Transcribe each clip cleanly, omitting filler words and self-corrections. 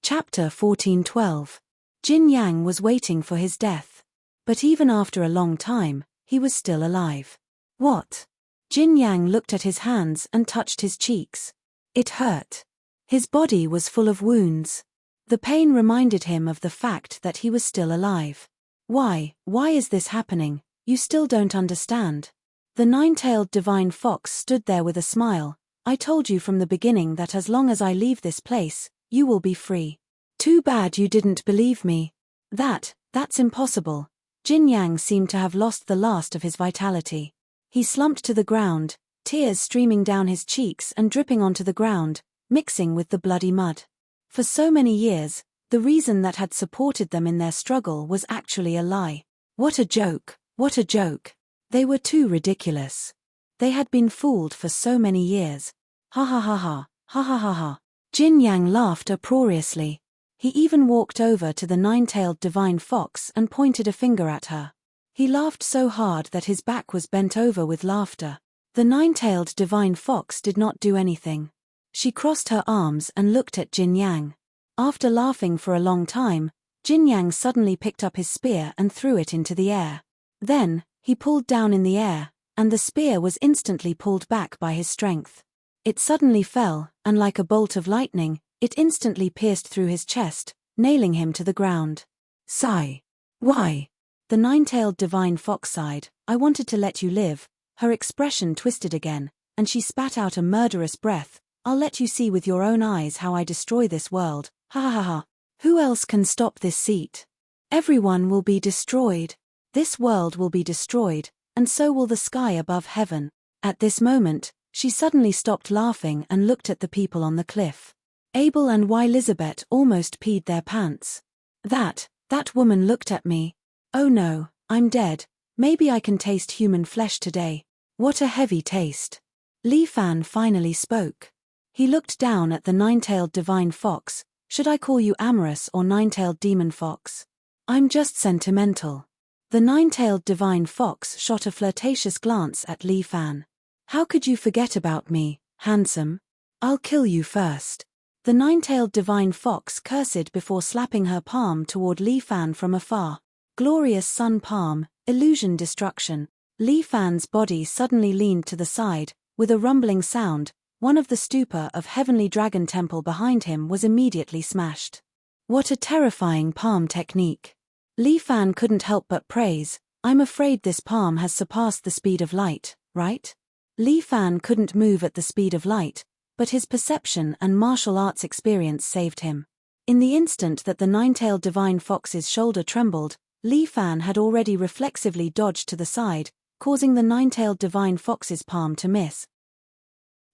Chapter 14:12. Jin Yang was waiting for his death. But even after a long time, he was still alive. What? Jin Yang looked at his hands and touched his cheeks. It hurt. His body was full of wounds. The pain reminded him of the fact that he was still alive. Why is this happening? You still don't understand. The nine-tailed divine fox stood there with a smile. I told you from the beginning that as long as I leave this place, you will be free. Too bad you didn't believe me. That's impossible. Jin Yang seemed to have lost the last of his vitality. He slumped to the ground, tears streaming down his cheeks and dripping onto the ground, mixing with the bloody mud. For so many years, the reason that had supported them in their struggle was actually a lie. What a joke, what a joke. They were too ridiculous. They had been fooled for so many years. Ha ha ha ha, ha ha ha ha. Jin Yang laughed uproariously. He even walked over to the nine-tailed divine fox and pointed a finger at her. He laughed so hard that his back was bent over with laughter. The nine-tailed divine fox did not do anything. She crossed her arms and looked at Jin Yang. After laughing for a long time, Jin Yang suddenly picked up his spear and threw it into the air. Then, he pulled down in the air, and the spear was instantly pulled back by his strength. It suddenly fell, and like a bolt of lightning, it instantly pierced through his chest, nailing him to the ground. Sigh. Why? The nine-tailed divine fox sighed. I wanted to let you live. Her expression twisted again, and she spat out a murderous breath. I'll let you see with your own eyes how I destroy this world. Ha ha ha ha. Who else can stop this seat? Everyone will be destroyed. This world will be destroyed, and so will the sky above heaven. At this moment, she suddenly stopped laughing and looked at the people on the cliff. Abel and Elizabeth almost peed their pants. That woman looked at me. Oh no, I'm dead. Maybe I can taste human flesh today. What a heavy taste. Li Fan finally spoke. He looked down at the nine-tailed divine fox. Should I call you Immerse or nine-tailed demon fox? I'm just sentimental. The nine-tailed divine fox shot a flirtatious glance at Li Fan. How could you forget about me, handsome? I'll kill you first. The nine-tailed divine fox cursed before slapping her palm toward Li Fan from afar. Glorious sun palm, illusion destruction. Li Fan's body suddenly leaned to the side. With a rumbling sound, one of the stupa of Heavenly Dragon Temple behind him was immediately smashed. What a terrifying palm technique. Li Fan couldn't help but praise. I'm afraid this palm has surpassed the speed of light, right? Li Fan couldn't move at the speed of light, but his perception and martial arts experience saved him. In the instant that the nine-tailed divine fox's shoulder trembled, Li Fan had already reflexively dodged to the side, causing the nine-tailed divine fox's palm to miss.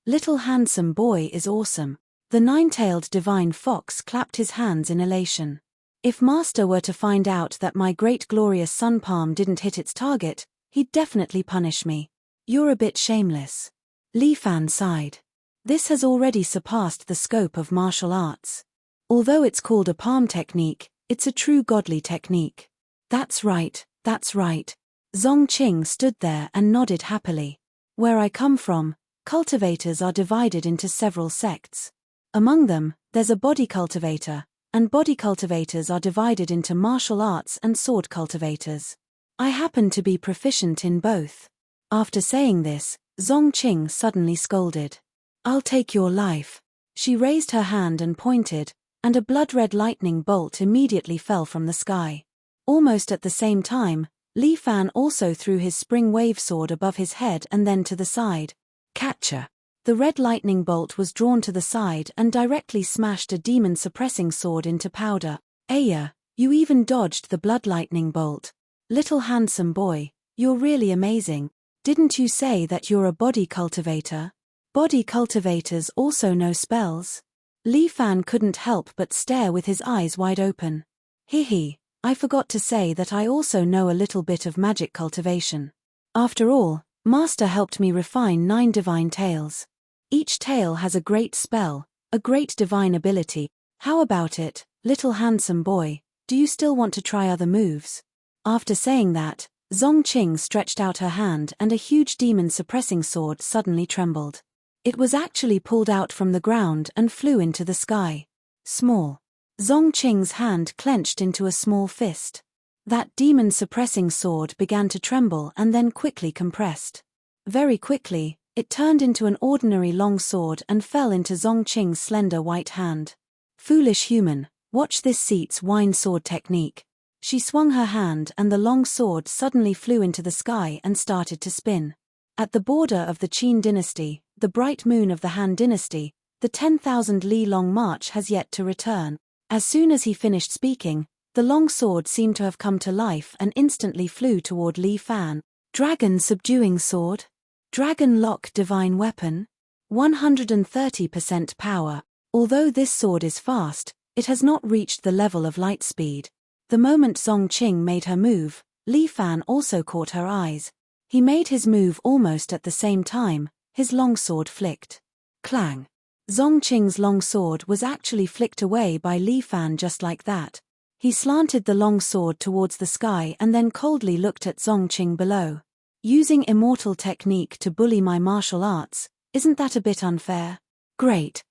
Little handsome boy is awesome. The nine-tailed divine fox clapped his hands in elation. If Master were to find out that my great glorious sun palm didn't hit its target, he'd definitely punish me. You're a bit shameless. Li Fan sighed. This has already surpassed the scope of martial arts. Although it's called a palm technique, it's a true godly technique. That's right, that's right. Zongqing stood there and nodded happily. Where I come from, cultivators are divided into several sects. Among them, there's a body cultivator, and body cultivators are divided into martial arts and sword cultivators. I happen to be proficient in both. After saying this, Zongqing suddenly scolded. I'll take your life. She raised her hand and pointed, and a blood-red lightning bolt immediately fell from the sky. Almost at the same time, Li Fan also threw his spring wave sword above his head and then to the side. Catcher. The red lightning bolt was drawn to the side and directly smashed a demon-suppressing sword into powder. Aya, you even dodged the blood lightning bolt. Little handsome boy, you're really amazing. Didn't you say that you're a body cultivator? Body cultivators also know spells. Li Fan couldn't help but stare with his eyes wide open. Hee, I forgot to say that I also know a little bit of magic cultivation. After all, Master helped me refine 9 divine tales. Each tale has a great spell, a great divine ability. How about it, little handsome boy? Do you still want to try other moves? After saying that, Zongqing stretched out her hand and a huge demon-suppressing sword suddenly trembled. It was actually pulled out from the ground and flew into the sky. Small. Zongqing's hand clenched into a small fist. That demon-suppressing sword began to tremble and then quickly compressed. Very quickly, it turned into an ordinary long sword and fell into Zongqing's slender white hand. Foolish human, watch this seat's wine sword technique. She swung her hand and the long sword suddenly flew into the sky and started to spin. At the border of the Qin dynasty, the bright moon of the Han dynasty, the 10,000 li long march has yet to return. As soon as he finished speaking, the long sword seemed to have come to life and instantly flew toward Li Fan. Dragon subduing sword. Dragon lock divine weapon. 130% power. Although this sword is fast, it has not reached the level of light speed. The moment Zongqing made her move, Li Fan also caught her eyes. He made his move almost at the same time, his long sword flicked. Clang. Zongqing's long sword was actually flicked away by Li Fan just like that. He slanted the long sword towards the sky and then coldly looked at Zongqing below. Using immortal technique to bully my martial arts, isn't that a bit unfair? Great.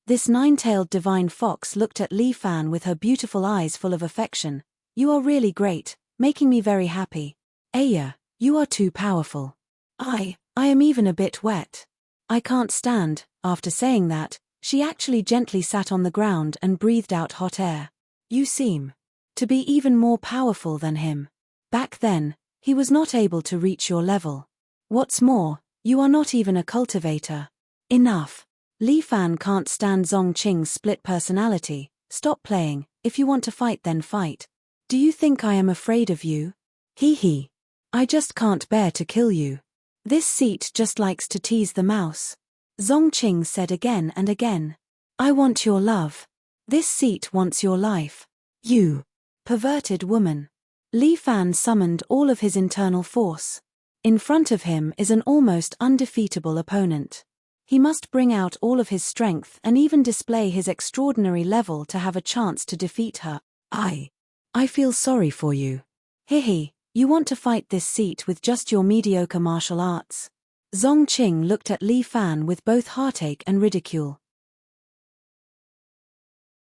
This nine-tailed divine fox looked at Li Fan with her beautiful eyes full of affection. You are really great, making me very happy. Aya, you are too powerful. I am even a bit wet. I can't stand. After saying that, she actually gently sat on the ground and breathed out hot air. You seem to be even more powerful than him. Back then, he was not able to reach your level. What's more, you are not even a cultivator. Enough. Li Fan can't stand Zongqing's split personality. Stop playing. If you want to fight, then fight. Do you think I am afraid of you? Hee hee. I just can't bear to kill you. This seat just likes to tease the mouse. Zongqing said again and again. I want your love. This seat wants your life. You perverted woman. Li Fan summoned all of his internal force. In front of him is an almost undefeatable opponent. He must bring out all of his strength and even display his extraordinary level to have a chance to defeat her. I feel sorry for you. Hehe, you want to fight this seat with just your mediocre martial arts? Zongqing looked at Li Fan with both heartache and ridicule.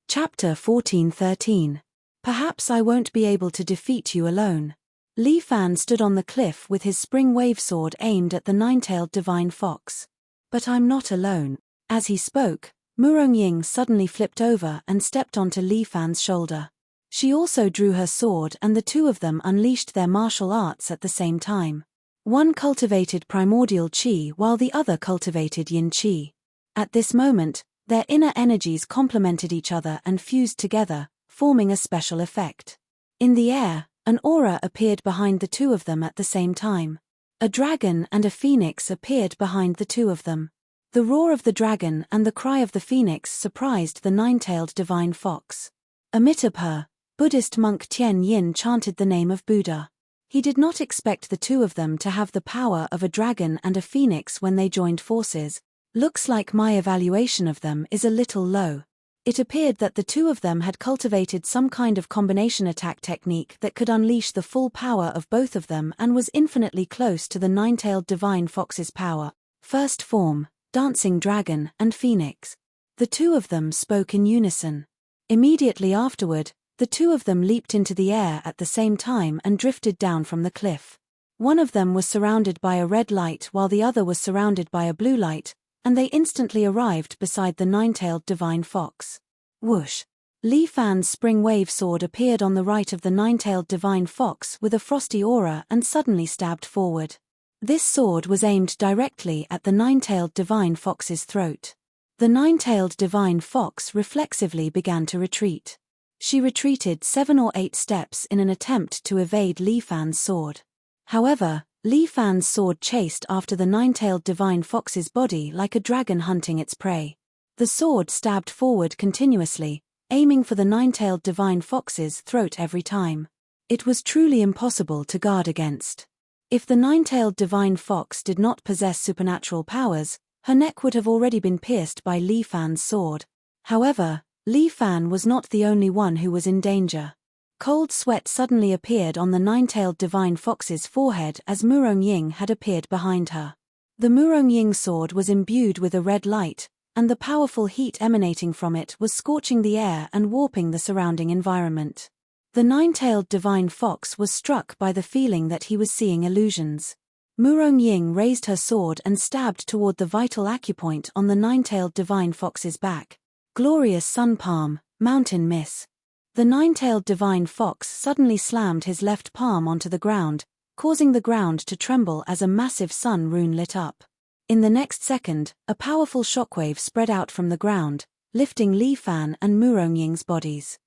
Chapter 14:13. Perhaps I won't be able to defeat you alone. Li Fan stood on the cliff with his spring wave sword aimed at the nine-tailed divine fox. But I'm not alone. As he spoke, Murongying suddenly flipped over and stepped onto Li Fan's shoulder. She also drew her sword and the two of them unleashed their martial arts at the same time. One cultivated primordial qi while the other cultivated yin qi. At this moment, their inner energies complemented each other and fused together, forming a special effect. In the air, an aura appeared behind the two of them at the same time. A dragon and a phoenix appeared behind the two of them. The roar of the dragon and the cry of the phoenix surprised the nine-tailed divine fox. Amid her, Buddhist monk Tian Yin chanted the name of Buddha. He did not expect the two of them to have the power of a dragon and a phoenix when they joined forces. Looks like my evaluation of them is a little low. It appeared that the two of them had cultivated some kind of combination attack technique that could unleash the full power of both of them and was infinitely close to the nine-tailed divine fox's power. First form, dancing dragon and phoenix. The two of them spoke in unison. Immediately afterward, the two of them leaped into the air at the same time and drifted down from the cliff. One of them was surrounded by a red light while the other was surrounded by a blue light, and they instantly arrived beside the nine-tailed divine fox. Whoosh! Li Fan's spring wave sword appeared on the right of the nine-tailed divine fox with a frosty aura and suddenly stabbed forward. This sword was aimed directly at the nine-tailed divine fox's throat. The nine-tailed divine fox reflexively began to retreat. She retreated 7 or 8 steps in an attempt to evade Li Fan's sword. However, Li Fan's sword chased after the nine-tailed divine fox's body like a dragon hunting its prey. The sword stabbed forward continuously, aiming for the nine-tailed divine fox's throat every time. It was truly impossible to guard against. If the nine-tailed divine fox did not possess supernatural powers, her neck would have already been pierced by Li Fan's sword. However, Li Fan was not the only one who was in danger. Cold sweat suddenly appeared on the nine-tailed divine fox's forehead as Murongying had appeared behind her. The Murongying sword was imbued with a red light, and the powerful heat emanating from it was scorching the air and warping the surrounding environment. The nine-tailed divine fox was struck by the feeling that he was seeing illusions. Murong Ying raised her sword and stabbed toward the vital acupoint on the nine-tailed divine fox's back. Glorious sun palm, mountain miss. The nine-tailed divine fox suddenly slammed his left palm onto the ground, causing the ground to tremble as a massive sun rune lit up. In the next second, a powerful shockwave spread out from the ground, lifting Li Fan and Murong Ying's bodies.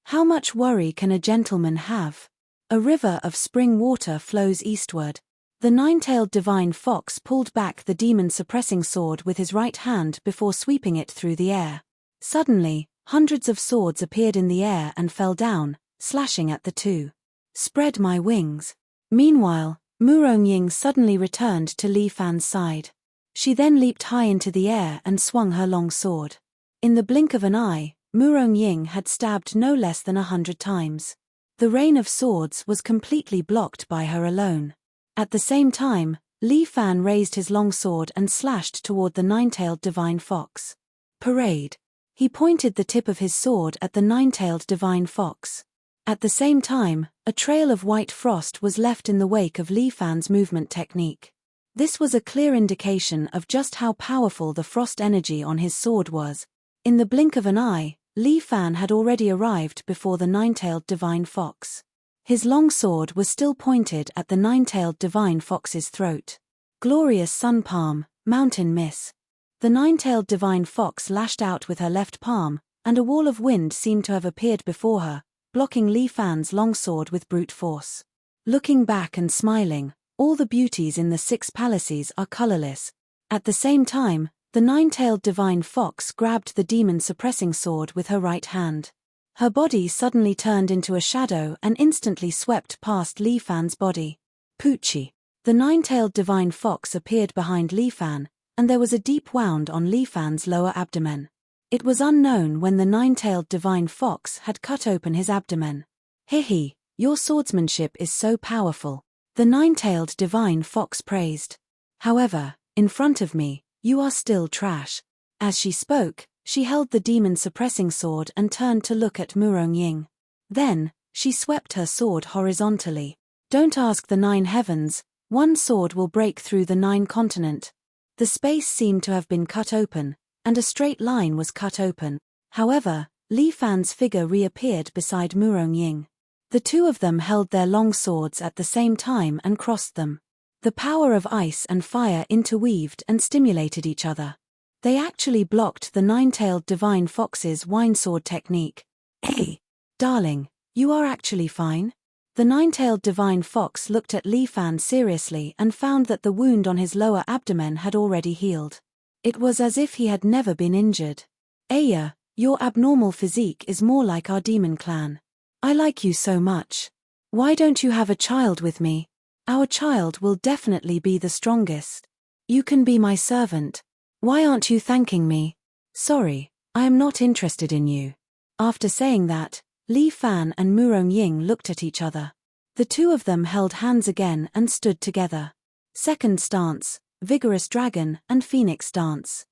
How much worry can a gentleman have? A river of spring water flows eastward. The nine-tailed divine fox pulled back the demon-suppressing sword with his right hand before sweeping it through the air. Suddenly, hundreds of swords appeared in the air and fell down, slashing at the two. Spread my wings. Meanwhile, Murong Ying suddenly returned to Li Fan's side. She then leaped high into the air and swung her long sword. In the blink of an eye, Murong Ying had stabbed no less than 100 times. The rain of swords was completely blocked by her alone. At the same time, Li Fan raised his long sword and slashed toward the nine-tailed divine fox. Parade. He pointed the tip of his sword at the nine-tailed divine fox. At the same time, a trail of white frost was left in the wake of Li Fan's movement technique. This was a clear indication of just how powerful the frost energy on his sword was. In the blink of an eye, Li Fan had already arrived before the nine-tailed divine fox. His long sword was still pointed at the nine-tailed divine fox's throat. Glorious sun palm, mountain miss. The nine-tailed divine fox lashed out with her left palm, and a wall of wind seemed to have appeared before her, blocking Li Fan's long sword with brute force. Looking back and smiling, all the beauties in the 6 palaces are colorless. At the same time, the nine-tailed divine fox grabbed the demon-suppressing sword with her right hand. Her body suddenly turned into a shadow and instantly swept past Li Fan's body. Poochie. The nine-tailed divine fox appeared behind Li Fan, and there was a deep wound on Li Fan's lower abdomen. It was unknown when the nine-tailed divine fox had cut open his abdomen. Hihi, your swordsmanship is so powerful. The nine-tailed divine fox praised. However, in front of me, you are still trash. As she spoke, she held the demon-suppressing sword and turned to look at Murong Ying. Then, she swept her sword horizontally. Don't ask the 9 heavens, one sword will break through the 9 continent. The space seemed to have been cut open, and a straight line was cut open. However, Li Fan's figure reappeared beside Murong Ying. The two of them held their long swords at the same time and crossed them. The power of ice and fire interweaved and stimulated each other. They actually blocked the nine-tailed divine fox's winesword technique. Hey, darling, you are actually fine? The nine-tailed divine fox looked at Li Fan seriously and found that the wound on his lower abdomen had already healed. It was as if he had never been injured. Aya, your abnormal physique is more like our demon clan. I like you so much. Why don't you have a child with me? Our child will definitely be the strongest. You can be my servant. Why aren't you thanking me? Sorry, I am not interested in you. After saying that, Li Fan and Murong Ying looked at each other. The two of them held hands again and stood together. Second stance, vigorous dragon and phoenix dance.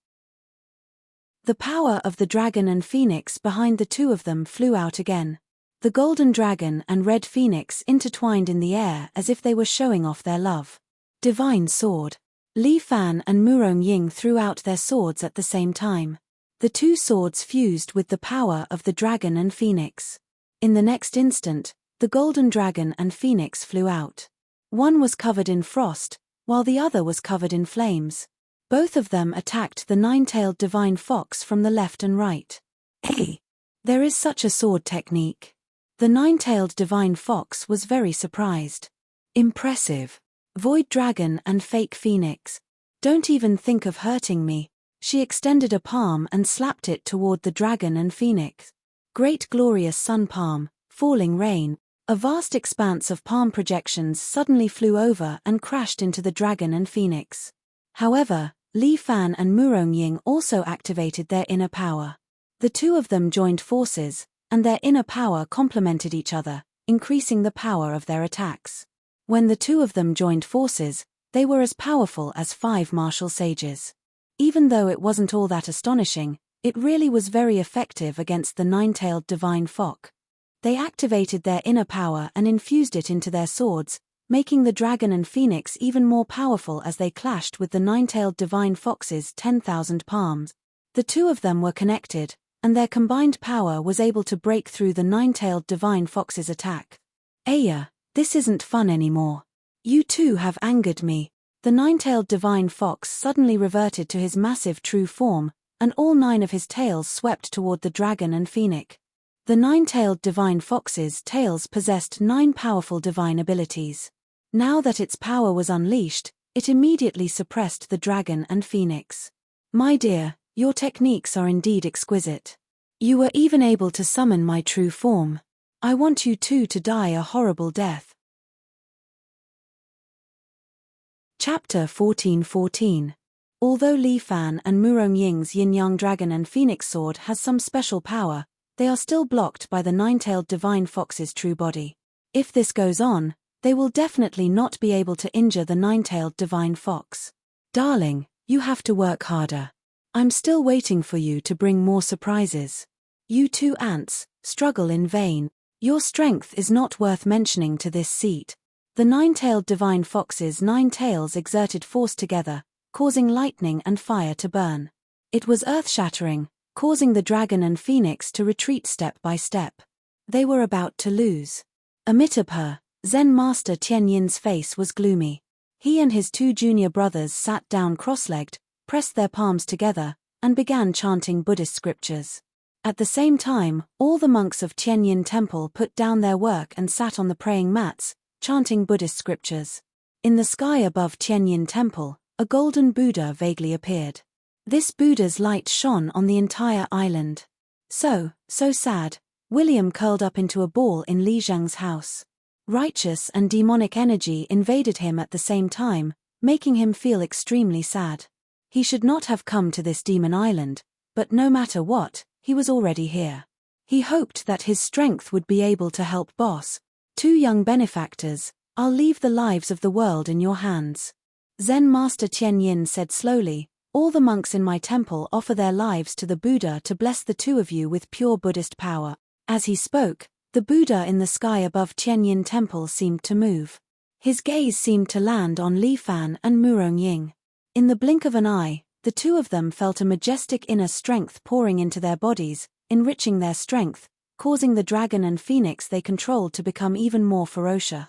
The power of the dragon and phoenix behind the two of them flew out again. The golden dragon and red phoenix intertwined in the air as if they were showing off their love. Divine sword. Li Fan and Murong Ying threw out their swords at the same time. The two swords fused with the power of the dragon and phoenix. In the next instant, the golden dragon and phoenix flew out. One was covered in frost, while the other was covered in flames. Both of them attacked the nine-tailed divine fox from the left and right. Hey! There is such a sword technique. The nine-tailed divine fox was very surprised. Impressive. Void dragon and fake phoenix. Don't even think of hurting me. She extended a palm and slapped it toward the dragon and phoenix. Great glorious sun palm, falling rain. A vast expanse of palm projections suddenly flew over and crashed into the dragon and phoenix. However, Li Fan and Murong Ying also activated their inner power. The two of them joined forces, and their inner power complemented each other, increasing the power of their attacks. When the two of them joined forces, they were as powerful as 5 martial sages. Even though it wasn't all that astonishing, it really was very effective against the nine-tailed divine fox. They activated their inner power and infused it into their swords, making the dragon and phoenix even more powerful as they clashed with the nine-tailed divine fox's 10,000 palms. The two of them were connected, and their combined power was able to break through the nine-tailed divine fox's attack. Aya, this isn't fun anymore. You two have angered me. The nine-tailed divine fox suddenly reverted to his massive true form, and all 9 of his tails swept toward the dragon and phoenix. The nine-tailed divine fox's tails possessed 9 powerful divine abilities. Now that its power was unleashed, it immediately suppressed the dragon and phoenix. My dear, your techniques are indeed exquisite. You were even able to summon my true form. I want you two to die a horrible death. Chapter 14:14. Although Li Fan and Murong Ying's yin-yang dragon and phoenix sword has some special power, they are still blocked by the nine-tailed divine fox's true body. If this goes on, they will definitely not be able to injure the nine-tailed divine fox. Darling, you have to work harder. I'm still waiting for you to bring more surprises. You two ants struggle in vain. Your strength is not worth mentioning to this seat. The nine-tailed divine fox's 9 tails exerted force together, causing lightning and fire to burn. It was earth-shattering, causing the dragon and phoenix to retreat step by step. They were about to lose. Amid her, Zen Master Tian Yin's face was gloomy. He and his 2 junior brothers sat down cross-legged, pressed their palms together, and began chanting Buddhist scriptures. At the same time, all the monks of Tianyin Temple put down their work and sat on the praying mats, chanting Buddhist scriptures. In the sky above Tianyin Temple, a golden Buddha vaguely appeared. This Buddha's light shone on the entire island. So sad, William curled up into a ball in Li Zhang's house. Righteous and demonic energy invaded him at the same time, making him feel extremely sad. He should not have come to this demon island, but no matter what, he was already here. He hoped that his strength would be able to help Boss. 2 young benefactors, I'll leave the lives of the world in your hands. Zen Master Tian Yin said slowly, all the monks in my temple offer their lives to the Buddha to bless the 2 of you with pure Buddhist power. As he spoke, the Buddha in the sky above Tianyin Temple seemed to move. His gaze seemed to land on Li Fan and Murong Ying. In the blink of an eye, the 2 of them felt a majestic inner strength pouring into their bodies, enriching their strength, causing the dragon and phoenix they controlled to become even more ferocious.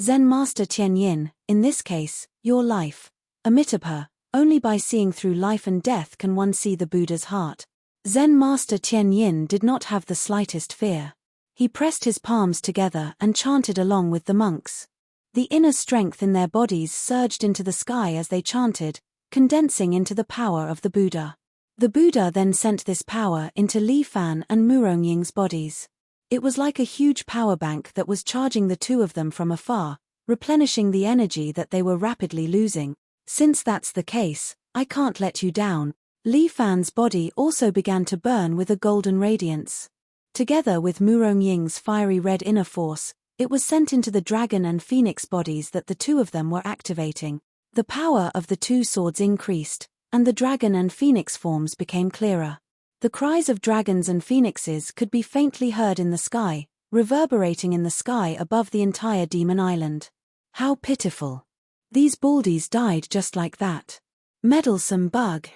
Zen Master Tian Yin, in this case, your life. Amitabha, only by seeing through life and death can one see the Buddha's heart. Zen Master Tian Yin did not have the slightest fear. He pressed his palms together and chanted along with the monks. The inner strength in their bodies surged into the sky as they chanted, condensing into the power of the Buddha. The Buddha then sent this power into Li Fan and Murong Ying's bodies. It was like a huge power bank that was charging the 2 of them from afar, replenishing the energy that they were rapidly losing. Since that's the case, I can't let you down. Li Fan's body also began to burn with a golden radiance. Together with Murong Ying's fiery red inner force, it was sent into the dragon and phoenix bodies that the 2 of them were activating. The power of the 2 swords increased, and the dragon and phoenix forms became clearer. The cries of dragons and phoenixes could be faintly heard in the sky, reverberating in the sky above the entire demon island. How pitiful. These baldies died just like that. Meddlesome bug.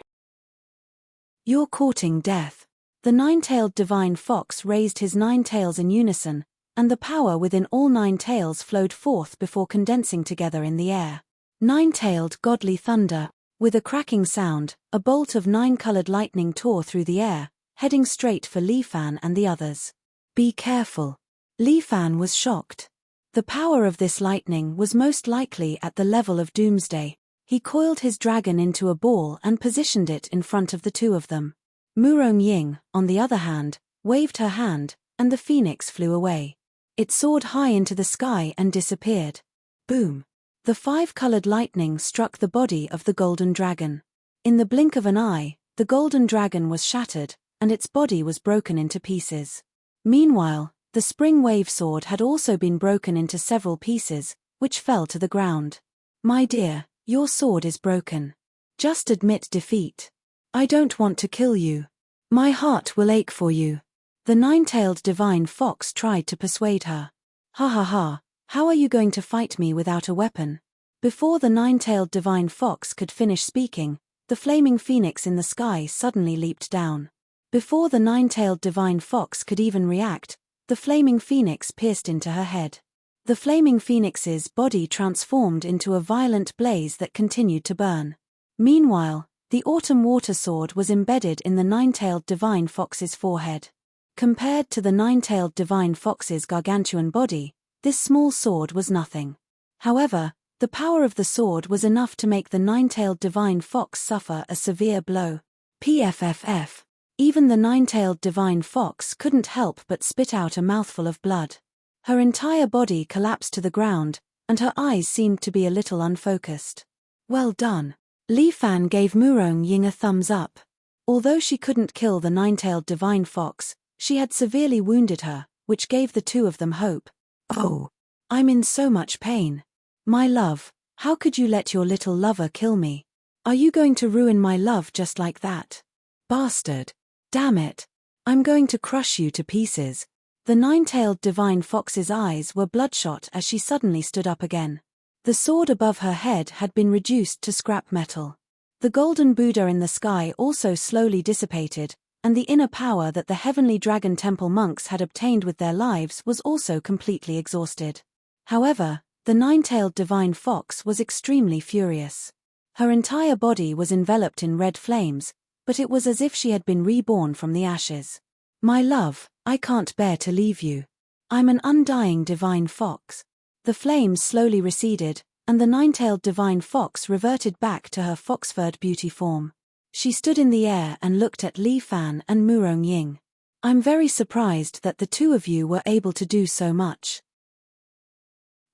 You're courting death. The 9-tailed divine fox raised his 9 tails in unison, and the power within all 9 tails flowed forth before condensing together in the air. 9-tailed godly thunder. With a cracking sound, a bolt of 9-colored lightning tore through the air, heading straight for Li Fan and the others. Be careful. Li Fan was shocked. The power of this lightning was most likely at the level of doomsday. He coiled his dragon into a ball and positioned it in front of the 2 of them. Murong Ying, on the other hand, waved her hand, and the phoenix flew away. It soared high into the sky and disappeared. Boom. The 5-colored lightning struck the body of the golden dragon. In the blink of an eye, the golden dragon was shattered, and its body was broken into pieces. Meanwhile, the spring wave sword had also been broken into several pieces, which fell to the ground. My dear, your sword is broken. Just admit defeat. I don't want to kill you. My heart will ache for you. The nine-tailed divine fox tried to persuade her. Ha ha ha, how are you going to fight me without a weapon? Before the nine-tailed divine fox could finish speaking, the flaming phoenix in the sky suddenly leaped down. Before the nine-tailed divine fox could even react, the flaming phoenix pierced into her head. The flaming phoenix's body transformed into a violent blaze that continued to burn. Meanwhile, the autumn water sword was embedded in the nine-tailed divine fox's forehead. Compared to the nine-tailed divine fox's gargantuan body, this small sword was nothing. However, the power of the sword was enough to make the nine-tailed divine fox suffer a severe blow. PFFF. Even the nine-tailed divine fox couldn't help but spit out a mouthful of blood. Her entire body collapsed to the ground, and her eyes seemed to be a little unfocused. Well done. Li Fan gave Murong Ying a thumbs up. Although she couldn't kill the nine-tailed divine fox, she had severely wounded her, which gave the two of them hope. Oh, I'm in so much pain. My love, how could you let your little lover kill me? Are you going to ruin my love just like that? Bastard. Damn it. I'm going to crush you to pieces. The nine-tailed divine fox's eyes were bloodshot as she suddenly stood up again. The sword above her head had been reduced to scrap metal. The golden Buddha in the sky also slowly dissipated, and the inner power that the heavenly dragon temple monks had obtained with their lives was also completely exhausted. However, the nine-tailed divine fox was extremely furious. Her entire body was enveloped in red flames, but it was as if she had been reborn from the ashes. My love, I can't bear to leave you. I'm an undying divine fox. The flames slowly receded, and the nine-tailed divine fox reverted back to her fox-furred beauty form. She stood in the air and looked at Li Fan and Murong Ying. I'm very surprised that the two of you were able to do so much.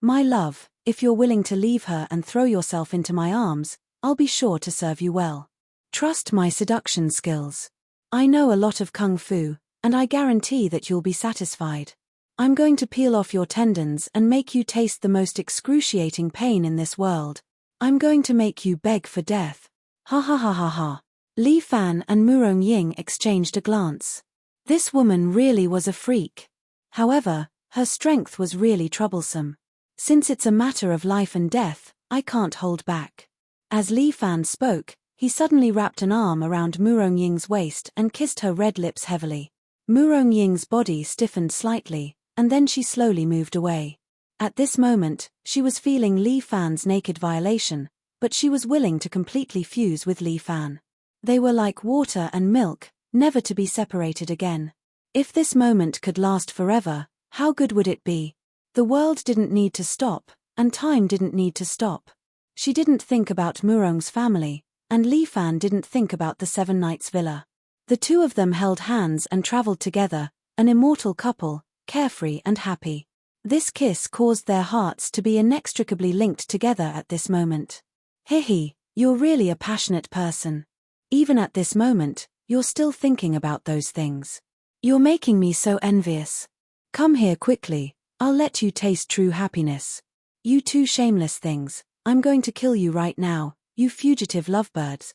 My love, if you're willing to leave her and throw yourself into my arms, I'll be sure to serve you well. Trust my seduction skills. I know a lot of kung fu, and I guarantee that you'll be satisfied. I'm going to peel off your tendons and make you taste the most excruciating pain in this world. I'm going to make you beg for death. Ha ha ha ha ha. Li Fan and Murong Ying exchanged a glance. This woman really was a freak. However, her strength was really troublesome. Since it's a matter of life and death, I can't hold back. As Li Fan spoke, he suddenly wrapped an arm around Murong Ying's waist and kissed her red lips heavily. Murong Ying's body stiffened slightly, and then she slowly moved away. At this moment, she was feeling Li Fan's naked violation, but she was willing to completely fuse with Li Fan. They were like water and milk, never to be separated again. If this moment could last forever, how good would it be? The world didn't need to stop, and time didn't need to stop. She didn't think about Murong's family, and Li Fan didn't think about the Seven Knights Villa. The two of them held hands and traveled together, an immortal couple, carefree and happy. This kiss caused their hearts to be inextricably linked together at this moment. Hihi, you're really a passionate person. Even at this moment, you're still thinking about those things. You're making me so envious. Come here quickly, I'll let you taste true happiness. You two shameless things, I'm going to kill you right now, you fugitive lovebirds.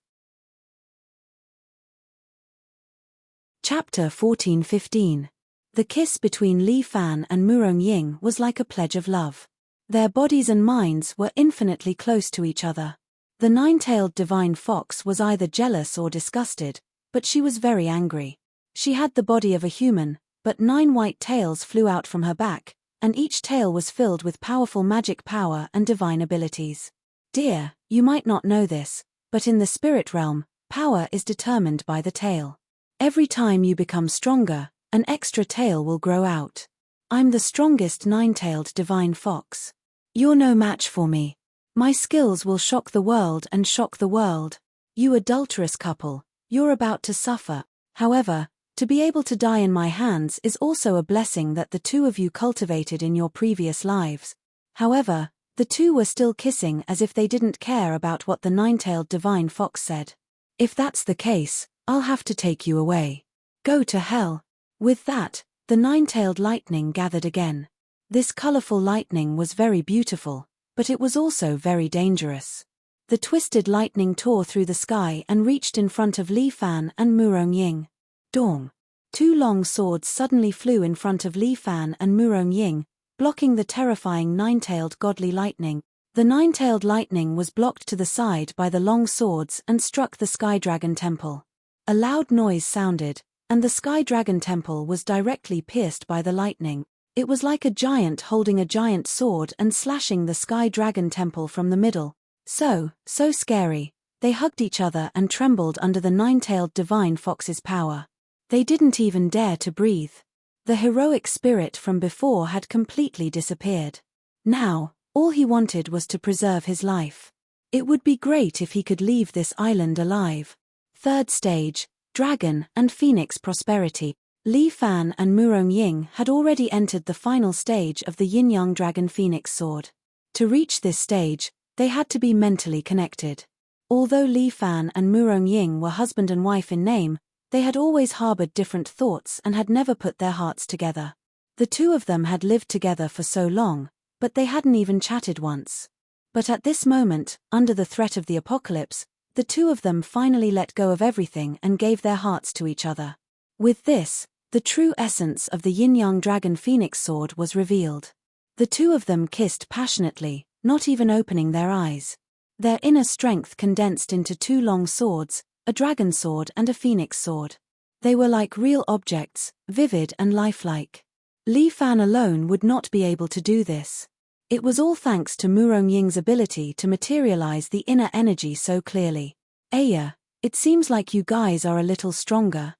Chapter 14-15. The kiss between Li Fan and Murong Ying was like a pledge of love. Their bodies and minds were infinitely close to each other. The nine-tailed divine fox was either jealous or disgusted, but she was very angry. She had the body of a human, but 9 white tails flew out from her back, and each tail was filled with powerful magic power and divine abilities. Dear, you might not know this, but in the spirit realm, power is determined by the tail. Every time you become stronger, an extra tail will grow out. I'm the strongest nine-tailed divine fox. You're no match for me. My skills will shock the world and shock the world. You adulterous couple, you're about to suffer. However, to be able to die in my hands is also a blessing that the two of you cultivated in your previous lives. However, the two were still kissing as if they didn't care about what the nine-tailed divine fox said. If that's the case, I'll have to take you away. Go to hell. With that, the nine-tailed lightning gathered again. This colorful lightning was very beautiful, but it was also very dangerous. The twisted lightning tore through the sky and reached in front of Li Fan and Murong Ying. Dong! Two long swords suddenly flew in front of Li Fan and Murong Ying, blocking the terrifying nine-tailed godly lightning. The nine-tailed lightning was blocked to the side by the long swords and struck the Sky Dragon Temple. A loud noise sounded, and the Sky Dragon Temple was directly pierced by the lightning. It was like a giant holding a giant sword and slashing the Sky Dragon Temple from the middle. So scary. They hugged each other and trembled under the nine-tailed divine fox's power. They didn't even dare to breathe. The heroic spirit from before had completely disappeared. Now, all he wanted was to preserve his life. It would be great if he could leave this island alive. Third stage, Dragon and Phoenix Prosperity. Li Fan and Murong Ying had already entered the final stage of the Yin-Yang Dragon Phoenix Sword. To reach this stage, they had to be mentally connected. Although Li Fan and Murong Ying were husband and wife in name, they had always harbored different thoughts and had never put their hearts together. The two of them had lived together for so long, but they hadn't even chatted once. But at this moment, under the threat of the apocalypse, the two of them finally let go of everything and gave their hearts to each other. With this, the true essence of the Yin-Yang Dragon Phoenix Sword was revealed. The two of them kissed passionately, not even opening their eyes. Their inner strength condensed into two long swords, a dragon sword and a phoenix sword. They were like real objects, vivid and lifelike. Li Fan alone would not be able to do this. It was all thanks to Murong Ying's ability to materialize the inner energy so clearly. Aya, it seems like you guys are a little stronger.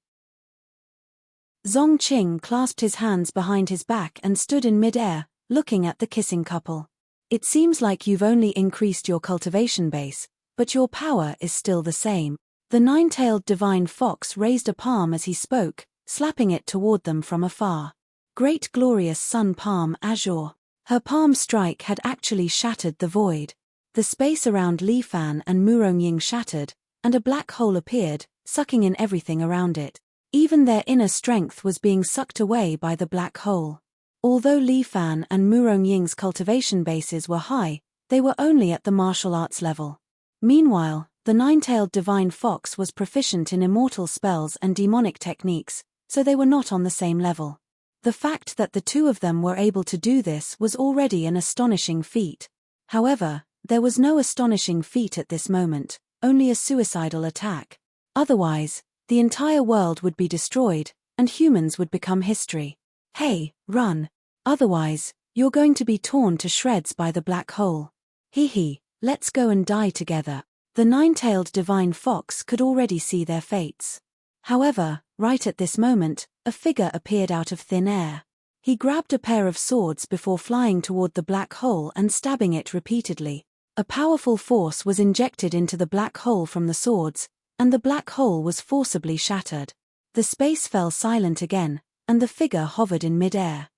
Zong Qing clasped his hands behind his back and stood in mid-air, looking at the kissing couple. It seems like you've only increased your cultivation base, but your power is still the same. The nine-tailed divine fox raised a palm as he spoke, slapping it toward them from afar. Great glorious sun palm azure. Her palm strike had actually shattered the void. The space around Li Fan and Murong Ying shattered, and a black hole appeared, sucking in everything around it. Even their inner strength was being sucked away by the black hole. Although Li Fan and Murong Ying's cultivation bases were high, they were only at the martial arts level. Meanwhile, the nine-tailed divine fox was proficient in immortal spells and demonic techniques, so they were not on the same level. The fact that the two of them were able to do this was already an astonishing feat. However, there was no astonishing feat at this moment, only a suicidal attack. Otherwise, the entire world would be destroyed, and humans would become history. Hey, run. Otherwise, you're going to be torn to shreds by the black hole. Hee, let's go and die together. The nine-tailed divine fox could already see their fates. However, right at this moment, a figure appeared out of thin air. He grabbed a pair of swords before flying toward the black hole and stabbing it repeatedly. A powerful force was injected into the black hole from the swords, and the black hole was forcibly shattered. The space fell silent again, and the figure hovered in mid-air.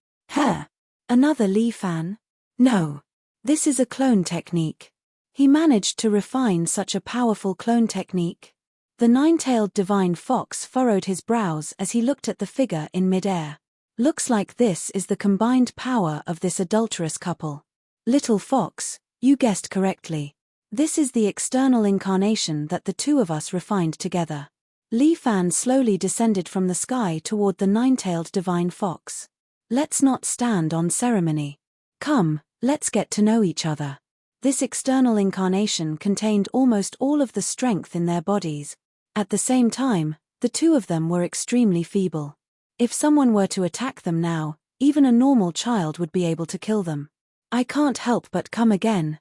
Another Li Fan? No. This is a clone technique. He managed to refine such a powerful clone technique. The nine-tailed divine fox furrowed his brows as he looked at the figure in mid-air. Looks like this is the combined power of this adulterous couple. Little fox, you guessed correctly. This is the external incarnation that the two of us refined together. Li Fan slowly descended from the sky toward the nine-tailed divine fox. Let's not stand on ceremony. Come, let's get to know each other. This external incarnation contained almost all of the strength in their bodies. At the same time, the two of them were extremely feeble. If someone were to attack them now, even a normal child would be able to kill them. I can't help but come again.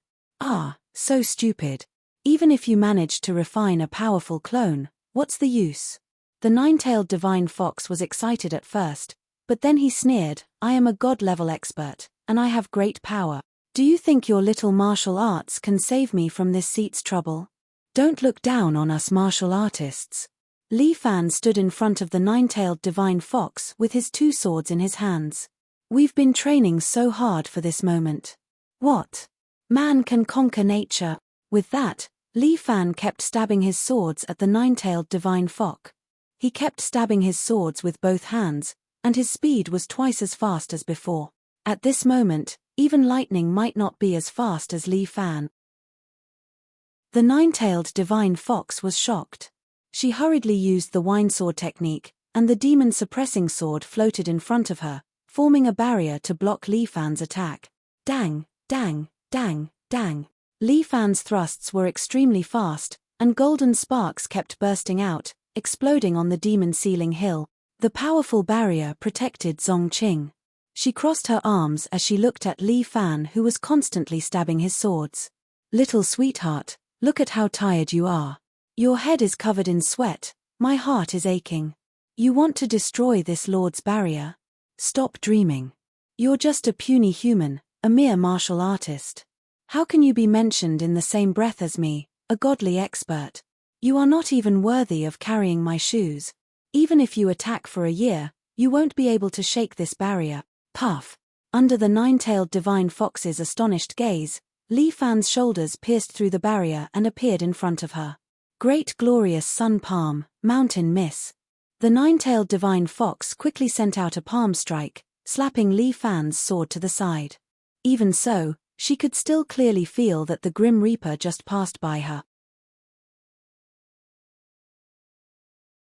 So stupid. Even if you managed to refine a powerful clone, what's the use? The nine-tailed divine fox was excited at first, but then he sneered, I am a god-level expert, and I have great power. Do you think your little martial arts can save me from this seat's trouble? Don't look down on us martial artists. Li Fan stood in front of the nine-tailed divine fox with his two swords in his hands. We've been training so hard for this moment. What? Man can conquer nature. With that, Li Fan kept stabbing his swords at the nine-tailed divine fox. He kept stabbing his swords with both hands, and his speed was twice as fast as before. At this moment, even lightning might not be as fast as Li Fan. The nine-tailed divine fox was shocked. She hurriedly used the winesword technique, and the demon-suppressing sword floated in front of her, forming a barrier to block Li Fan's attack. Dang, dang, dang, dang. Li Fan's thrusts were extremely fast, and golden sparks kept bursting out, exploding on the demon-sealing hill. The powerful barrier protected Zongqing. She crossed her arms as she looked at Li Fan, who was constantly stabbing his swords. Little sweetheart, look at how tired you are. Your head is covered in sweat, my heart is aching. You want to destroy this Lord's barrier? Stop dreaming. You're just a puny human, a mere martial artist. How can you be mentioned in the same breath as me, a godly expert? You are not even worthy of carrying my shoes. Even if you attack for a year, you won't be able to shake this barrier. Puff. Under the nine-tailed divine fox's astonished gaze, Li Fan's shoulders pierced through the barrier and appeared in front of her. Great glorious sun palm, mountain miss. The nine-tailed divine fox quickly sent out a palm strike, slapping Li Fan's sword to the side. Even so, she could still clearly feel that the Grim Reaper just passed by her.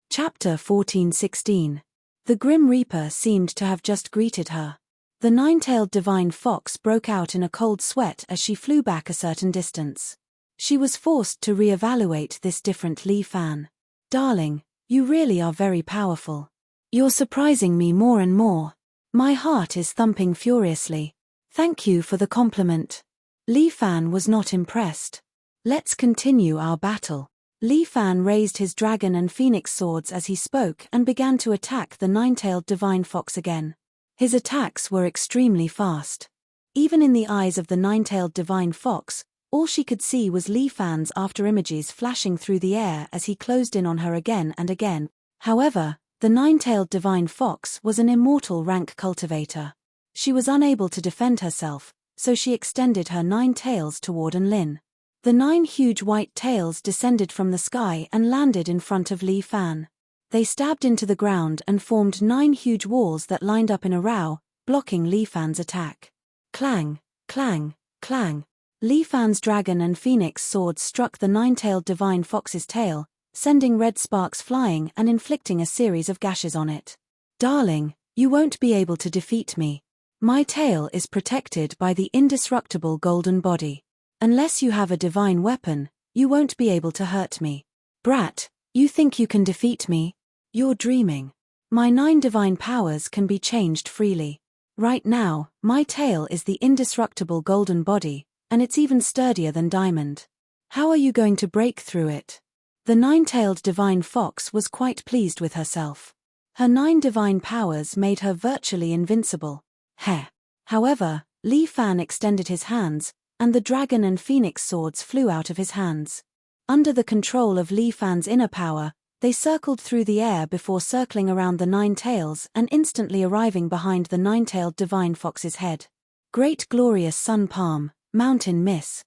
Chapter 14:16. The Grim Reaper seemed to have just greeted her. The nine-tailed divine fox broke out in a cold sweat as she flew back a certain distance. She was forced to re-evaluate this different Li Fan. Darling, you really are very powerful. You're surprising me more and more. My heart is thumping furiously. Thank you for the compliment. Li Fan was not impressed. Let's continue our battle. Li Fan raised his dragon and phoenix swords as he spoke and began to attack the nine-tailed divine fox again. His attacks were extremely fast. Even in the eyes of the nine-tailed divine fox, all she could see was Li Fan's afterimages flashing through the air as he closed in on her again and again. However, the nine-tailed divine fox was an immortal rank cultivator. She was unable to defend herself, so she extended her 9 tails toward Enlin. The 9 huge white tails descended from the sky and landed in front of Li Fan. They stabbed into the ground and formed 9 huge walls that lined up in a row, blocking Li Fan's attack. Clang, clang, clang. Li Fan's dragon and phoenix swords struck the nine-tailed divine fox's tail, sending red sparks flying and inflicting a series of gashes on it. Darling, you won't be able to defeat me. My tail is protected by the indestructible golden body. Unless you have a divine weapon, you won't be able to hurt me. Brat, you think you can defeat me? You're dreaming. My 9 divine powers can be changed freely. Right now, my tail is the indestructible golden body, and it's even sturdier than diamond. How are you going to break through it? The 9-tailed divine fox was quite pleased with herself. Her 9 divine powers made her virtually invincible. Heh. However, Li Fan extended his hands, and the dragon and phoenix swords flew out of his hands. Under the control of Li Fan's inner power, they circled through the air before circling around the 9 tails and instantly arriving behind the 9-tailed divine fox's head. Great glorious sun palm, mountain miss.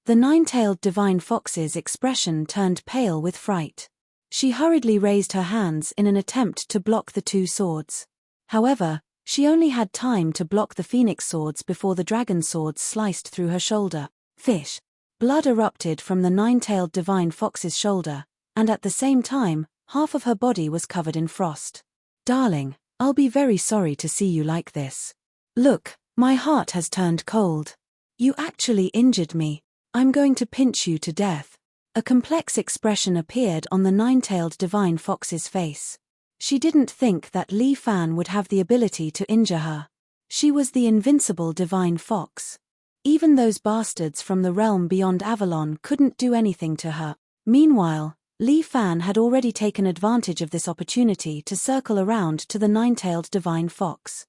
The 9-tailed divine fox's expression turned pale with fright. She hurriedly raised her hands in an attempt to block the 2 swords. However, she only had time to block the phoenix swords before the dragon swords sliced through her shoulder. Fish. Blood erupted from the 9-tailed divine fox's shoulder, and at the same time, half of her body was covered in frost. Darling, I'll be very sorry to see you like this. Look, my heart has turned cold. You actually injured me. I'm going to pinch you to death. A complex expression appeared on the 9-tailed divine fox's face. She didn't think that Li Fan would have the ability to injure her. She was the invincible divine fox. Even those bastards from the realm beyond Avalon couldn't do anything to her. Meanwhile, Li Fan had already taken advantage of this opportunity to circle around to the 9-tailed divine fox.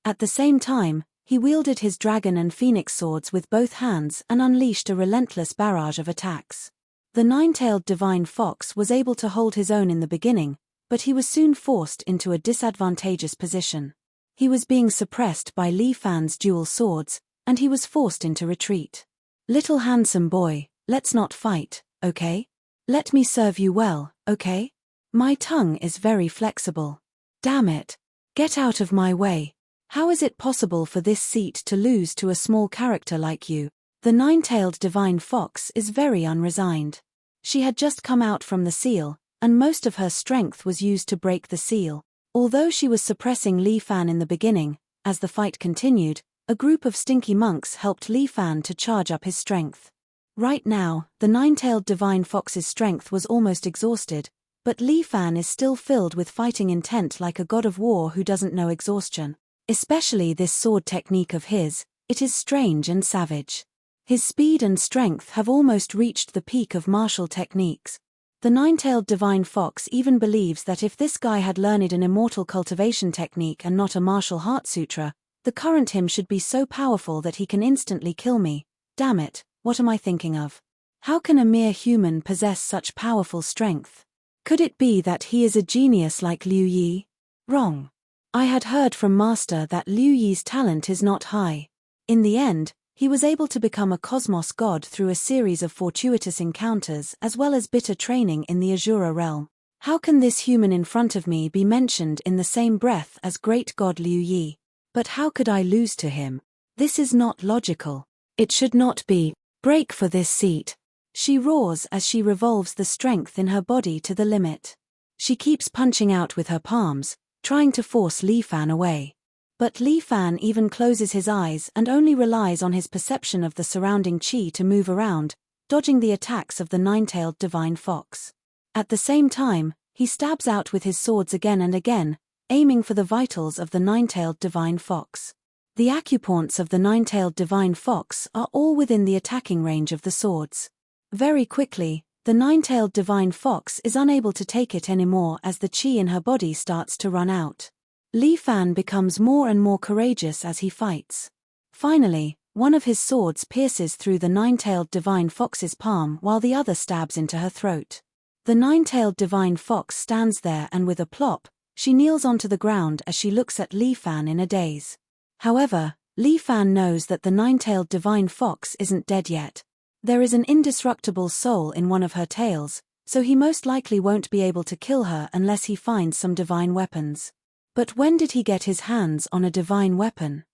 At the same time, he wielded his dragon and phoenix swords with both hands and unleashed a relentless barrage of attacks. The 9-tailed divine fox was able to hold his own in the beginning, but he was soon forced into a disadvantageous position. He was being suppressed by Li Fan's dual swords, and he was forced into retreat. Little handsome boy, let's not fight, okay? Let me serve you well, okay? My tongue is very flexible. Damn it. Get out of my way. How is it possible for this seat to lose to a small character like you? The nine-tailed divine fox is very unresigned. She had just come out from the seal, and most of her strength was used to break the seal. Although she was suppressing Li Fan in the beginning, as the fight continued, a group of stinky monks helped Li Fan to charge up his strength. Right now, the nine-tailed divine fox's strength was almost exhausted, but Li Fan is still filled with fighting intent like a god of war who doesn't know exhaustion. Especially this sword technique of his, it is strange and savage. His speed and strength have almost reached the peak of martial techniques. The nine-tailed divine fox even believes that if this guy had learned an immortal cultivation technique and not a martial heart sutra, the current him should be so powerful that he can instantly kill me. Damn it, what am I thinking of? How can a mere human possess such powerful strength? Could it be that he is a genius like Liu Yi? Wrong. I had heard from Master that Liu Yi's talent is not high. In the end, he was able to become a cosmos god through a series of fortuitous encounters as well as bitter training in the Azura realm. How can this human in front of me be mentioned in the same breath as great god Liu Yi? But how could I lose to him? This is not logical. It should not be. Break for this seat. She roars as she revolves the strength in her body to the limit. She keeps punching out with her palms, trying to force Li Fan away. But Li Fan even closes his eyes and only relies on his perception of the surrounding qi to move around, dodging the attacks of the nine-tailed divine fox. At the same time, he stabs out with his swords again and again, aiming for the vitals of the nine-tailed divine fox. The acupoints of the nine-tailed divine fox are all within the attacking range of the swords. Very quickly, the nine-tailed divine fox is unable to take it anymore as the qi in her body starts to run out. Li Fan becomes more and more courageous as he fights. Finally, one of his swords pierces through the nine-tailed divine fox's palm while the other stabs into her throat. The nine-tailed divine fox stands there and with a plop, she kneels onto the ground as she looks at Li Fan in a daze. However, Li Fan knows that the nine-tailed divine fox isn't dead yet. There is an indestructible soul in one of her tails, so he most likely won't be able to kill her unless he finds some divine weapons. But when did he get his hands on a divine weapon?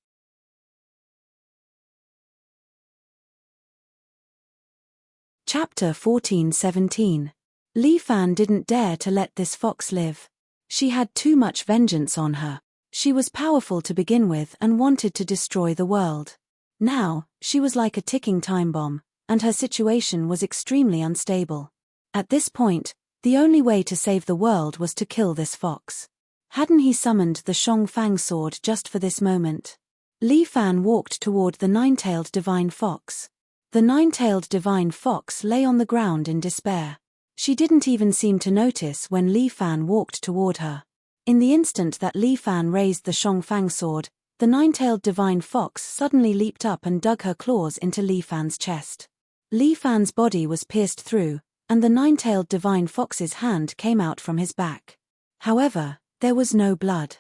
Chapter 14-17. Li Fan didn't dare to let this fox live. She had too much vengeance on her. She was powerful to begin with and wanted to destroy the world. Now, she was like a ticking time bomb, and her situation was extremely unstable. At this point, the only way to save the world was to kill this fox. Hadn't he summoned the Shongfang sword just for this moment? Li Fan walked toward the nine-tailed divine fox. The nine-tailed divine fox lay on the ground in despair. She didn't even seem to notice when Li Fan walked toward her. In the instant that Li Fan raised the Shongfang sword, the nine-tailed divine fox suddenly leaped up and dug her claws into Li Fan's chest. Li Fan's body was pierced through, and the nine-tailed divine fox's hand came out from his back. However, there was no blood.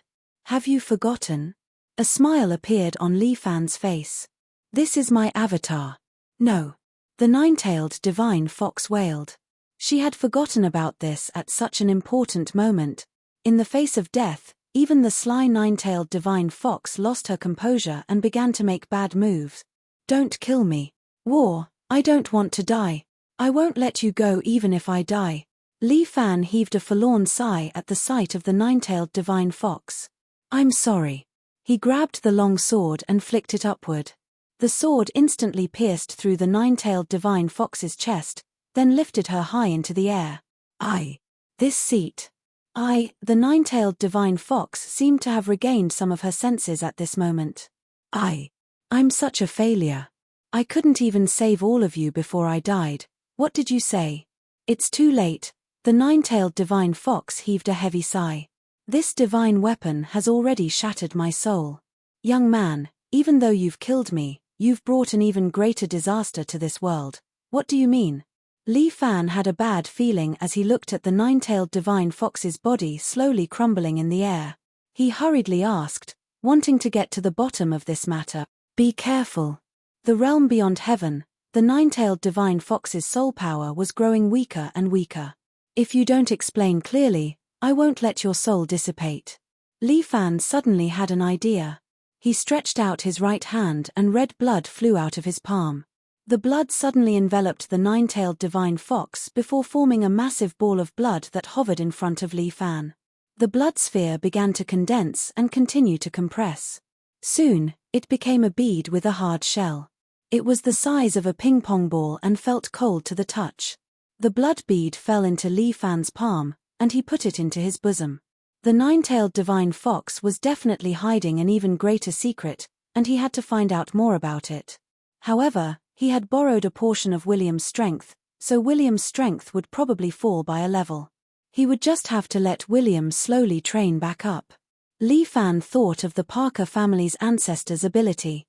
Have you forgotten? A smile appeared on Li Fan's face. This is my avatar. No. The nine-tailed divine fox wailed. She had forgotten about this at such an important moment. In the face of death, even the sly nine-tailed divine fox lost her composure and began to make bad moves. Don't kill me. War, I don't want to die. I won't let you go even if I die. Li Fan heaved a forlorn sigh at the sight of the nine-tailed divine fox. I'm sorry. He grabbed the long sword and flicked it upward. The sword instantly pierced through the nine-tailed divine fox's chest, then lifted her high into the air. This seat. The nine-tailed divine fox seemed to have regained some of her senses at this moment. I'm such a failure. I couldn't even save all of you before I died. What did you say? It's too late. The nine-tailed divine fox heaved a heavy sigh. This divine weapon has already shattered my soul. Young man, even though you've killed me, you've brought an even greater disaster to this world. What do you mean? Li Fan had a bad feeling as he looked at the nine-tailed divine fox's body slowly crumbling in the air. He hurriedly asked, wanting to get to the bottom of this matter, be careful. The realm beyond heaven, the nine-tailed divine fox's soul power was growing weaker and weaker. If you don't explain clearly, I won't let your soul dissipate. Li Fan suddenly had an idea. He stretched out his right hand and red blood flew out of his palm. The blood suddenly enveloped the nine-tailed divine fox before forming a massive ball of blood that hovered in front of Li Fan. The blood sphere began to condense and continue to compress. Soon, it became a bead with a hard shell. It was the size of a ping-pong ball and felt cold to the touch. The blood bead fell into Li Fan's palm, and he put it into his bosom. The nine-tailed divine fox was definitely hiding an even greater secret, and he had to find out more about it. However, he had borrowed a portion of William's strength, so William's strength would probably fall by a level. He would just have to let William slowly train back up. Li Fan thought of the Parker family's ancestors' ability.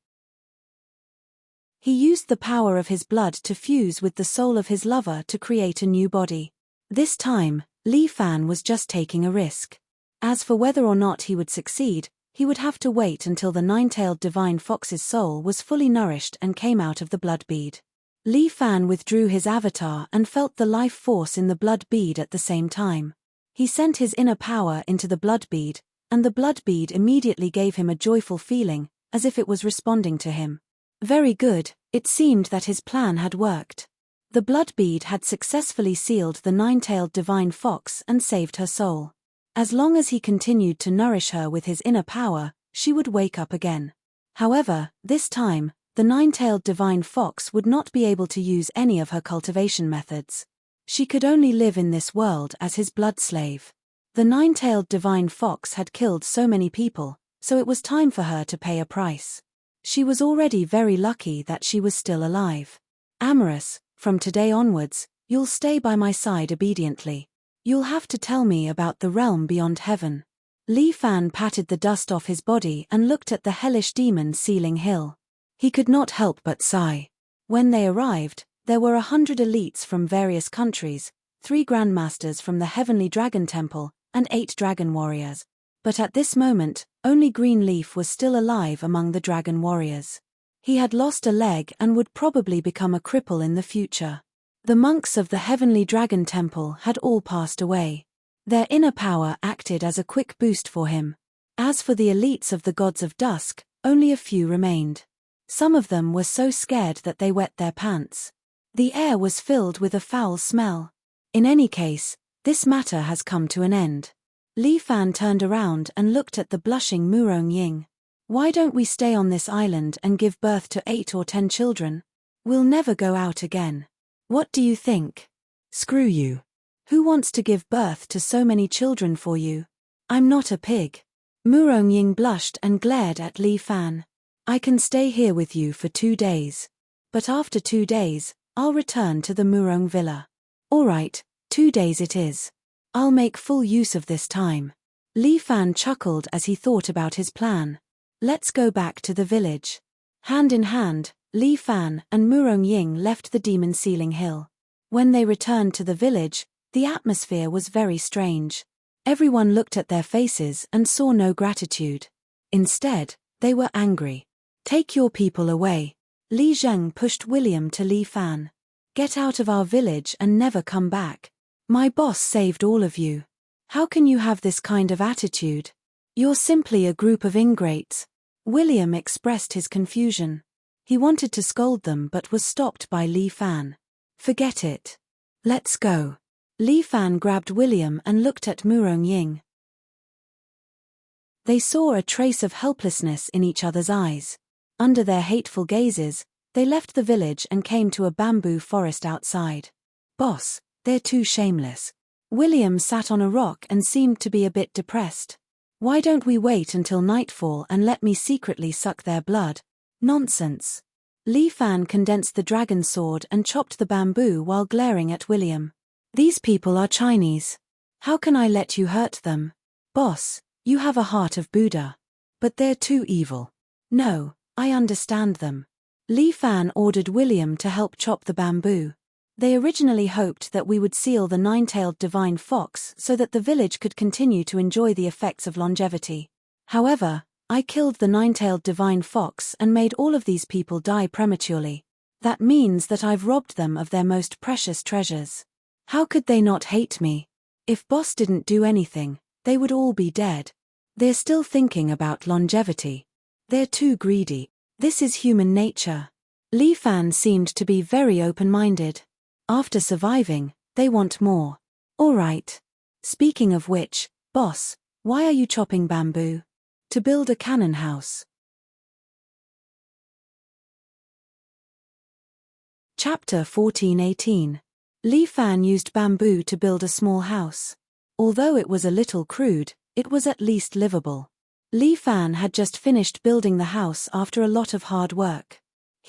He used the power of his blood to fuse with the soul of his lover to create a new body. This time, Li Fan was just taking a risk. As for whether or not he would succeed, he would have to wait until the nine-tailed divine fox's soul was fully nourished and came out of the blood bead. Li Fan withdrew his avatar and felt the life force in the blood bead at the same time. He sent his inner power into the blood bead, and the blood bead immediately gave him a joyful feeling, as if it was responding to him. Very good, it seemed that his plan had worked. The blood bead had successfully sealed the nine-tailed divine fox and saved her soul. As long as he continued to nourish her with his inner power, she would wake up again. However, this time, the nine-tailed divine fox would not be able to use any of her cultivation methods. She could only live in this world as his blood slave. The nine-tailed divine fox had killed so many people, so it was time for her to pay a price. She was already very lucky that she was still alive. Immerse, from today onwards, you'll stay by my side obediently. You'll have to tell me about the realm beyond heaven. Li Fan patted the dust off his body and looked at the hellish demon sealing hill. He could not help but sigh. When they arrived, there were 100 elites from various countries, 3 grandmasters from the Heavenly Dragon Temple, and 8 dragon warriors. But at this moment, only Greenleaf was still alive among the dragon warriors. He had lost a leg and would probably become a cripple in the future. The monks of the Heavenly Dragon Temple had all passed away. Their inner power acted as a quick boost for him. As for the elites of the gods of dusk, only a few remained. Some of them were so scared that they wet their pants. The air was filled with a foul smell. In any case, this matter has come to an end. Li Fan turned around and looked at the blushing Murong Ying. Why don't we stay on this island and give birth to 8 or 10 children? We'll never go out again. What do you think? Screw you. Who wants to give birth to so many children for you? I'm not a pig. Murong Ying blushed and glared at Li Fan. I can stay here with you for 2 days. But after 2 days, I'll return to the Murong Villa. All right, 2 days it is. I'll make full use of this time. Li Fan chuckled as he thought about his plan. Let's go back to the village. Hand in hand, Li Fan and Murong Ying left the demon sealing hill. When they returned to the village, the atmosphere was very strange. Everyone looked at their faces and saw no gratitude. Instead, they were angry. Take your people away. Li Zheng pushed William to Li Fan. Get out of our village and never come back. My boss saved all of you. How can you have this kind of attitude? You're simply a group of ingrates. William expressed his confusion. He wanted to scold them but was stopped by Li Fan. Forget it. Let's go. Li Fan grabbed William and looked at Murong Ying. They saw a trace of helplessness in each other's eyes. Under their hateful gazes, they left the village and came to a bamboo forest outside. Boss, they're too shameless. William sat on a rock and seemed to be a bit depressed. Why don't we wait until nightfall and let me secretly suck their blood? Nonsense. Li Fan condensed the dragon sword and chopped the bamboo while glaring at William. These people are Chinese. How can I let you hurt them? Boss, you have a heart of Buddha. But they're too evil. No, I understand them. Li Fan ordered William to help chop the bamboo. They originally hoped that we would seal the nine-tailed divine fox so that the village could continue to enjoy the effects of longevity. However, I killed the nine-tailed divine fox and made all of these people die prematurely. That means that I've robbed them of their most precious treasures. How could they not hate me? If Boss didn't do anything, they would all be dead. They're still thinking about longevity. They're too greedy. This is human nature. Li Fan seemed to be very open-minded. After surviving, they want more. All right. Speaking of which, boss, why are you chopping bamboo? To build a cannon house. Chapter 14:18. Li Fan used bamboo to build a small house. Although it was a little crude, it was at least livable. Li Fan had just finished building the house after a lot of hard work.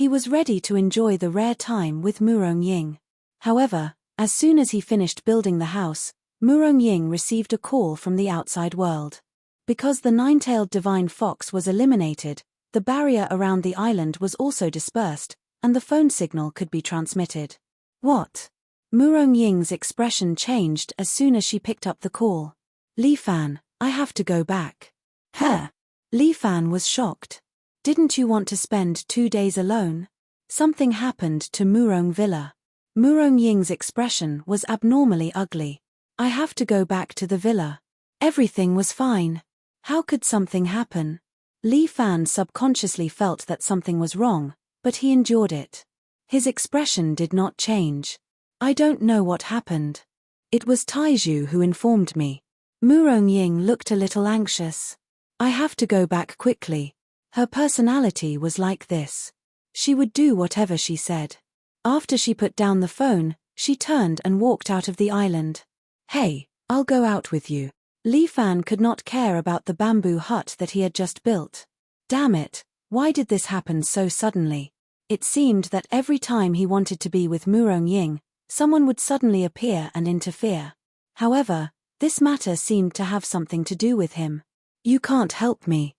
He was ready to enjoy the rare time with Murong Ying. However, as soon as he finished building the house, Murong Ying received a call from the outside world. Because the nine-tailed divine fox was eliminated, the barrier around the island was also dispersed, and the phone signal could be transmitted. What? Murong Ying's expression changed as soon as she picked up the call. Li Fan, I have to go back. Huh? Li Fan was shocked. Didn't you want to spend 2 days alone? Something happened to Murong Villa. Murong Ying's expression was abnormally ugly. I have to go back to the villa. Everything was fine. How could something happen? Li Fan subconsciously felt that something was wrong, but he endured it. His expression did not change. I don't know what happened. It was Taiju who informed me. Murong Ying looked a little anxious. I have to go back quickly. Her personality was like this. She would do whatever she said. After she put down the phone, she turned and walked out of the island. Hey, I'll go out with you. Li Fan could not care about the bamboo hut that he had just built. Damn it, why did this happen so suddenly? It seemed that every time he wanted to be with Murong Ying, someone would suddenly appear and interfere. However, this matter seemed to have something to do with him. You can't help me.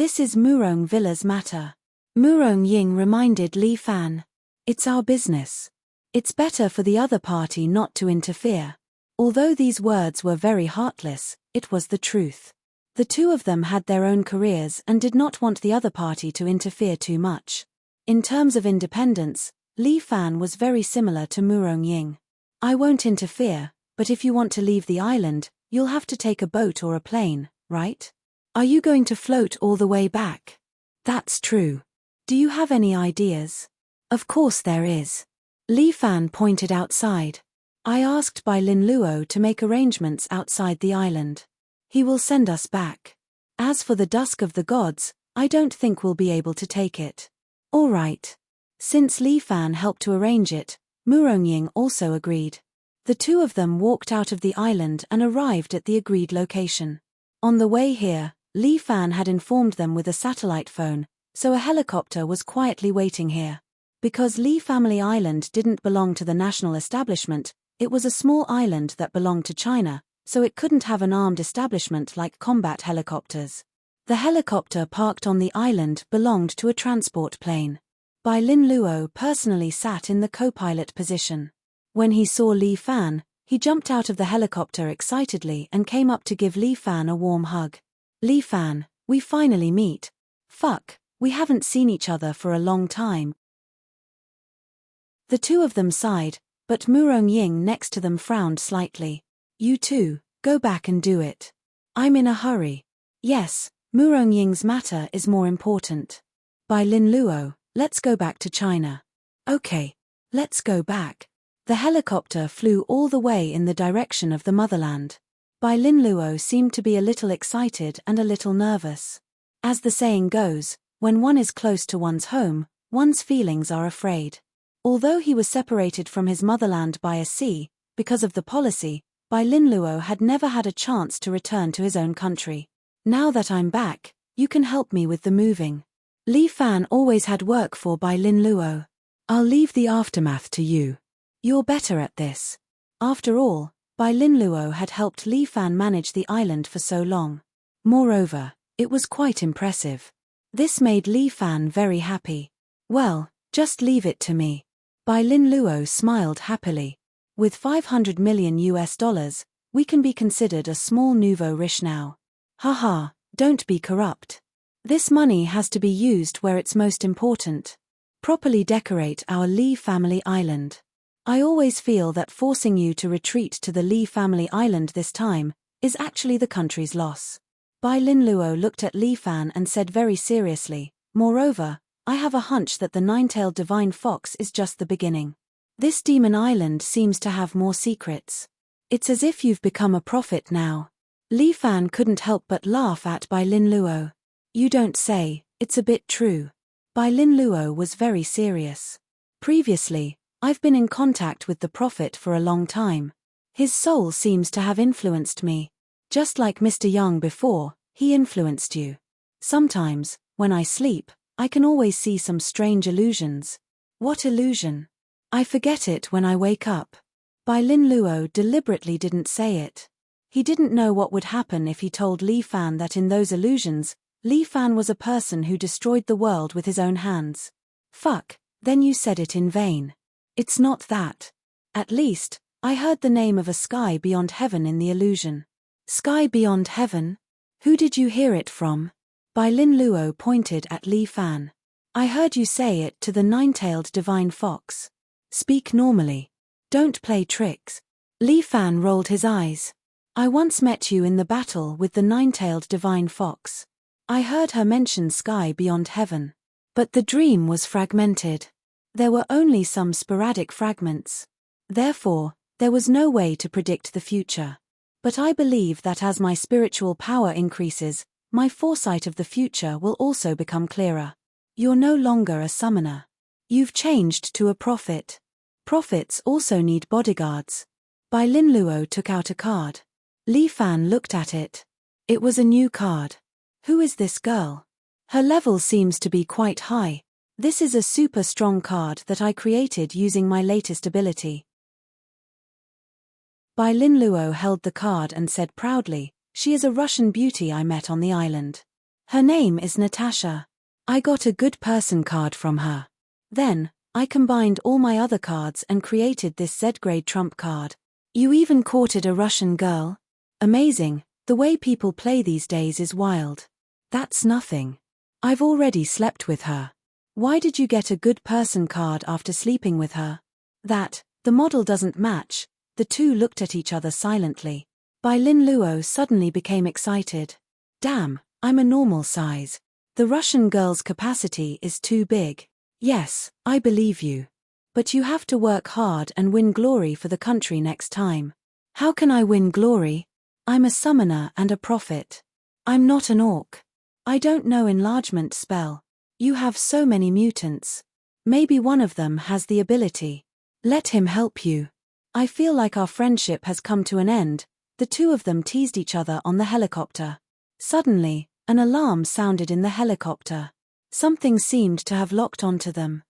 This is Murong Villa's matter. Murong Ying reminded Li Fan. It's our business. It's better for the other party not to interfere. Although these words were very heartless, it was the truth. The two of them had their own careers and did not want the other party to interfere too much. In terms of independence, Li Fan was very similar to Murong Ying. I won't interfere, but if you want to leave the island, you'll have to take a boat or a plane, right? Are you going to float all the way back? That's true. Do you have any ideas? Of course there is. Li Fan pointed outside. I asked Bai Lin Luo to make arrangements outside the island. He will send us back. As for the Dusk of the Gods, I don't think we'll be able to take it. All right. Since Li Fan helped to arrange it, Murong Ying also agreed. The two of them walked out of the island and arrived at the agreed location. On the way here, Li Fan had informed them with a satellite phone, so a helicopter was quietly waiting here. Because Li Family Island didn't belong to the national establishment, it was a small island that belonged to China, so it couldn't have an armed establishment like combat helicopters. The helicopter parked on the island belonged to a transport plane. Bai Lin Luo personally sat in the co-pilot position. When he saw Li Fan, he jumped out of the helicopter excitedly and came up to give Li Fan a warm hug. Li Fan, we finally meet. Fuck, we haven't seen each other for a long time. The two of them sighed, but Murong Ying next to them frowned slightly. You two, go back and do it. I'm in a hurry. Yes, Murong Ying's matter is more important. Bai Lin Luo, let's go back to China. Okay, let's go back. The helicopter flew all the way in the direction of the motherland. Bai Lin Luo seemed to be a little excited and a little nervous. As the saying goes, when one is close to one's home, one's feelings are afraid. Although he was separated from his motherland by a sea, because of the policy, Bai Lin Luo had never had a chance to return to his own country. Now that I'm back, you can help me with the moving. Li Fan always had work for Bai Lin Luo. I'll leave the aftermath to you. You're better at this. After all, Bai Lin Luo had helped Li Fan manage the island for so long. Moreover, it was quite impressive. This made Li Fan very happy. Well, just leave it to me. Bai Lin Luo smiled happily. With $500 million, we can be considered a small nouveau riche now. Haha, don't be corrupt. This money has to be used where it's most important. Properly decorate our Li family island. I always feel that forcing you to retreat to the Li family island this time is actually the country's loss. Bai Lin Luo looked at Li Fan and said very seriously, moreover, I have a hunch that the nine-tailed divine fox is just the beginning. This demon island seems to have more secrets. It's as if you've become a prophet now. Li Fan couldn't help but laugh at Bai Lin Luo. You don't say, it's a bit true. Bai Lin Luo was very serious. Previously, I've been in contact with the prophet for a long time. His soul seems to have influenced me. Just like Mr. Young before, he influenced you. Sometimes, when I sleep, I can always see some strange illusions. What illusion? I forget it when I wake up. Bai Lin Luo deliberately didn't say it. He didn't know what would happen if he told Li Fan that in those illusions, Li Fan was a person who destroyed the world with his own hands. Fuck, then you said it in vain. It's not that. At least, I heard the name of a sky beyond heaven in the illusion. Sky beyond heaven? Who did you hear it from? Bai Lin Luo pointed at Li Fan. I heard you say it to the nine-tailed divine fox. Speak normally. Don't play tricks. Li Fan rolled his eyes. I once met you in the battle with the nine-tailed divine fox. I heard her mention sky beyond heaven. But the dream was fragmented. There were only some sporadic fragments. Therefore, there was no way to predict the future. But I believe that as my spiritual power increases, my foresight of the future will also become clearer. You're no longer a summoner. You've changed to a prophet. Prophets also need bodyguards. Bai Lin Luo took out a card. Li Fan looked at it. It was a new card. Who is this girl? Her level seems to be quite high. This is a super strong card that I created using my latest ability. Bai Lin Luo held the card and said proudly, she is a Russian beauty I met on the island. Her name is Natasha. I got a good person card from her. Then, I combined all my other cards and created this Z-grade trump card. You even courted a Russian girl? Amazing, the way people play these days is wild. That's nothing. I've already slept with her. Why did you get a good person card after sleeping with her? The model doesn't match. The two looked at each other silently. Bai Lin Luo suddenly became excited. Damn, I'm a normal size. The Russian girl's capacity is too big. Yes, I believe you. But you have to work hard and win glory for the country next time. How can I win glory? I'm a summoner and a prophet. I'm not an orc. I don't know enlargement spell. You have so many mutants. Maybe one of them has the ability. Let him help you. I feel like our friendship has come to an end. The two of them teased each other on the helicopter. Suddenly, an alarm sounded in the helicopter. Something seemed to have locked onto them.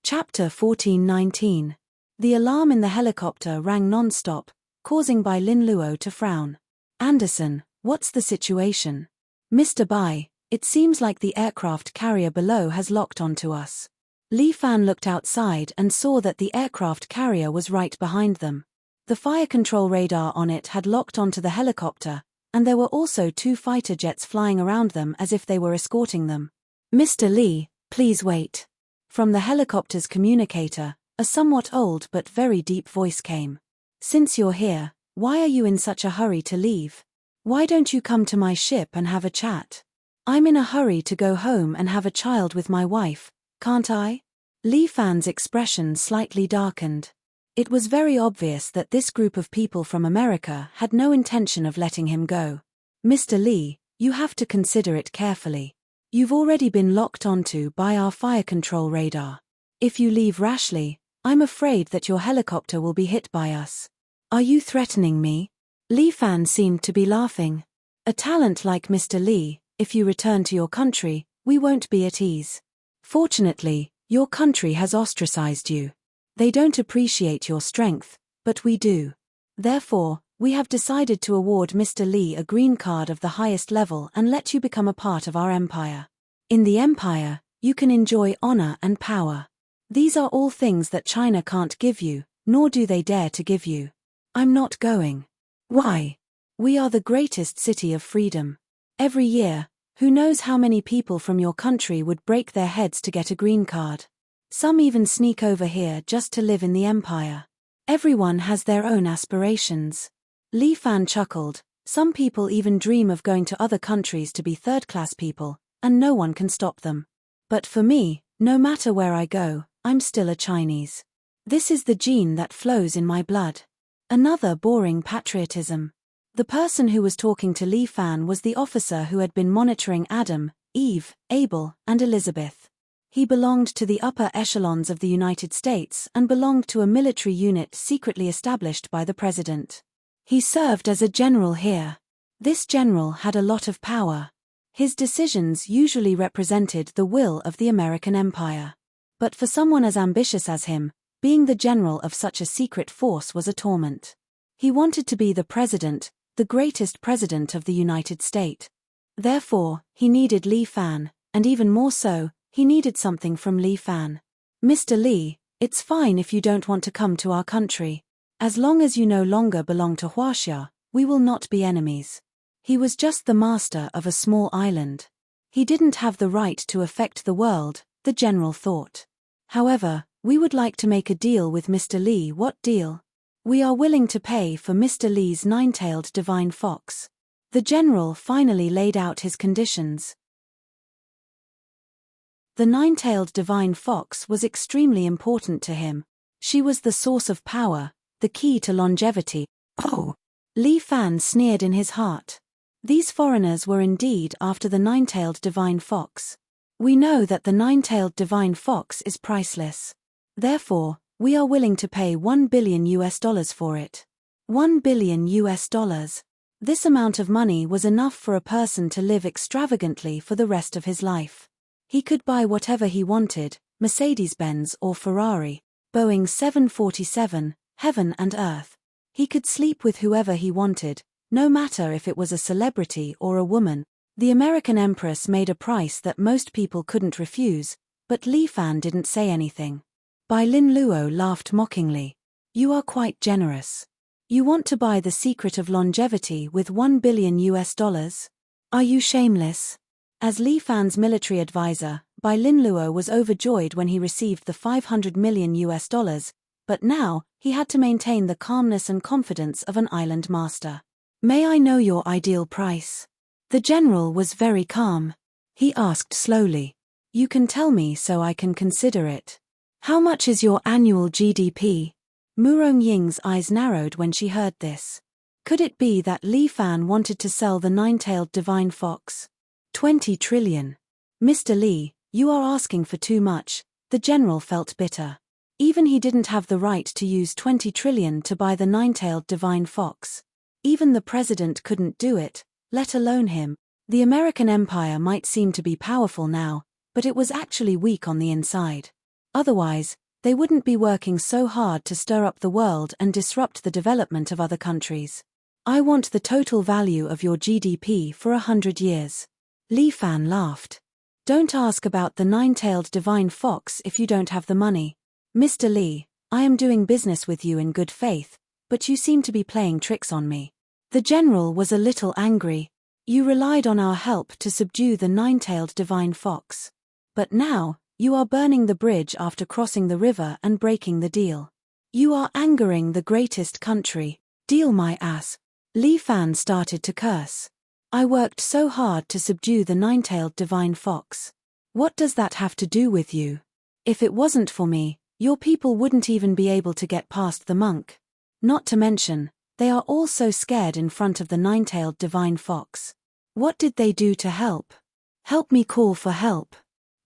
Chapter 14:19. The alarm in the helicopter rang non-stop, causing Bai Lin Luo to frown. Anderson, what's the situation? Mr. Bai, it seems like the aircraft carrier below has locked onto us. Li Fan looked outside and saw that the aircraft carrier was right behind them. The fire control radar on it had locked onto the helicopter, and there were also two fighter jets flying around them as if they were escorting them. Mr. Li, please wait. From the helicopter's communicator, a somewhat old but very deep voice came. Since you're here, why are you in such a hurry to leave? Why don't you come to my ship and have a chat? I'm in a hurry to go home and have a child with my wife, can't I? Li Fan's expression slightly darkened. It was very obvious that this group of people from America had no intention of letting him go. Mr. Li, you have to consider it carefully. You've already been locked onto by our fire control radar. If you leave rashly, I'm afraid that your helicopter will be hit by us. Are you threatening me? Li Fan seemed to be laughing. A talent like Mr. Li, if you return to your country, we won't be at ease. Fortunately, your country has ostracized you. They don't appreciate your strength, but we do. Therefore, we have decided to award Mr. Li a green card of the highest level and let you become a part of our empire. In the empire, you can enjoy honor and power. These are all things that China can't give you, nor do they dare to give you. I'm not going. Why? We are the greatest city of freedom. Every year, who knows how many people from your country would break their heads to get a green card. Some even sneak over here just to live in the empire. Everyone has their own aspirations. Li Fan chuckled, Some people even dream of going to other countries to be third-class people, and no one can stop them. But for me, no matter where I go, I'm still a Chinese. This is the gene that flows in my blood. Another boring patriotism. The person who was talking to Li Fan was the officer who had been monitoring Adam, Eve, Abel, and Elizabeth. He belonged to the upper echelons of the United States and belonged to a military unit secretly established by the president. He served as a general here. This general had a lot of power. His decisions usually represented the will of the American empire. But for someone as ambitious as him, being the general of such a secret force was a torment. He wanted to be the president, the greatest president of the United States. Therefore, he needed Li Fan, and even more so, he needed something from Li Fan. Mr. Li, it's fine if you don't want to come to our country. As long as you no longer belong to Huaxia, we will not be enemies. He was just the master of a small island. He didn't have the right to affect the world, the general thought. However, we would like to make a deal with Mr. Li. What deal? We are willing to pay for Mr. Li's nine-tailed divine fox. The general finally laid out his conditions. The nine-tailed divine fox was extremely important to him. She was the source of power, the key to longevity. Oh! Li Fan sneered in his heart. These foreigners were indeed after the nine-tailed divine fox. We know that the nine-tailed divine fox is priceless. Therefore, we are willing to pay $1 billion for it. $1 billion. This amount of money was enough for a person to live extravagantly for the rest of his life. He could buy whatever he wanted, Mercedes-Benz or Ferrari, Boeing 747, heaven and earth. He could sleep with whoever he wanted, no matter if it was a celebrity or a woman. The American Empress made a price that most people couldn't refuse, but Li Fan didn't say anything. Bai Lin Luo laughed mockingly. You are quite generous. You want to buy the secret of longevity with $1 billion? Are you shameless? As Li Fan's military advisor, Bai Lin Luo was overjoyed when he received the $500 million, but now, he had to maintain the calmness and confidence of an island master. May I know your ideal price? The general was very calm. He asked slowly. You can tell me so I can consider it. How much is your annual GDP? Murong Ying's eyes narrowed when she heard this. Could it be that Li Fan wanted to sell the nine-tailed divine fox? 20 trillion. Mr. Li, you are asking for too much. The general felt bitter. Even he didn't have the right to use 20 trillion to buy the nine-tailed divine fox. Even the president couldn't do it, let alone him. The American empire might seem to be powerful now, but it was actually weak on the inside. Otherwise, they wouldn't be working so hard to stir up the world and disrupt the development of other countries. I want the total value of your GDP for 100 years. Li Fan laughed. Don't ask about the nine-tailed divine fox if you don't have the money. Mr. Li, I am doing business with you in good faith, but you seem to be playing tricks on me. The general was a little angry. You relied on our help to subdue the nine-tailed divine fox. But now, you are burning the bridge after crossing the river and breaking the deal. You are angering the greatest country. Deal my ass. Li Fan started to curse. I worked so hard to subdue the nine-tailed divine fox. What does that have to do with you? If it wasn't for me, your people wouldn't even be able to get past the monk. Not to mention, they are all so scared in front of the nine-tailed divine fox. What did they do to help? Help me call for help.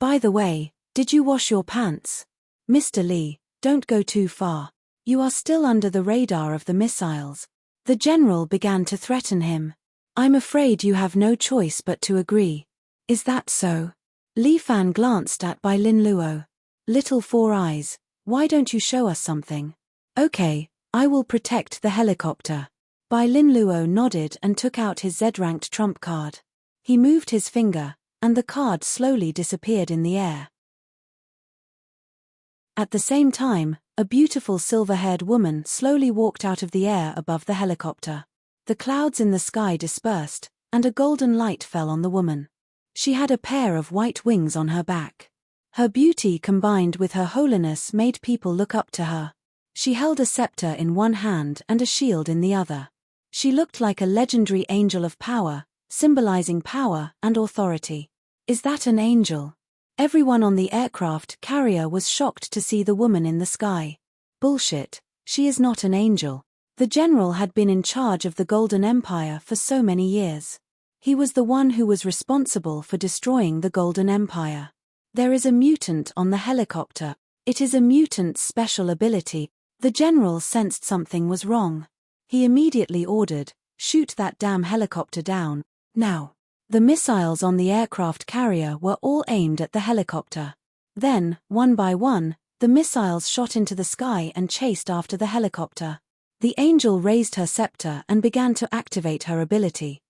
By the way, did you wash your pants? Mr. Li, don't go too far. You are still under the radar of the missiles. The general began to threaten him. I'm afraid you have no choice but to agree. Is that so? Li Fan glanced at Bai Lin Luo. Little Four Eyes, why don't you show us something? Okay, I will protect the helicopter. Bai Lin Luo nodded and took out his Z-ranked trump card. He moved his finger, and the card slowly disappeared in the air. At the same time, a beautiful silver-haired woman slowly walked out of the air above the helicopter. The clouds in the sky dispersed, and a golden light fell on the woman. She had a pair of white wings on her back. Her beauty combined with her holiness made people look up to her. She held a scepter in one hand and a shield in the other. She looked like a legendary angel of power, symbolizing power and authority. Is that an angel? Everyone on the aircraft carrier was shocked to see the woman in the sky. Bullshit, she is not an angel. The general had been in charge of the Golden Empire for so many years. He was the one who was responsible for destroying the Golden Empire. There is a mutant on the helicopter. It is a mutant's special ability. The general sensed something was wrong. He immediately ordered, "Shoot that damn helicopter down, now." The missiles on the aircraft carrier were all aimed at the helicopter. Then, one by one, the missiles shot into the sky and chased after the helicopter. The angel raised her scepter and began to activate her ability.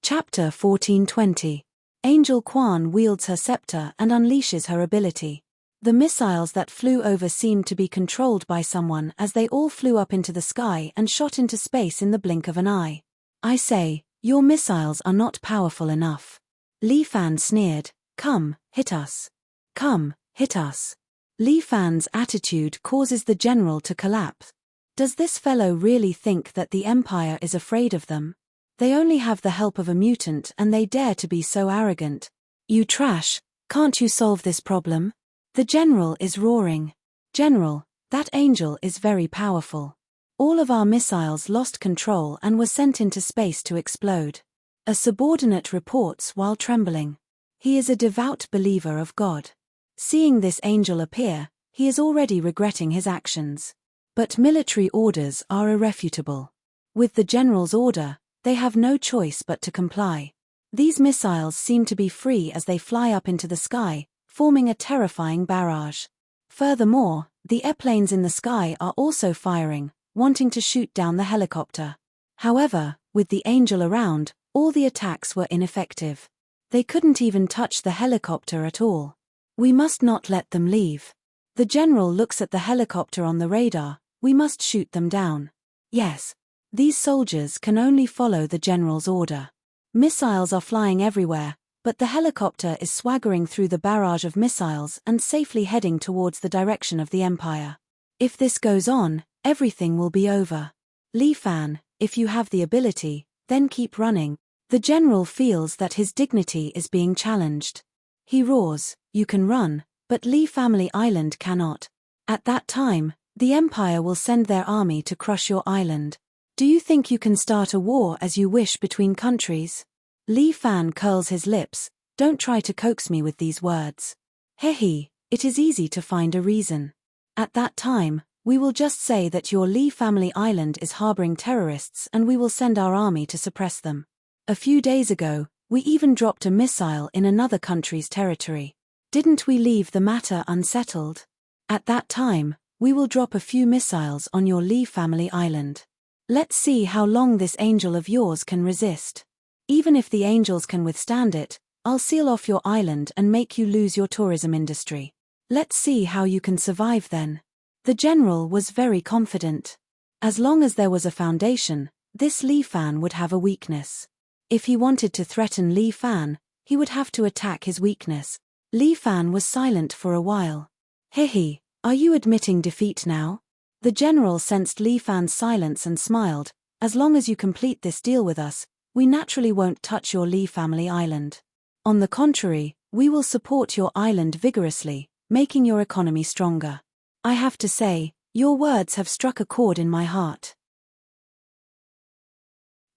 Chapter 14:20. Angel Quan wields her scepter and unleashes her ability. The missiles that flew over seemed to be controlled by someone as they all flew up into the sky and shot into space in the blink of an eye. "I say, your missiles are not powerful enough." Li Fan sneered. "Come, hit us. Come, hit us." Li Fan's attitude causes the general to collapse. Does this fellow really think that the Empire is afraid of them? They only have the help of a mutant and they dare to be so arrogant. "You trash, can't you solve this problem?" The general is roaring. "General, that angel is very powerful. All of our missiles lost control and were sent into space to explode." A subordinate reports while trembling. He is a devout believer of God. Seeing this angel appear, he is already regretting his actions. But military orders are irrefutable. With the general's order, they have no choice but to comply. These missiles seem to be free as they fly up into the sky, forming a terrifying barrage. Furthermore, the airplanes in the sky are also firing, wanting to shoot down the helicopter. However, with the angel around, all the attacks were ineffective. They couldn't even touch the helicopter at all. "We must not let them leave." The general looks at the helicopter on the radar. "We must shoot them down." Yes. These soldiers can only follow the general's order. Missiles are flying everywhere, but the helicopter is swaggering through the barrage of missiles and safely heading towards the direction of the Empire. If this goes on, everything will be over. Li Fan, if you have the ability, then keep running. The general feels that his dignity is being challenged. He roars, "You can run, but Li Family Island cannot. At that time, the Empire will send their army to crush your island. Do you think you can start a war as you wish between countries?" Li Fan curls his lips. "Don't try to coax me with these words. Hehe, it is easy to find a reason. At that time, we will just say that your Li Family Island is harboring terrorists and we will send our army to suppress them. A few days ago, we even dropped a missile in another country's territory. Didn't we leave the matter unsettled? At that time, we will drop a few missiles on your Li Family Island. Let's see how long this angel of yours can resist. Even if the angels can withstand it, I'll seal off your island and make you lose your tourism industry. Let's see how you can survive then." The general was very confident. As long as there was a foundation, this Li Fan would have a weakness. If he wanted to threaten Li Fan, he would have to attack his weakness. Li Fan was silent for a while. "Hehe, are you admitting defeat now?" The general sensed Li Fan's silence and smiled. "As long as you complete this deal with us, we naturally won't touch your Li Family Island. On the contrary, we will support your island vigorously, making your economy stronger. I have to say, your words have struck a chord in my heart."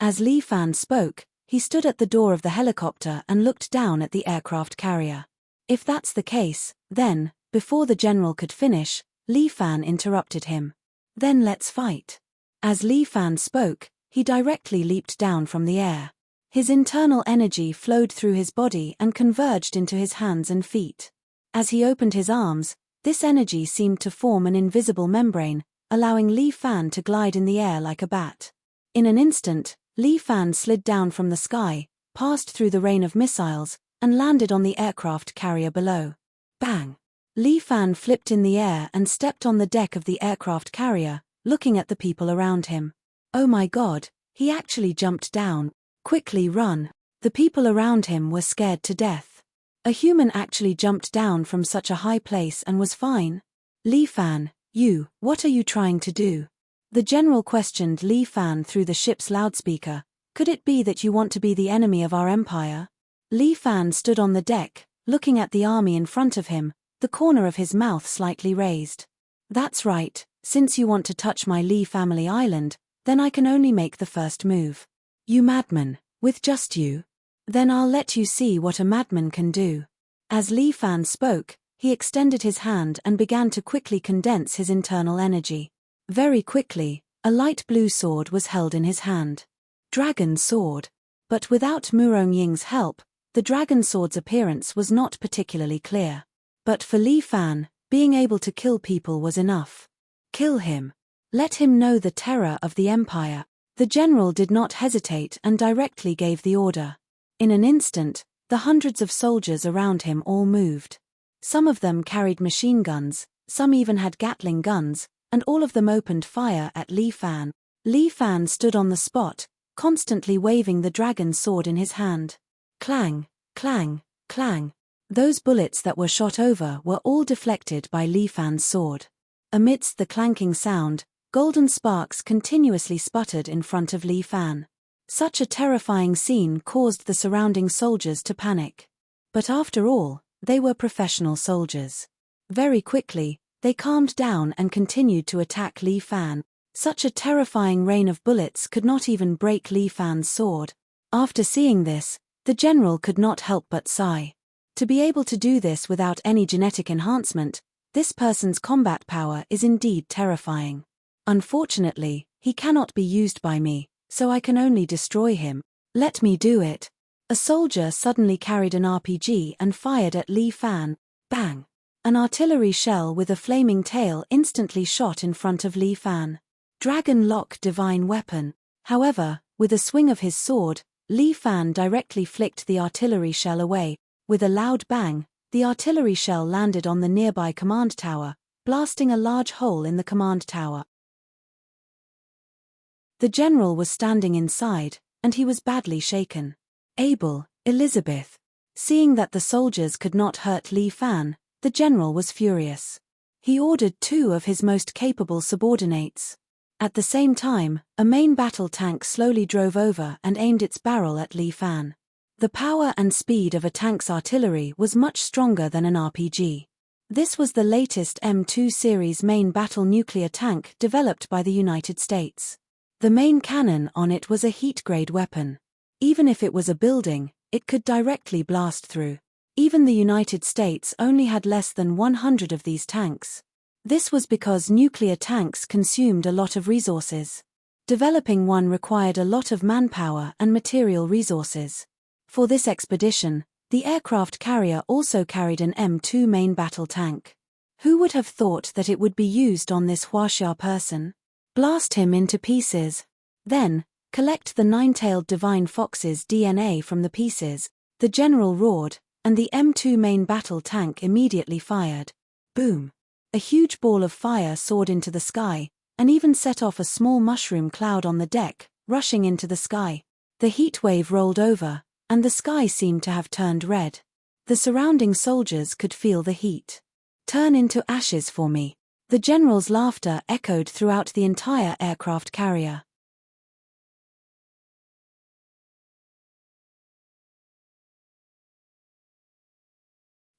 As Li Fan spoke, he stood at the door of the helicopter and looked down at the aircraft carrier. If that's the case, then, before the general could finish, Li Fan interrupted him. "Then let's fight." As Li Fan spoke, he directly leaped down from the air. His internal energy flowed through his body and converged into his hands and feet. As he opened his arms, this energy seemed to form an invisible membrane, allowing Li Fan to glide in the air like a bat. In an instant, Li Fan slid down from the sky, passed through the rain of missiles, and landed on the aircraft carrier below. Bang! Li Fan flipped in the air and stepped on the deck of the aircraft carrier, looking at the people around him. Oh my God, he actually jumped down. "Quickly run." The people around him were scared to death. A human actually jumped down from such a high place and was fine. "Li Fan, What are you trying to do? The general questioned Li Fan through the ship's loudspeaker. Could it be that you want to be the enemy of our empire? Li Fan stood on the deck, looking at the army in front of him, the corner of his mouth slightly raised. That's right, since you want to touch my Li family island, then I can only make the first move. You madman, with just you? Then I'll let you see what a madman can do. As Li Fan spoke, he extended his hand and began to quickly condense his internal energy. Very quickly, a light blue sword was held in his hand. Dragon sword. But without Murong Ying's help, the dragon sword's appearance was not particularly clear. But for Li Fan, being able to kill people was enough. Kill him. Let him know the terror of the empire. The general did not hesitate and directly gave the order. In an instant, the hundreds of soldiers around him all moved. Some of them carried machine guns, some even had Gatling guns, and all of them opened fire at Li Fan. Li Fan stood on the spot, constantly waving the dragon sword in his hand. Clang, clang, clang. Those bullets that were shot over were all deflected by Li Fan's sword. Amidst the clanking sound, golden sparks continuously sputtered in front of Li Fan. Such a terrifying scene caused the surrounding soldiers to panic. But after all, they were professional soldiers. Very quickly, they calmed down and continued to attack Li Fan. Such a terrifying rain of bullets could not even break Li Fan's sword. After seeing this, the general could not help but sigh. To be able to do this without any genetic enhancement, this person's combat power is indeed terrifying. Unfortunately, he cannot be used by me, so I can only destroy him. Let me do it. A soldier suddenly carried an RPG and fired at Li Fan. Bang! An artillery shell with a flaming tail instantly shot in front of Li Fan. Dragon Lock Divine Weapon. However, with a swing of his sword, Li Fan directly flicked the artillery shell away. With a loud bang, the artillery shell landed on the nearby command tower, blasting a large hole in the command tower. The general was standing inside, and he was badly shaken. Abel, Elizabeth. Seeing that the soldiers could not hurt Li Fan, the general was furious. He ordered 2 of his most capable subordinates. At the same time, a main battle tank slowly drove over and aimed its barrel at Li Fan. The power and speed of a tank's artillery was much stronger than an RPG. This was the latest M2 series main battle nuclear tank developed by the United States. The main cannon on it was a heat-grade weapon. Even if it was a building, it could directly blast through. Even the United States only had less than 100 of these tanks. This was because nuclear tanks consumed a lot of resources. Developing one required a lot of manpower and material resources. For this expedition, the aircraft carrier also carried an M2 main battle tank. Who would have thought that it would be used on this Huaxia person? Blast him into pieces. Then, collect the 9-tailed divine fox's DNA from the pieces, the general roared, and the M2 main battle tank immediately fired. Boom! A huge ball of fire soared into the sky, and even set off a small mushroom cloud on the deck, rushing into the sky. The heat wave rolled over, and the sky seemed to have turned red. The surrounding soldiers could feel the heat. Turn into ashes for me. The general's laughter echoed throughout the entire aircraft carrier.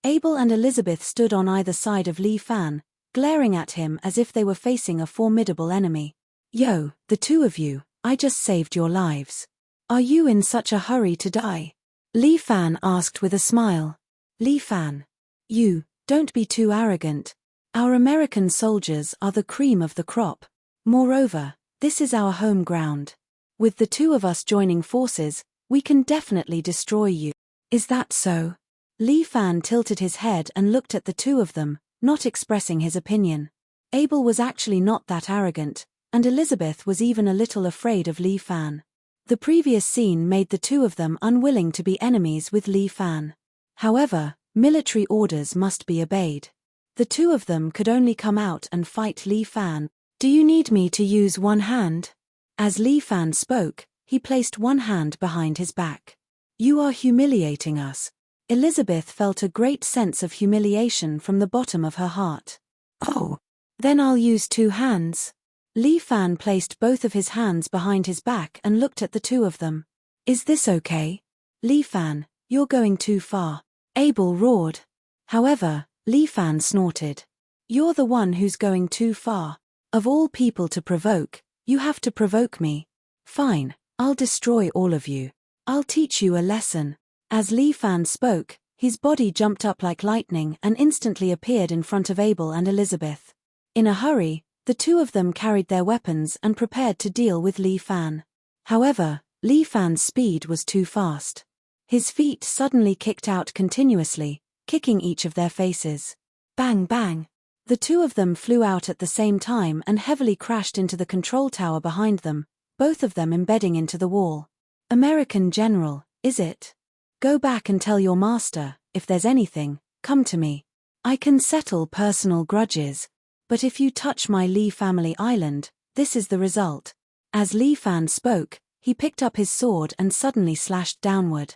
Abel and Elizabeth stood on either side of Li Fan, glaring at him as if they were facing a formidable enemy. Yo, the 2 of you, I just saved your lives. Are you in such a hurry to die? Li Fan asked with a smile. Li Fan. You, don't be too arrogant. Our American soldiers are the cream of the crop. Moreover, this is our home ground. With the 2 of us joining forces, we can definitely destroy you. Is that so? Li Fan tilted his head and looked at the 2 of them, not expressing his opinion. Abel was actually not that arrogant, and Elizabeth was even a little afraid of Li Fan. The previous scene made the 2 of them unwilling to be enemies with Li Fan. However, military orders must be obeyed. The 2 of them could only come out and fight Li Fan. Do you need me to use one hand? As Li Fan spoke, he placed one hand behind his back. You are humiliating us. Elizabeth felt a great sense of humiliation from the bottom of her heart. Oh, Then I'll use 2 hands. Li Fan placed both of his hands behind his back and looked at the two of them. Is this okay? Li Fan, you're going too far. Abel roared. However, Li Fan snorted. You're the one who's going too far. Of all people to provoke, you have to provoke me. Fine, I'll destroy all of you. I'll teach you a lesson. As Li Fan spoke, his body jumped up like lightning and instantly appeared in front of Abel and Elizabeth. In a hurry, the two of them carried their weapons and prepared to deal with Li Fan. However, Li Fan's speed was too fast. His feet suddenly kicked out continuously, kicking each of their faces. Bang bang! The two of them flew out at the same time and heavily crashed into the control tower behind them, both of them embedding into the wall. American General, is it? Go back and tell your master, if there's anything, come to me. I can settle personal grudges. But if you touch my Li family island, this is the result. As Li Fan spoke, he picked up his sword and suddenly slashed downward.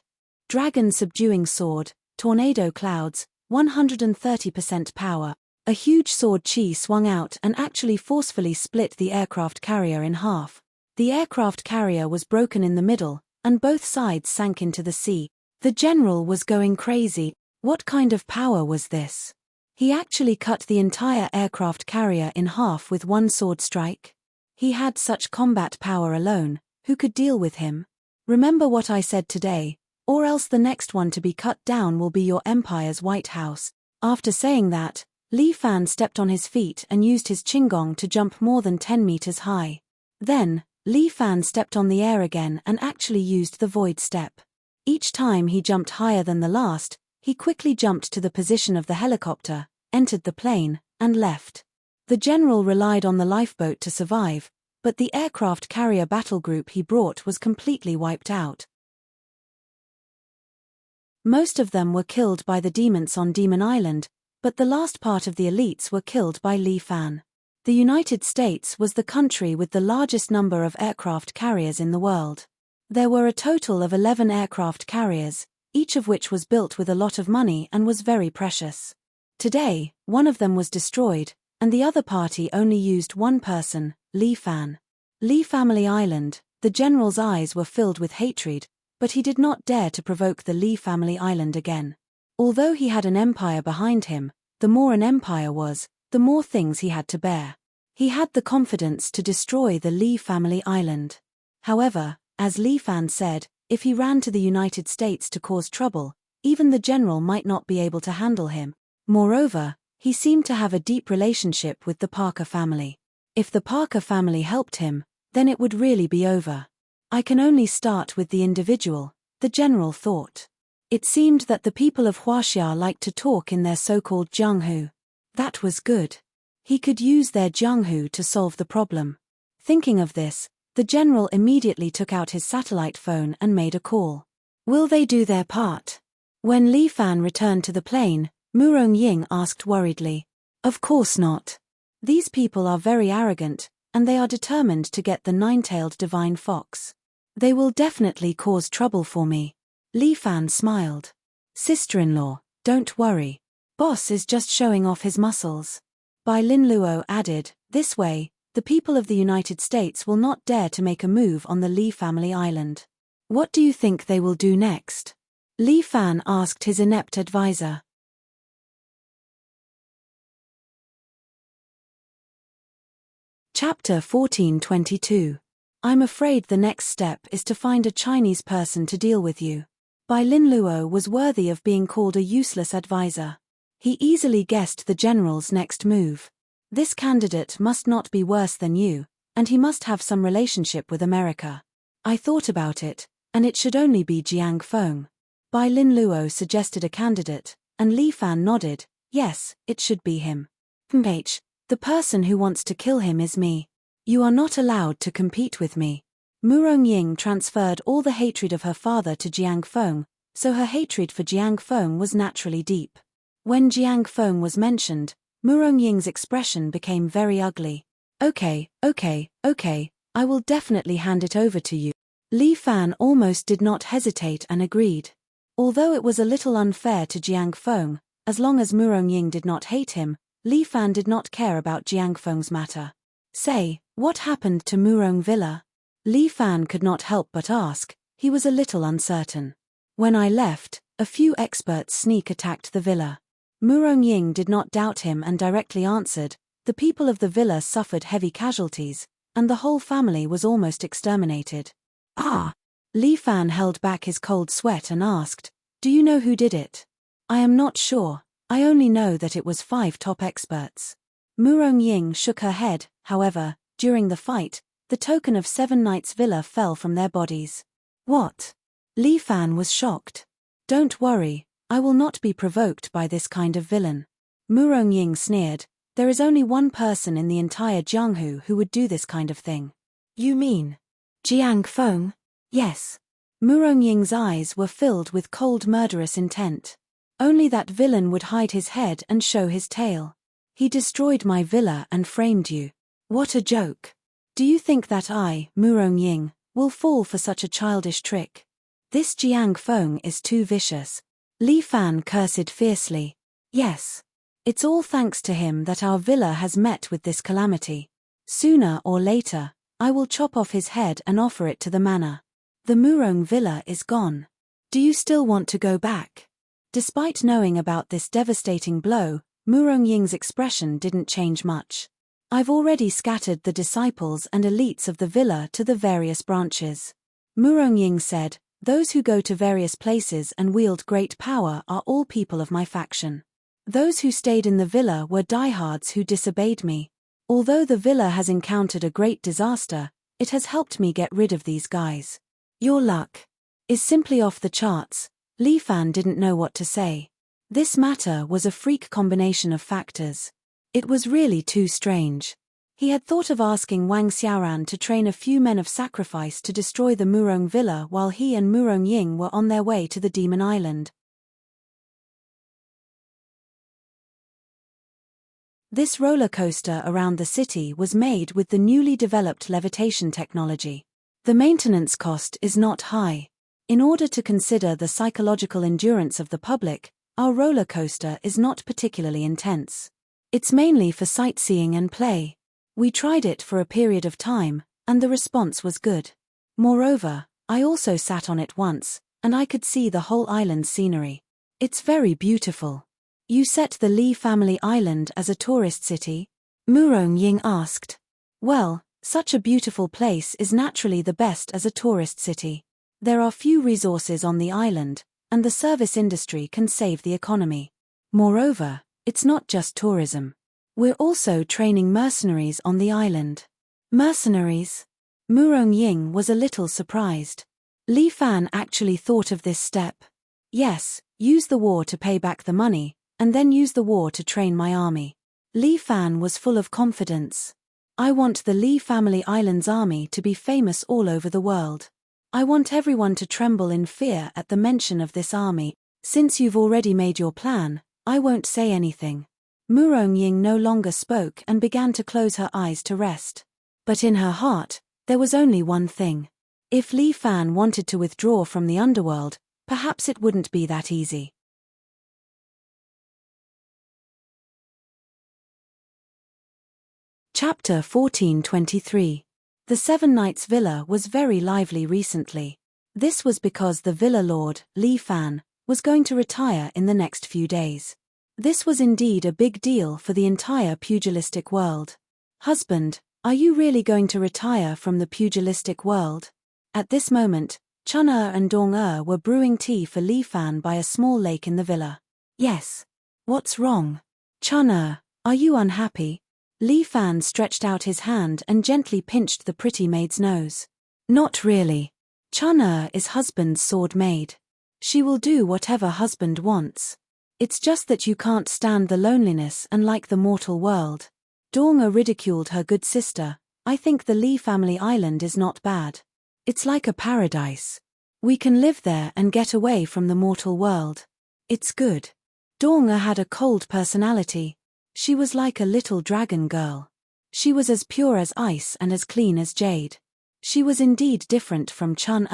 Dragon subduing sword, tornado clouds, 130% power. A huge sword chi swung out and actually forcefully split the aircraft carrier in half. The aircraft carrier was broken in the middle, and both sides sank into the sea. The general was going crazy. What kind of power was this? He actually cut the entire aircraft carrier in half with one sword strike. He had such combat power alone, who could deal with him? Remember what I said today, or else the next one to be cut down will be your empire's White House. After saying that, Li Fan stepped on his feet and used his qinggong to jump more than 10 meters high. Then, Li Fan stepped on the air again and actually used the void step. Each time he jumped higher than the last, he quickly jumped to the position of the helicopter, entered the plane, and left. The general relied on the lifeboat to survive, but the aircraft carrier battle group he brought was completely wiped out. Most of them were killed by the demons on Demon Island, but the last part of the elites were killed by Li Fan. The United States was the country with the largest number of aircraft carriers in the world. There were a total of 11 aircraft carriers, each of which was built with a lot of money and was very precious. Today, one of them was destroyed, and the other party only used one person, Li Fan. Li Family Island, the general's eyes were filled with hatred, but he did not dare to provoke the Li Family Island again. Although he had an empire behind him, the more an empire was, the more things he had to bear. He had the confidence to destroy the Li Family Island. However, as Li Fan said, if he ran to the United States to cause trouble, even the general might not be able to handle him. Moreover, he seemed to have a deep relationship with the Parker family. If the Parker family helped him, then it would really be over. I can only start with the individual, the general thought. It seemed that the people of Huaxia liked to talk in their so-called Jianghu. That was good. He could use their Jianghu to solve the problem. Thinking of this, the general immediately took out his satellite phone and made a call. Will they do their part? When Li Fan returned to the plane, Murong Ying asked worriedly. Of course not. These people are very arrogant, and they are determined to get the nine-tailed divine fox. They will definitely cause trouble for me. Li Fan smiled. Sister-in-law, don't worry. Boss is just showing off his muscles. Bai Lin Luo added, this way, the people of the United States will not dare to make a move on the Li Family Island. What do you think they will do next? Li Fan asked his inept advisor. Chapter 1422. I'm afraid the next step is to find a Chinese person to deal with you. Bai Lin Luo was worthy of being called a useless advisor. He easily guessed the general's next move. This candidate must not be worse than you, and he must have some relationship with America. I thought about it, and it should only be Jiang Feng. Bai Lin Luo suggested a candidate, and Li Fan nodded, yes, it should be him. The person who wants to kill him is me. You are not allowed to compete with me. Murong Ying transferred all the hatred of her father to Jiang Feng, so her hatred for Jiang Feng was naturally deep. When Jiang Feng was mentioned, Murong Ying's expression became very ugly. Okay, I will definitely hand it over to you. Li Fan almost did not hesitate and agreed. Although it was a little unfair to Jiang Feng, as long as Murong Ying did not hate him, Li Fan did not care about Jiang Feng's matter. Say, what happened to Murong Villa? Li Fan could not help but ask. He was a little uncertain. When I left, a few experts sneak attacked the villa. Murong Ying did not doubt him and directly answered, the people of the villa suffered heavy casualties, and the whole family was almost exterminated. Ah! Li Fan held back his cold sweat and asked, do you know who did it? I am not sure, I only know that it was 5 top experts. Murong Ying shook her head. However, during the fight, the token of 7 Knights Villa fell from their bodies. What? Li Fan was shocked. Don't worry, I will not be provoked by this kind of villain. Murong Ying sneered, there is only one person in the entire Jianghu who would do this kind of thing. You mean Jiang Feng? Yes. Murong Ying's eyes were filled with cold murderous intent. Only that villain would hide his head and show his tail. He destroyed my villa and framed you. What a joke. Do you think that I, Murong Ying, will fall for such a childish trick? This Jiang Feng is too vicious. Li Fan cursed fiercely. Yes. It's all thanks to him that our villa has met with this calamity. Sooner or later, I will chop off his head and offer it to the manor. The Murong Villa is gone. Do you still want to go back? Despite knowing about this devastating blow, Murong Ying's expression didn't change much. I've already scattered the disciples and elites of the villa to the various branches. Murong Ying said, those who go to various places and wield great power are all people of my faction. Those who stayed in the villa were diehards who disobeyed me. Although the villa has encountered a great disaster, it has helped me get rid of these guys. Your luck is simply off the charts. Li Fan didn't know what to say. This matter was a freak combination of factors. It was really too strange. He had thought of asking Wang Xiaoran to train a few men of sacrifice to destroy the Murong Villa while he and Murong Ying were on their way to the Demon Island. This roller coaster around the city was made with the newly developed levitation technology. The maintenance cost is not high. In order to consider the psychological endurance of the public, our roller coaster is not particularly intense. It's mainly for sightseeing and play. We tried it for a period of time, and the response was good. Moreover, I also sat on it once, and I could see the whole island's scenery. It's very beautiful. You set the Li family island as a tourist city? Murong Ying asked. Well, such a beautiful place is naturally the best as a tourist city. There are few resources on the island, and the service industry can save the economy. Moreover, it's not just tourism. We're also training mercenaries on the island. Mercenaries? Murong Ying was a little surprised. Li Fan actually thought of this step. Yes, use the war to pay back the money, and then use the war to train my army. Li Fan was full of confidence. I want the Li family island's army to be famous all over the world. I want everyone to tremble in fear at the mention of this army. Since you've already made your plan, I won't say anything. Murong Ying no longer spoke and began to close her eyes to rest. But in her heart, there was only one thing. If Li Fan wanted to withdraw from the underworld, perhaps it wouldn't be that easy. Chapter 1423. The 7 Knights Villa was very lively recently. This was because the villa lord, Li Fan, was going to retire in the next few days. This was indeed a big deal for the entire pugilistic world. Husband, are you really going to retire from the pugilistic world? At this moment, Chun and Dong were brewing tea for Li Fan by a small lake in the villa. Yes. What's wrong? Chun, are you unhappy? Li Fan stretched out his hand and gently pinched the pretty maid's nose. Not really. Chun is husband's sword maid. She will do whatever husband wants. It's just that you can't stand the loneliness and like the mortal world. Dong ridiculed her good sister. I think the Li family island is not bad. It's like a paradise. We can live there and get away from the mortal world. It's good. Dong had a cold personality. She was like a little dragon girl. She was as pure as ice and as clean as jade. She was indeed different from Chun.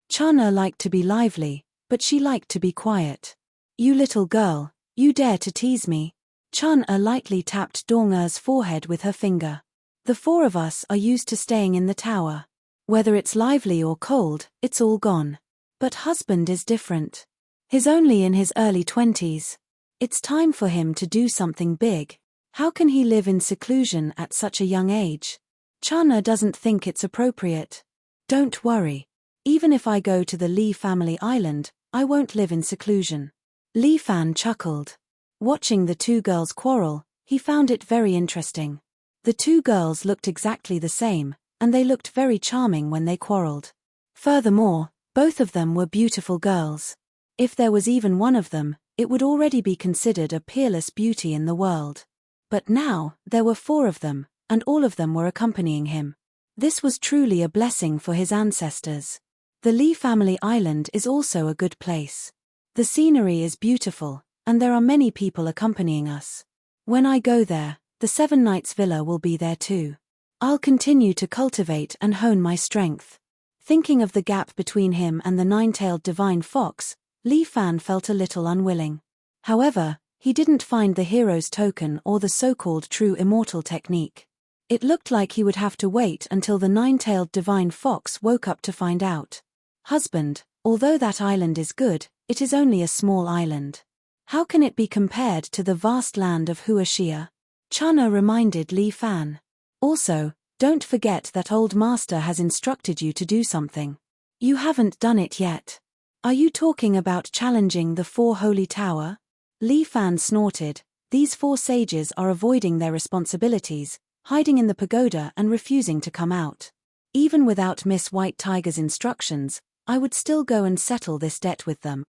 Chun liked to be lively, but she liked to be quiet. You little girl, you dare to tease me. Chun-Er lightly tapped Dong-Er's forehead with her finger. The four of us are used to staying in the tower. Whether it's lively or cold, it's all gone. But husband is different. He's only in his early 20s. It's time for him to do something big. How can he live in seclusion at such a young age? Chun-Er doesn't think it's appropriate. Don't worry. Even if I go to the Li family island, I won't live in seclusion. Li Fan chuckled. Watching the two girls quarrel, he found it very interesting. The two girls looked exactly the same, and they looked very charming when they quarreled. Furthermore, both of them were beautiful girls. If there was even one of them, it would already be considered a peerless beauty in the world. But now, there were four of them, and all of them were accompanying him. This was truly a blessing for his ancestors. The Li family island is also a good place. The scenery is beautiful, and there are many people accompanying us. When I go there, the Seven Knights Villa will be there too. I'll continue to cultivate and hone my strength. Thinking of the gap between him and the nine-tailed divine fox, Li Fan felt a little unwilling. However, he didn't find the hero's token or the so-called true immortal technique. It looked like he would have to wait until the nine-tailed divine fox woke up to find out. Husband, although that island is good, it is only a small island. How can it be compared to the vast land of Huashia? Chun-Er reminded Li Fan. Also, don't forget that old master has instructed you to do something. You haven't done it yet. Are you talking about challenging the four holy tower? Li Fan snorted. These four sages are avoiding their responsibilities, hiding in the pagoda and refusing to come out. Even without Miss White Tiger's instructions, I would still go and settle this debt with them.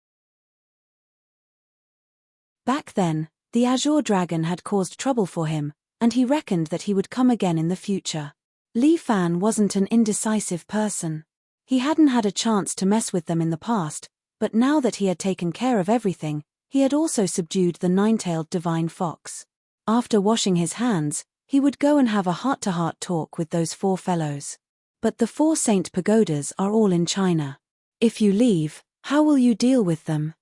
Back then, the Azure Dragon had caused trouble for him, and he reckoned that he would come again in the future. Li Fan wasn't an indecisive person. He hadn't had a chance to mess with them in the past, but now that he had taken care of everything, he had also subdued the nine-tailed divine fox. After washing his hands, he would go and have a heart-to-heart talk with those four fellows. But the four saint pagodas are all in China. If you leave, how will you deal with them?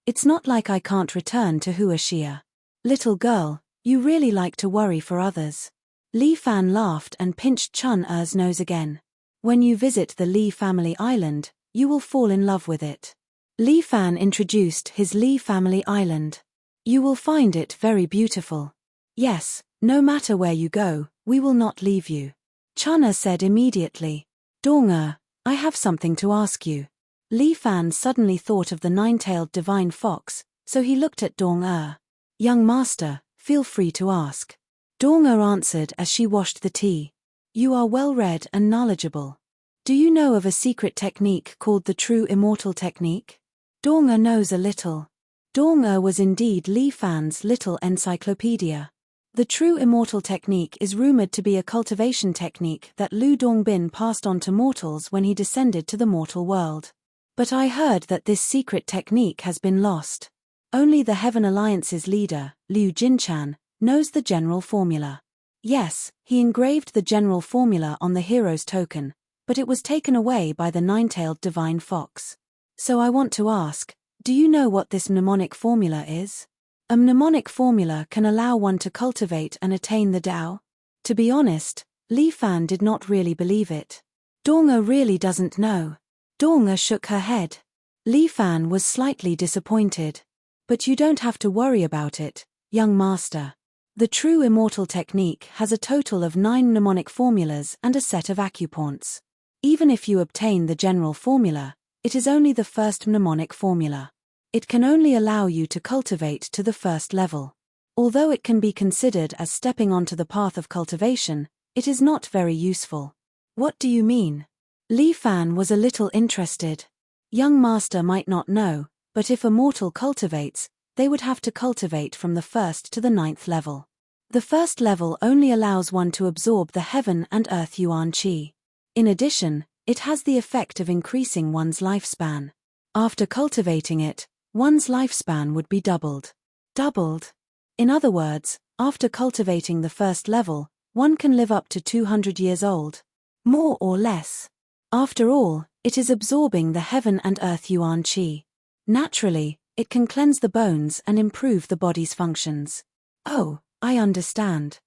It's not like I can't return to Huashia. Little girl, you really like to worry for others. Li Fan laughed and pinched Chun-Er's nose again. When you visit the Li family island, you will fall in love with it. Li Fan introduced his Li family island. You will find it very beautiful. Yes, no matter where you go, we will not leave you. Chun-Er said immediately. Dong-Er, I have something to ask you. Li Fan suddenly thought of the nine-tailed divine fox, so he looked at Dong-Er. Young master, feel free to ask. Dong-Er answered as she washed the tea. You are well-read and knowledgeable. Do you know of a secret technique called the true immortal technique? Dong-Er knows a little. Dong-Er was indeed Li Fan's little encyclopedia. The true immortal technique is rumored to be a cultivation technique that Lu Dongbin passed on to mortals when he descended to the mortal world. But I heard that this secret technique has been lost. Only the Heaven Alliance's leader, Liu Jinchan, knows the general formula. Yes, he engraved the general formula on the hero's token, but it was taken away by the nine-tailed divine fox. So I want to ask, do you know what this mnemonic formula is? A mnemonic formula can allow one to cultivate and attain the Tao. To be honest, Li Fan did not really believe it. Dong-Er really doesn't know. Dong-Er shook her head. Li Fan was slightly disappointed. But you don't have to worry about it, young master. The true immortal technique has a total of 9 mnemonic formulas and a set of acupoints. Even if you obtain the general formula, it is only the first mnemonic formula. It can only allow you to cultivate to the first level. Although it can be considered as stepping onto the path of cultivation, it is not very useful. What do you mean? Li Fan was a little interested. Young master might not know, but if a mortal cultivates, they would have to cultivate from the 1st to the 9th level. The first level only allows one to absorb the heaven and earth yuan qi. In addition, it has the effect of increasing one's lifespan. After cultivating it, one's lifespan would be doubled. Doubled? In other words, after cultivating the first level, one can live up to 200 years old. More or less. After all, it is absorbing the heaven and earth yuan qi. Naturally, it can cleanse the bones and improve the body's functions. Oh, I understand.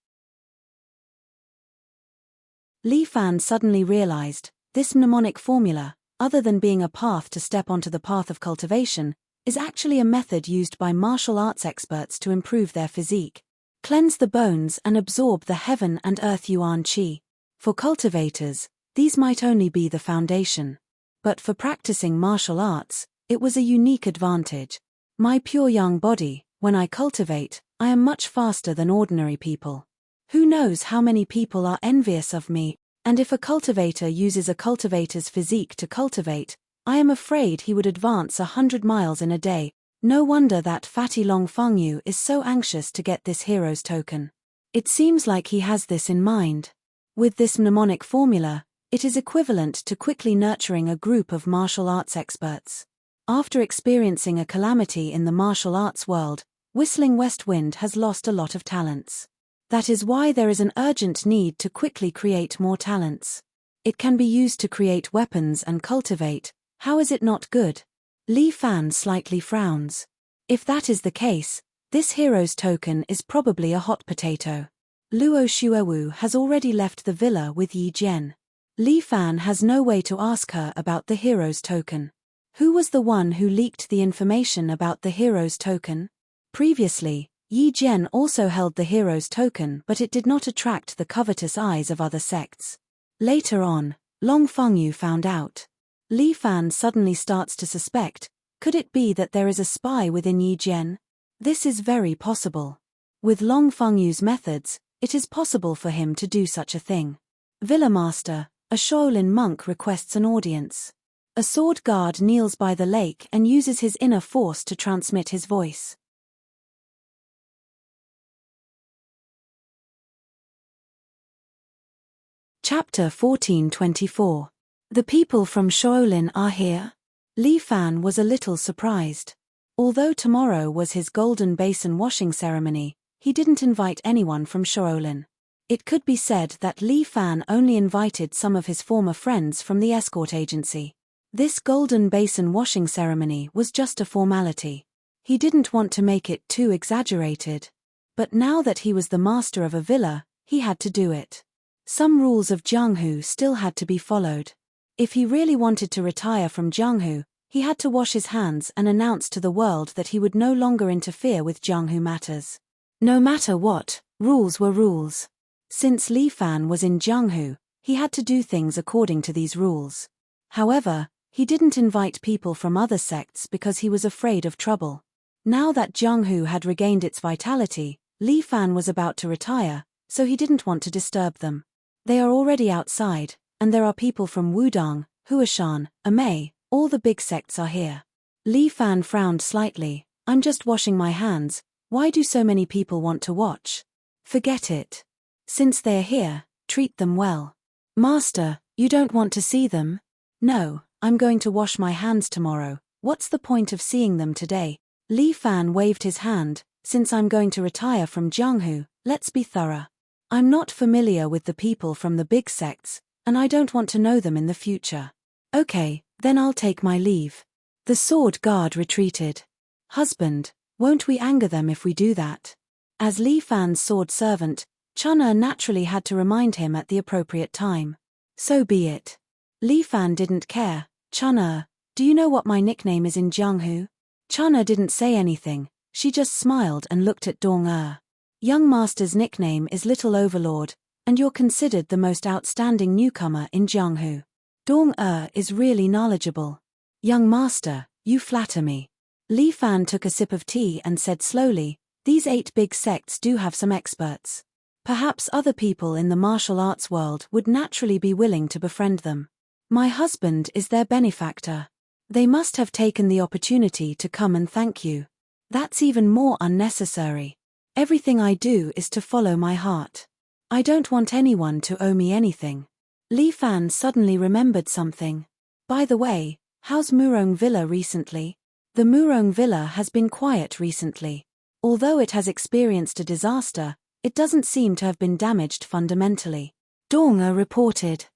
Li Fan suddenly realized, this mnemonic formula, other than being a path to step onto the path of cultivation, is actually a method used by martial arts experts to improve their physique, cleanse the bones and absorb the heaven and earth yuan qi. For cultivators, these might only be the foundation. But for practicing martial arts, it was a unique advantage. My pure young body, when I cultivate, I am much faster than ordinary people. Who knows how many people are envious of me, and if a cultivator uses a cultivator's physique to cultivate, I am afraid he would advance 100 miles in a day. No wonder that fatty Long Fengyu is so anxious to get this hero's token. It seems like he has this in mind. With this mnemonic formula, it is equivalent to quickly nurturing a group of martial arts experts. After experiencing a calamity in the martial arts world, Whistling West Wind has lost a lot of talents. That is why there is an urgent need to quickly create more talents. It can be used to create weapons and cultivate. How is it not good? Li Fan slightly frowns. If that is the case, this hero's token is probably a hot potato. Luo Xuewu has already left the villa with Yi Jian. Li Fan has no way to ask her about the hero's token. Who was the one who leaked the information about the hero's token? Previously, Yi Jian also held the hero's token, but it did not attract the covetous eyes of other sects. Later on, Long Fengyu found out. Li Fan suddenly starts to suspect, could it be that there is a spy within Yi Jian? This is very possible. With Long Fengyu's methods, it is possible for him to do such a thing. Villa Master, a Shaolin monk requests an audience. A sword guard kneels by the lake and uses his inner force to transmit his voice. Chapter 1424. The people from Shaolin are here? Li Fan was a little surprised. Although tomorrow was his golden basin washing ceremony, he didn't invite anyone from Shaolin. It could be said that Li Fan only invited some of his former friends from the escort agency. This golden basin washing ceremony was just a formality. He didn't want to make it too exaggerated. But now that he was the master of a villa, he had to do it. Some rules of Jianghu still had to be followed. If he really wanted to retire from Jianghu, he had to wash his hands and announce to the world that he would no longer interfere with Jianghu matters. No matter what, rules were rules. Since Li Fan was in Jianghu, he had to do things according to these rules. However, he didn't invite people from other sects because he was afraid of trouble. Now that Jianghu had regained its vitality, Li Fan was about to retire, so he didn't want to disturb them. They are already outside, and there are people from Wudang, Huashan, Amei, all the big sects are here. Li Fan frowned slightly. I'm just washing my hands, why do so many people want to watch? Forget it. Since they're here, treat them well. Master, you don't want to see them? No, I'm going to wash my hands tomorrow, what's the point of seeing them today? Li Fan waved his hand, since I'm going to retire from Jianghu, let's be thorough. I'm not familiar with the people from the big sects, and I don't want to know them in the future. Okay, then I'll take my leave. The sword guard retreated. Husband, won't we anger them if we do that? As Li Fan's sword servant, Chun'er naturally had to remind him at the appropriate time. So be it. Li Fan didn't care. Chun'er, do you know what my nickname is in Jianghu? Chun'er didn't say anything, she just smiled and looked at Dong. Young Master's nickname is Little Overlord, and you're considered the most outstanding newcomer in Jianghu. Dong is really knowledgeable. Young Master, you flatter me. Li Fan took a sip of tea and said slowly, these 8 big sects do have some experts. Perhaps other people in the martial arts world would naturally be willing to befriend them. My husband is their benefactor. They must have taken the opportunity to come and thank you. That's even more unnecessary. Everything I do is to follow my heart. I don't want anyone to owe me anything. Li Fan suddenly remembered something. By the way, how's Murong Villa recently? The Murong Villa has been quiet recently. Although it has experienced a disaster, it doesn't seem to have been damaged fundamentally. Dong reported.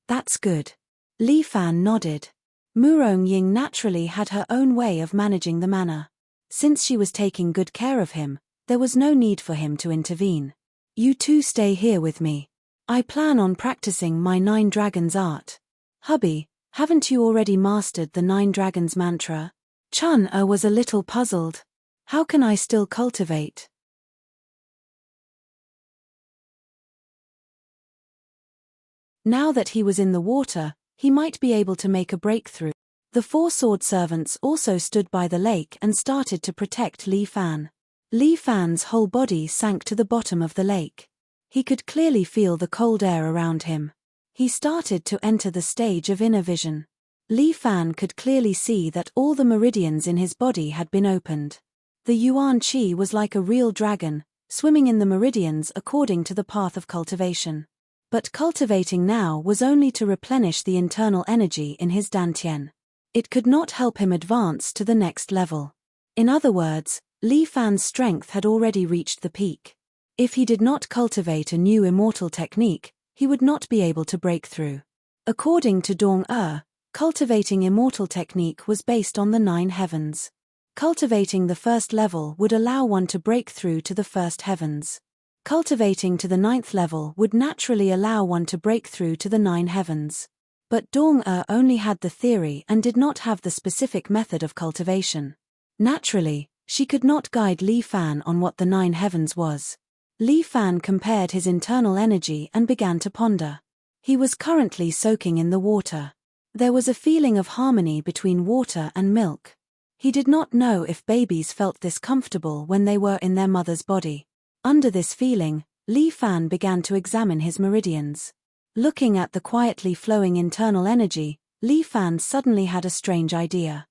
That's good. Li Fan nodded. Murong Ying naturally had her own way of managing the manor. Since she was taking good care of him, There was no need for him to intervene. You two stay here with me. I plan on practicing my 9 dragons art. Hubby, haven't you already mastered the 9 dragons mantra? Chun-er was a little puzzled. How can I still cultivate? Now that he was in the water, he might be able to make a breakthrough. The 4 sword servants also stood by the lake and started to protect Li Fan. Li Fan's whole body sank to the bottom of the lake. He could clearly feel the cold air around him. He started to enter the stage of inner vision. Li Fan could clearly see that all the meridians in his body had been opened. The Yuan Qi was like a real dragon, swimming in the meridians according to the path of cultivation. But cultivating now was only to replenish the internal energy in his dantian. It could not help him advance to the next level. In other words, Li Fan's strength had already reached the peak. If he did not cultivate a new immortal technique, he would not be able to break through. According to Dong-er, cultivating immortal technique was based on the 9 heavens. Cultivating the first level would allow one to break through to the first heavens. Cultivating to the 9th level would naturally allow one to break through to the 9 heavens. But Dong-er only had the theory and did not have the specific method of cultivation. Naturally, she could not guide Li Fan on what the 9 heavens was. Li Fan compared his internal energy and began to ponder. He was currently soaking in the water. There was a feeling of harmony between water and milk. He did not know if babies felt this comfortable when they were in their mother's body. Under this feeling, Li Fan began to examine his meridians. Looking at the quietly flowing internal energy, Li Fan suddenly had a strange idea.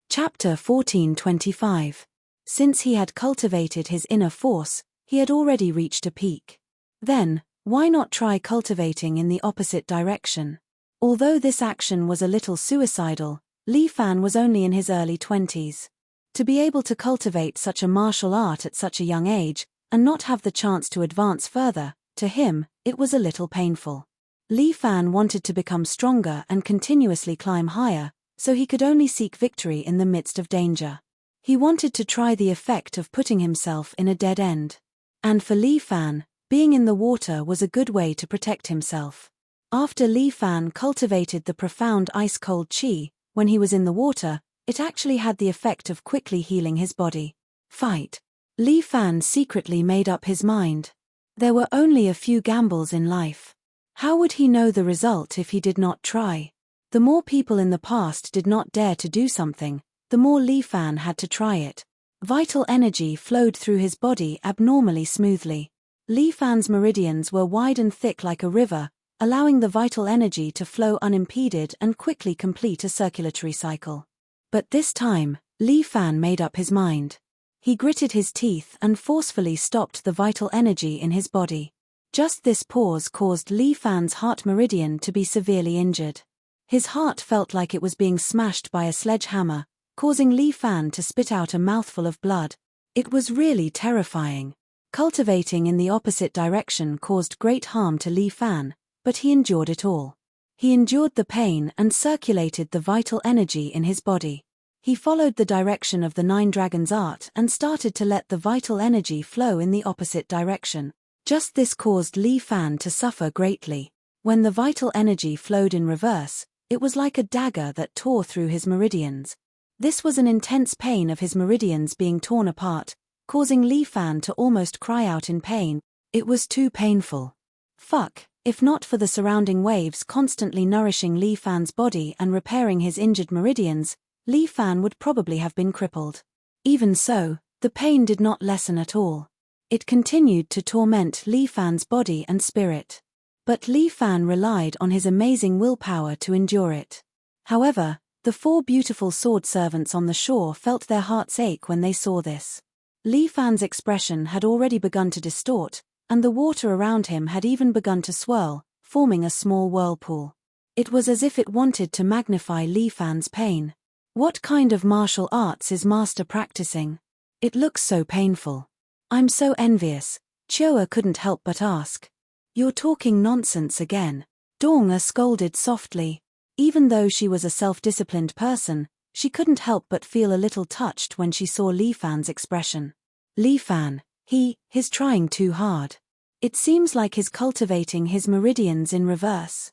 Chapter 14:25. Since he had cultivated his inner force, he had already reached a peak. Then, why not try cultivating in the opposite direction? Although this action was a little suicidal, Li Fan was only in his early 20s. To be able to cultivate such a martial art at such a young age, and not have the chance to advance further, to him, it was a little painful. Li Fan wanted to become stronger and continuously climb higher, so he could only seek victory in the midst of danger. He wanted to try the effect of putting himself in a dead end. And for Li Fan, being in the water was a good way to protect himself. After Li Fan cultivated the profound ice-cold qi, when he was in the water, it actually had the effect of quickly healing his body. Fight. Li Fan secretly made up his mind. There were only a few gambles in life. How would he know the result if he did not try? The more people in the past did not dare to do something, the more Li Fan had to try it. Vital energy flowed through his body abnormally smoothly. Li Fan's meridians were wide and thick like a river, allowing the vital energy to flow unimpeded and quickly complete a circulatory cycle. But this time, Li Fan made up his mind. He gritted his teeth and forcefully stopped the vital energy in his body. Just this pause caused Li Fan's heart meridian to be severely injured. His heart felt like it was being smashed by a sledgehammer, causing Li Fan to spit out a mouthful of blood. It was really terrifying. Cultivating in the opposite direction caused great harm to Li Fan, but he endured it all. He endured the pain and circulated the vital energy in his body. He followed the direction of the 9 dragons art and started to let the vital energy flow in the opposite direction. Just this caused Li Fan to suffer greatly. When the vital energy flowed in reverse, it was like a dagger that tore through his meridians. This was an intense pain of his meridians being torn apart, causing Li Fan to almost cry out in pain. It was too painful. Fuck. If not for the surrounding waves constantly nourishing Li Fan's body and repairing his injured meridians, Li Fan would probably have been crippled. Even so, the pain did not lessen at all. It continued to torment Li Fan's body and spirit. But Li Fan relied on his amazing willpower to endure it. However, the 4 beautiful sword servants on the shore felt their hearts ache when they saw this. Li Fan's expression had already begun to distort, and the water around him had even begun to swirl, forming a small whirlpool. It was as if it wanted to magnify Li Fan's pain. What kind of martial arts is Master practicing? It looks so painful. I'm so envious, Chioa couldn't help but ask. You're talking nonsense again. Dong-er scolded softly. Even though she was a self-disciplined person, she couldn't help but feel a little touched when she saw Li Fan's expression. Li Fan, he's trying too hard. It seems like he's cultivating his meridians in reverse.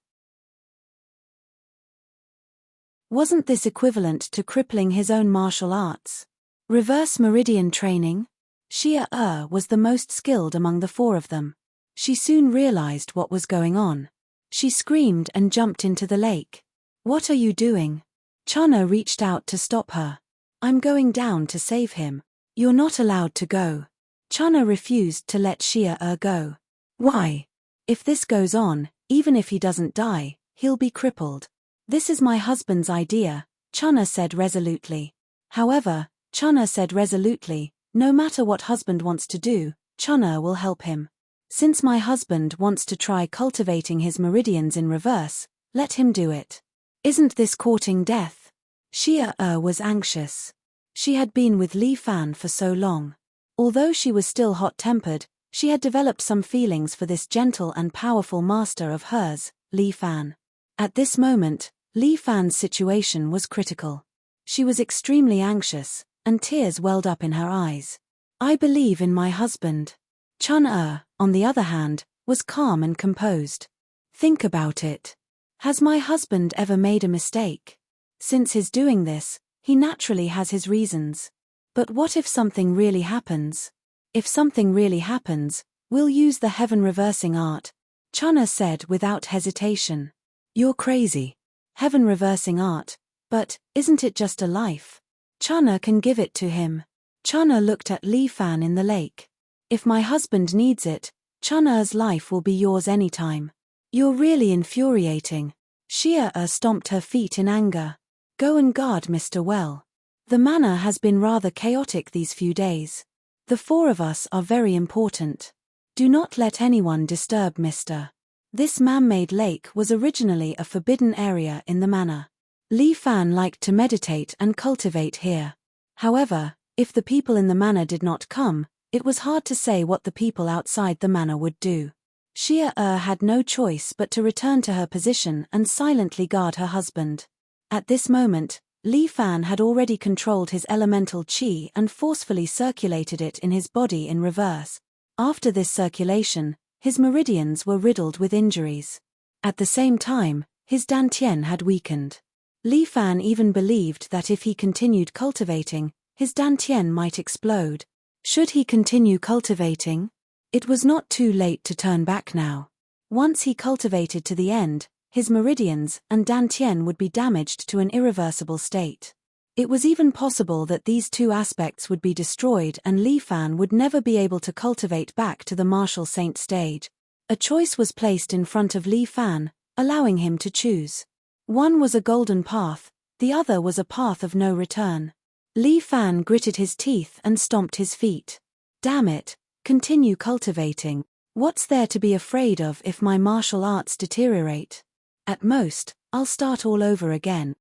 Wasn't this equivalent to crippling his own martial arts? Reverse meridian training? Xia was the most skilled among the four of them. She soon realized what was going on. She screamed and jumped into the lake. "What are you doing?" Chana reached out to stop her. "I'm going down to save him." "You're not allowed to go." Chana refused to let Xia go. "Why? If this goes on, even if he doesn't die, he'll be crippled." "This is my husband's idea," Chana said resolutely. However, Chana said resolutely, no matter what husband wants to do, Chana will help him. Since my husband wants to try cultivating his meridians in reverse, let him do it. Isn't this courting death? Xia was anxious. She had been with Li Fan for so long. Although she was still hot-tempered, she had developed some feelings for this gentle and powerful master of hers, Li Fan. At this moment, Li Fan's situation was critical. She was extremely anxious, and tears welled up in her eyes. "I believe in my husband." Chun-er, on the other hand, was calm and composed. "Think about it. Has my husband ever made a mistake? Since he's doing this, he naturally has his reasons. But what if something really happens? If something really happens, we'll use the heaven reversing art," Chun-er said without hesitation. "You're crazy. Heaven reversing art, but isn't it just a life? Chun-er can give it to him." Chun-er looked at Li Fan in the lake. "If my husband needs it, Chun-er's life will be yours anytime." "You're really infuriating." Xia stomped her feet in anger. "Go and guard Mr. Well. The manor has been rather chaotic these few days. The four of us are very important. Do not let anyone disturb Mr. This man-made lake was originally a forbidden area in the manor. Li Fan liked to meditate and cultivate here. However, if the people in the manor did not come, it was hard to say what the people outside the manor would do. Xia had no choice but to return to her position and silently guard her husband. At this moment, Li Fan had already controlled his elemental qi and forcefully circulated it in his body in reverse. After this circulation, his meridians were riddled with injuries. At the same time, his dantian had weakened. Li Fan even believed that if he continued cultivating, his dantian might explode. Should he continue cultivating? It was not too late to turn back now. Once he cultivated to the end, his meridians and dantian would be damaged to an irreversible state. It was even possible that these two aspects would be destroyed and Li Fan would never be able to cultivate back to the martial saint stage. A choice was placed in front of Li Fan, allowing him to choose. One was a golden path, the other was a path of no return. Li Fan gritted his teeth and stomped his feet. "Damn it, continue cultivating. What's there to be afraid of if my martial arts deteriorate? At most, I'll start all over again."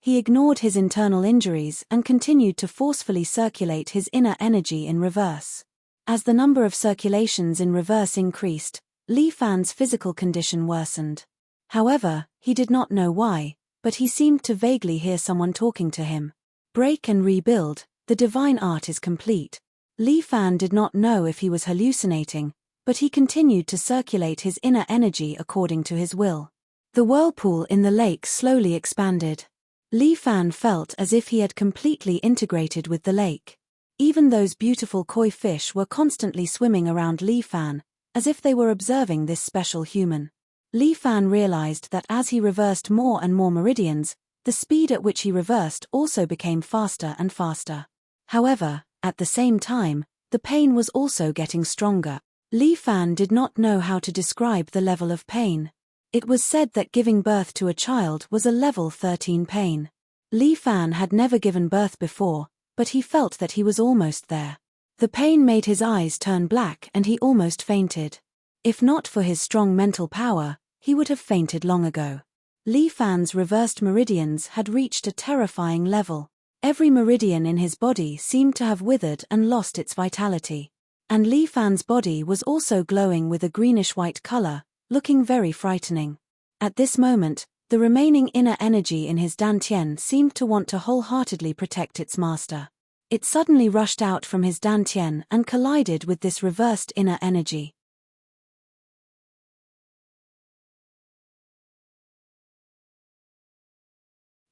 He ignored his internal injuries and continued to forcefully circulate his inner energy in reverse. As the number of circulations in reverse increased, Li Fan's physical condition worsened. However, he did not know why, but he seemed to vaguely hear someone talking to him. "Break and rebuild, the divine art is complete." Li Fan did not know if he was hallucinating, but he continued to circulate his inner energy according to his will. The whirlpool in the lake slowly expanded. Li Fan felt as if he had completely integrated with the lake. Even those beautiful koi fish were constantly swimming around Li Fan, as if they were observing this special human. Li Fan realized that as he reversed more and more meridians, the speed at which he reversed also became faster and faster. However, at the same time, the pain was also getting stronger. Li Fan did not know how to describe the level of pain. It was said that giving birth to a child was a level 13 pain. Li Fan had never given birth before, but he felt that he was almost there. The pain made his eyes turn black and he almost fainted. If not for his strong mental power, he would have fainted long ago. Li Fan's reversed meridians had reached a terrifying level. Every meridian in his body seemed to have withered and lost its vitality. And Li Fan's body was also glowing with a greenish-white color, looking very frightening. At this moment, the remaining inner energy in his dantian seemed to want to wholeheartedly protect its master. It suddenly rushed out from his dantian and collided with this reversed inner energy.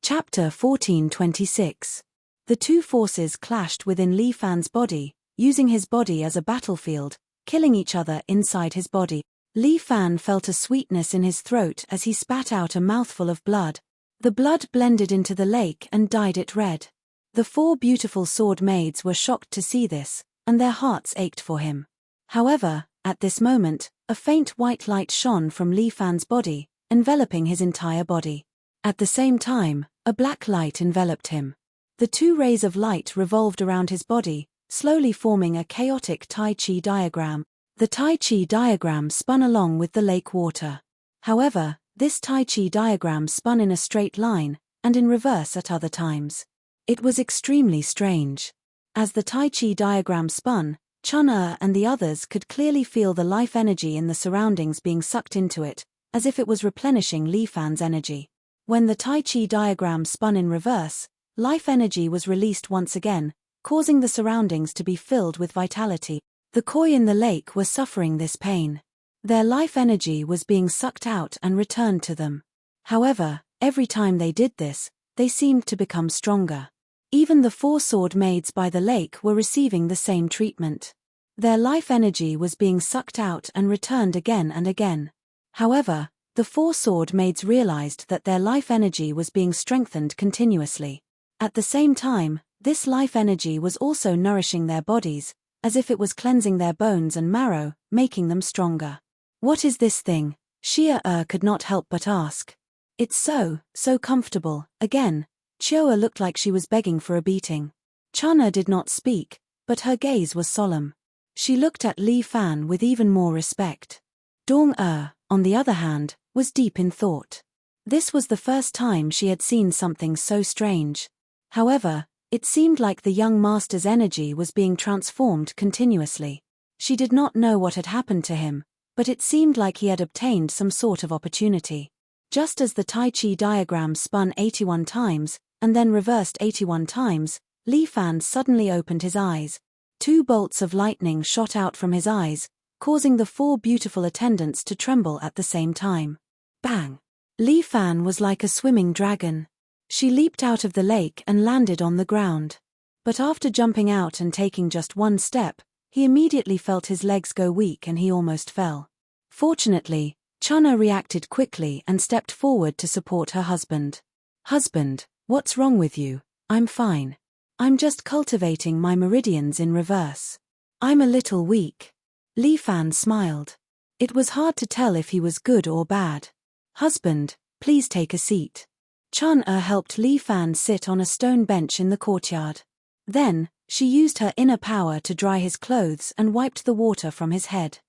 Chapter 14:26. The two forces clashed within Li Fan's body, using his body as a battlefield, killing each other inside his body. Li Fan felt a sweetness in his throat as he spat out a mouthful of blood. The blood blended into the lake and dyed it red. The four beautiful sword maids were shocked to see this, and their hearts ached for him. However, at this moment, a faint white light shone from Li Fan's body, enveloping his entire body. At the same time, a black light enveloped him. The two rays of light revolved around his body, slowly forming a chaotic Tai Chi diagram. The Tai Chi diagram spun along with the lake water. However, this Tai Chi diagram spun in a straight line, and in reverse at other times. It was extremely strange. As the Tai Chi diagram spun, Chun-Er and the others could clearly feel the life energy in the surroundings being sucked into it, as if it was replenishing Li Fan's energy. When the Tai Chi diagram spun in reverse, life energy was released once again, causing the surroundings to be filled with vitality. The koi in the lake were suffering this pain. Their life energy was being sucked out and returned to them. However, every time they did this, they seemed to become stronger. Even the four sword maids by the lake were receiving the same treatment. Their life energy was being sucked out and returned again and again. However, the four sword maids realized that their life energy was being strengthened continuously. At the same time, this life energy was also nourishing their bodies, as if it was cleansing their bones and marrow, making them stronger. What is this thing? Xia could not help but ask. It's so comfortable. Again, Chioa looked like she was begging for a beating. Chun-Er did not speak, but her gaze was solemn. She looked at Li Fan with even more respect. Dong-Er, on the other hand, was deep in thought. This was the first time she had seen something so strange. However, it seemed like the young master's energy was being transformed continuously. She did not know what had happened to him, but it seemed like he had obtained some sort of opportunity. Just as the Tai Chi diagram spun 81 times, and then reversed 81 times, Li Fan suddenly opened his eyes. Two bolts of lightning shot out from his eyes, causing the four beautiful attendants to tremble at the same time. Bang! Li Fan was like a swimming dragon. She leaped out of the lake and landed on the ground. But after jumping out and taking just one step, he immediately felt his legs go weak and he almost fell. Fortunately, Chun-Er reacted quickly and stepped forward to support her husband. "Husband, what's wrong with you?" "I'm fine. I'm just cultivating my meridians in reverse. I'm a little weak." Li Fan smiled. It was hard to tell if he was good or bad. "Husband, please take a seat." Chun-Er helped Li Fan sit on a stone bench in the courtyard. Then, she used her inner power to dry his clothes and wiped the water from his head.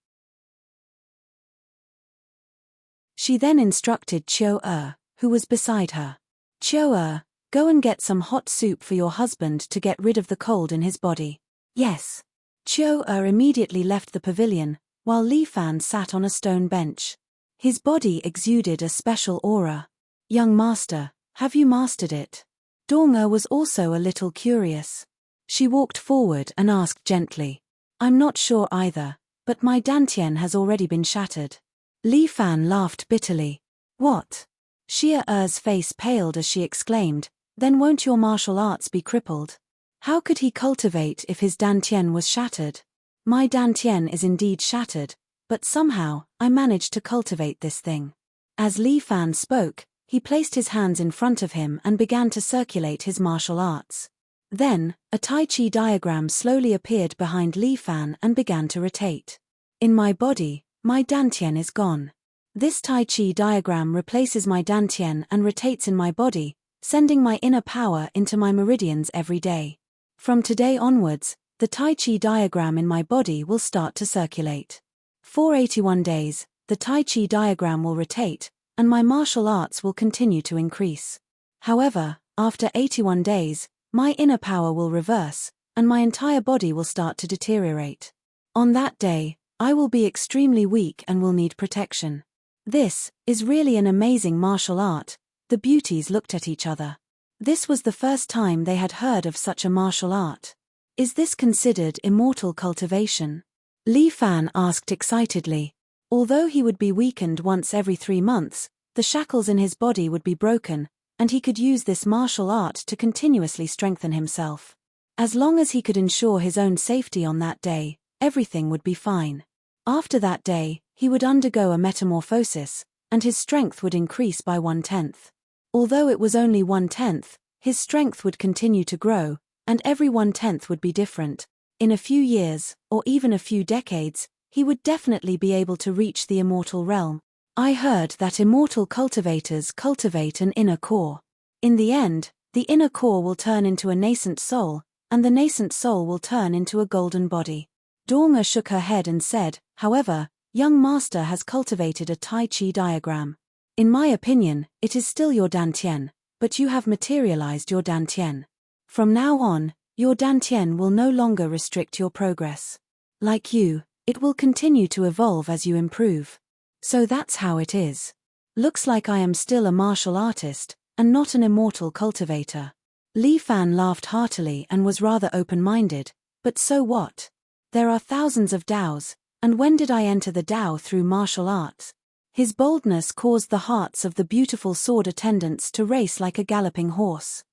She then instructed Chio-Er, who was beside her. "Chio-Er, go and get some hot soup for your husband to get rid of the cold in his body." "Yes." Chio-Er immediately left the pavilion, while Li Fan sat on a stone bench. His body exuded a special aura. "Young master, have you mastered it?" Dong-Er was also a little curious. She walked forward and asked gently. "I'm not sure either, but my dantian has already been shattered." Li Fan laughed bitterly. "What?" Xia-Er's face paled as she exclaimed, "Then won't your martial arts be crippled? How could he cultivate if his dantian was shattered?" "My dantian is indeed shattered, but somehow, I managed to cultivate this thing." As Li Fan spoke, he placed his hands in front of him and began to circulate his martial arts. Then, a Tai Chi diagram slowly appeared behind Li Fan and began to rotate. "In my body, my dantian is gone. This Tai Chi diagram replaces my dantian and rotates in my body, sending my inner power into my meridians every day. From today onwards, the Tai Chi diagram in my body will start to circulate. For 81 days, the Tai Chi diagram will rotate, and my martial arts will continue to increase. However, after 81 days, my inner power will reverse, and my entire body will start to deteriorate. On that day, I will be extremely weak and will need protection. This is really an amazing martial art. The beauties looked at each other. This was the first time they had heard of such a martial art. Is this considered immortal cultivation? Li Fan asked excitedly. Although he would be weakened once every 3 months, the shackles in his body would be broken, and he could use this martial art to continuously strengthen himself. As long as he could ensure his own safety on that day, everything would be fine. After that day, he would undergo a metamorphosis, and his strength would increase by 1/10. Although it was only 1/10, his strength would continue to grow, and every 1/10 would be different. In a few years, or even a few decades, he would definitely be able to reach the immortal realm. I heard that immortal cultivators cultivate an inner core. In the end, the inner core will turn into a nascent soul, and the nascent soul will turn into a golden body. Dornga shook her head and said, however, young master has cultivated a Tai Chi diagram. In my opinion, it is still your Dantian, but you have materialized your Dantian. From now on, your Dantian will no longer restrict your progress. Like you, it will continue to evolve as you improve. So that's how it is. Looks like I am still a martial artist, and not an immortal cultivator. Li Fan laughed heartily and was rather open-minded, but so what? There are thousands of Daos, and when did I enter the Dao through martial arts? His boldness caused the hearts of the beautiful sword attendants to race like a galloping horse.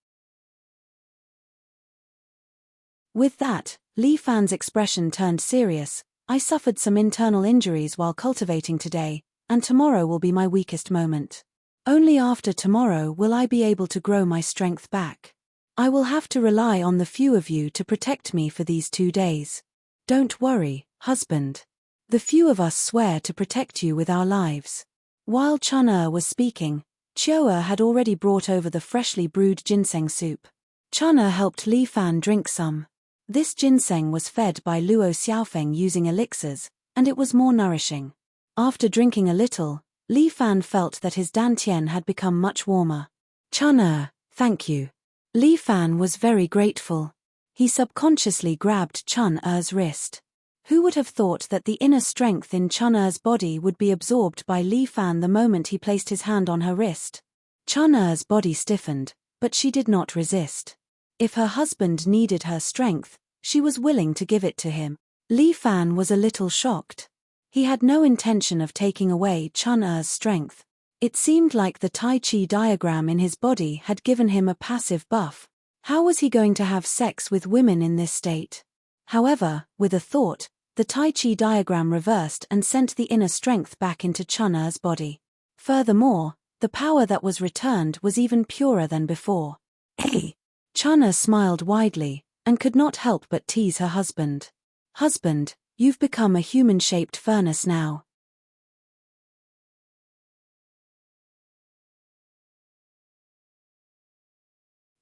With that, Li Fan's expression turned serious. I suffered some internal injuries while cultivating today, and tomorrow will be my weakest moment. Only after tomorrow will I be able to grow my strength back. I will have to rely on the few of you to protect me for these 2 days. Don't worry, husband. The few of us swear to protect you with our lives. While Chun-Er was speaking, Chio-Er had already brought over the freshly brewed ginseng soup. Chun-Er helped Li Fan drink some. This ginseng was fed by Luo Xiaofeng using elixirs, and it was more nourishing. After drinking a little, Li Fan felt that his Dantian had become much warmer. Chun-Er, thank you. Li Fan was very grateful. He subconsciously grabbed Chun-Er's wrist. Who would have thought that the inner strength in Chun-Er's body would be absorbed by Li Fan the moment he placed his hand on her wrist? Chun-Er's body stiffened, but she did not resist. If her husband needed her strength, she was willing to give it to him. Li Fan was a little shocked. He had no intention of taking away Chun-Er's strength. It seemed like the Tai Chi diagram in his body had given him a passive buff. How was he going to have sex with women in this state? However, with a thought, the Tai Chi diagram reversed and sent the inner strength back into Chun-Er's body. Furthermore, the power that was returned was even purer than before. Hey! Chun-Er smiled widely, and could not help but tease her husband. Husband, you've become a human-shaped furnace now.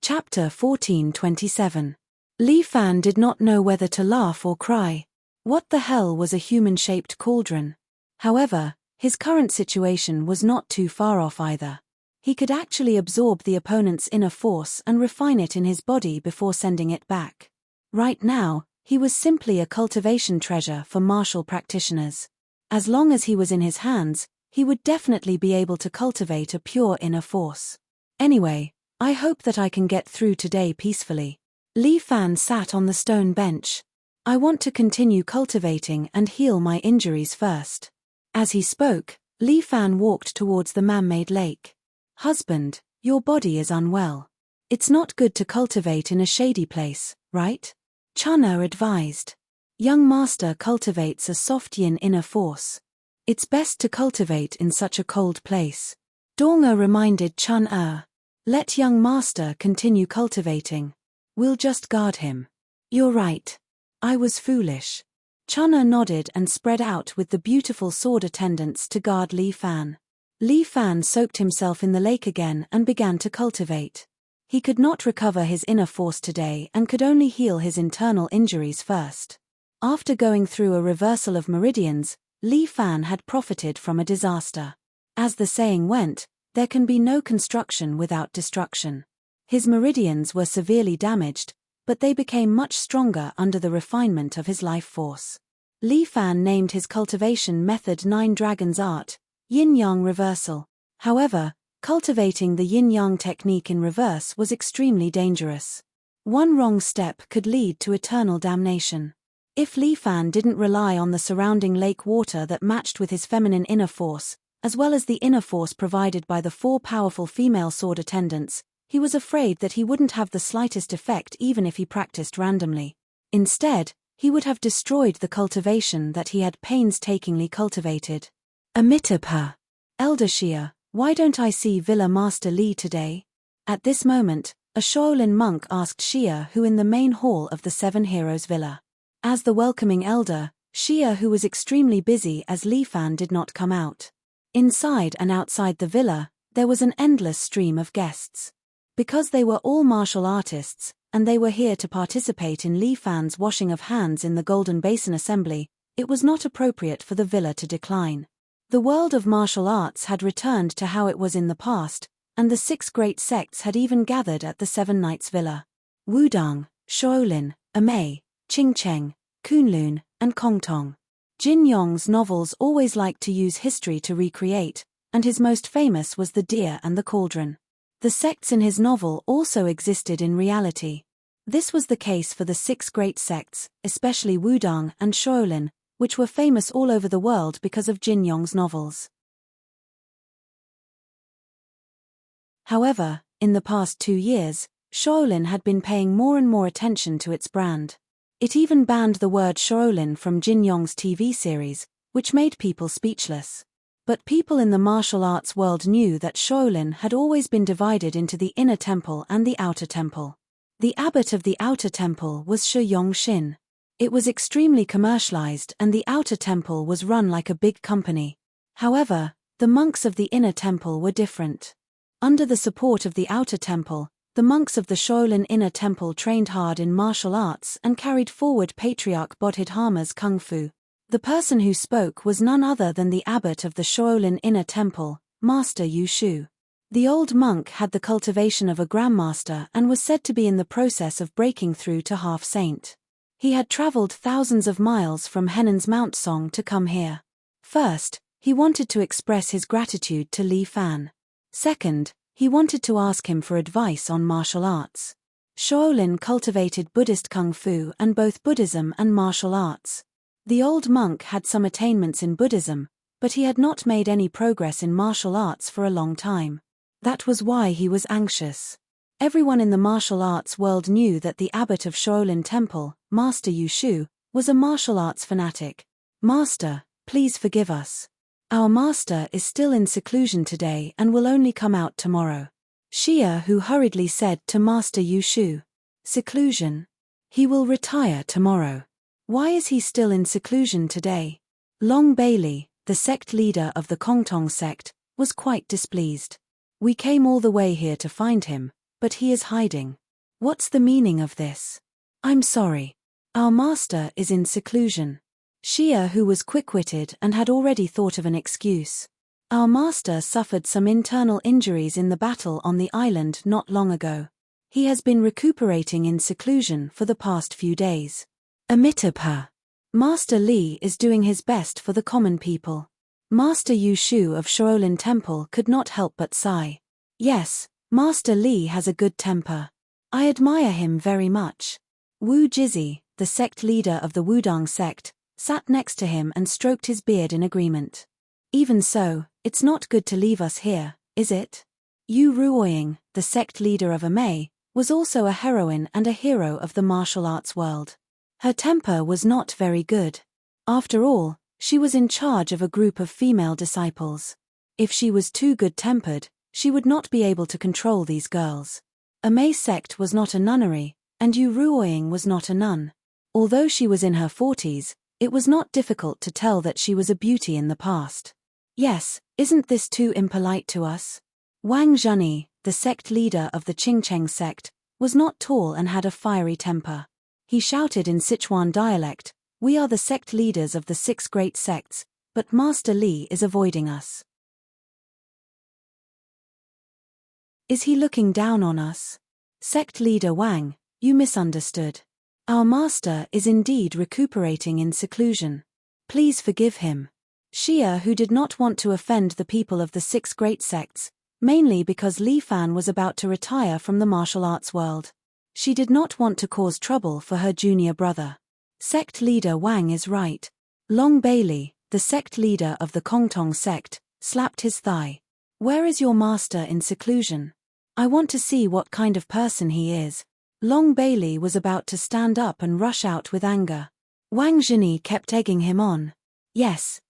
Chapter 14:27. Li Fan did not know whether to laugh or cry. What the hell was a human-shaped cauldron? However, his current situation was not too far off either. He could actually absorb the opponent's inner force and refine it in his body before sending it back. Right now, he was simply a cultivation treasure for martial practitioners. As long as he was in his hands, he would definitely be able to cultivate a pure inner force. Anyway, I hope that I can get through today peacefully. Li Fan sat on the stone bench. I want to continue cultivating and heal my injuries first. As he spoke, Li Fan walked towards the man-made lake. Husband, your body is unwell. It's not good to cultivate in a shady place, right? Chun-Er advised. Young master cultivates a soft yin inner force. It's best to cultivate in such a cold place. Dornga reminded Chun-Er. Let young master continue cultivating. We'll just guard him. You're right. I was foolish. Chun-Er nodded and spread out with the beautiful sword attendants to guard Li Fan. Li Fan soaked himself in the lake again and began to cultivate. He could not recover his inner force today and could only heal his internal injuries first. After going through a reversal of meridians, Li Fan had profited from a disaster. As the saying went, there can be no construction without destruction. His meridians were severely damaged, but they became much stronger under the refinement of his life force. Li Fan named his cultivation method 9 Dragons Art, Yin-yang reversal. However, cultivating the yin-yang technique in reverse was extremely dangerous. One wrong step could lead to eternal damnation. If Li Fan didn't rely on the surrounding lake water that matched with his feminine inner force, as well as the inner force provided by the 4 powerful female sword attendants, he was afraid that he wouldn't have the slightest effect even if he practiced randomly. Instead, he would have destroyed the cultivation that he had painstakingly cultivated. Amitabha. Elder Xia, why don't I see Villa Master Li today? At this moment, a Shaolin monk asked Xia, who in the main hall of the 7 Heroes Villa. As the welcoming elder, Xia, who was extremely busy as Li Fan did not come out. Inside and outside the villa, there was an endless stream of guests. Because they were all martial artists, and they were here to participate in Li Fan's washing of hands in the Golden Basin Assembly, it was not appropriate for the villa to decline. The world of martial arts had returned to how it was in the past, and the 6 great sects had even gathered at the 7 Knights Villa. Wudang, Shaolin, Immerse, Qingcheng, Kunlun, and Kongtong. Jin Yong's novels always liked to use history to recreate, and his most famous was The Deer and the Cauldron. The sects in his novel also existed in reality. This was the case for the 6 great sects, especially Wudang and Shaolin, which were famous all over the world because of Jin Yong's novels. However, in the past 2 years, Shaolin had been paying more and more attention to its brand. It even banned the word Shaolin from Jin Yong's TV series, which made people speechless. But people in the martial arts world knew that Shaolin had always been divided into the inner temple and the outer temple. The abbot of the outer temple was Shi Yongxin. It was extremely commercialized and the outer temple was run like a big company. However, the monks of the inner temple were different. Under the support of the outer temple, the monks of the Shaolin Inner Temple trained hard in martial arts and carried forward Patriarch Bodhidharma's Kung Fu. The person who spoke was none other than the abbot of the Shaolin Inner Temple, Master Yu Shu. The old monk had the cultivation of a grandmaster and was said to be in the process of breaking through to half-saint. He had traveled thousands of miles from Henan's Mount Song to come here. First, he wanted to express his gratitude to Li Fan. Second, he wanted to ask him for advice on martial arts. Shaolin cultivated Buddhist Kung Fu and both Buddhism and martial arts. The old monk had some attainments in Buddhism, but he had not made any progress in martial arts for a long time. That was why he was anxious. Everyone in the martial arts world knew that the abbot of Shaolin Temple, Master Yu Shu, was a martial arts fanatic. Master, please forgive us. Our master is still in seclusion today and will only come out tomorrow. Xia, who hurriedly said to Master Yu Shu, seclusion? He will retire tomorrow. Why is he still in seclusion today? Long Bailey, the sect leader of the Kongtong sect, was quite displeased. We came all the way here to find him, but he is hiding. What's the meaning of this? I'm sorry. Our master is in seclusion. Xia, who was quick-witted and had already thought of an excuse. Our master suffered some internal injuries in the battle on the island not long ago. He has been recuperating in seclusion for the past few days. Amitabha. Master Li is doing his best for the common people. Master Yu Shu of Shaolin Temple could not help but sigh. Yes, Master Li has a good temper. I admire him very much. Wu Jizi, the sect leader of the Wudang sect, sat next to him and stroked his beard in agreement. Even so, it's not good to leave us here, is it? Yu Ruoying, the sect leader of Immerse, was also a heroine and a hero of the martial arts world. Her temper was not very good. After all, she was in charge of a group of female disciples. If she was too good-tempered, she would not be able to control these girls. Immerse sect was not a nunnery, and Yu Ruoying was not a nun. Although she was in her 40s, it was not difficult to tell that she was a beauty in the past. Yes, isn't this too impolite to us? Wang Zheni, the sect leader of the Qingcheng sect, was not tall and had a fiery temper. He shouted in Sichuan dialect, "We are the sect leaders of the 6 great sects, but Master Li is avoiding us. Is he looking down on us? Sect leader Wang, you misunderstood. Our master is indeed recuperating in seclusion. Please forgive him." Xia, who did not want to offend the people of the 6 great sects, mainly because Li Fan was about to retire from the martial arts world. She did not want to cause trouble for her junior brother. Sect leader Wang is right. Long Bailey, the sect leader of the Kongtong sect, slapped his thigh. Where is your master in seclusion? I want to see what kind of person he is. Long Bailey was about to stand up and rush out with anger. Wang Zhini kept egging him on. Yes,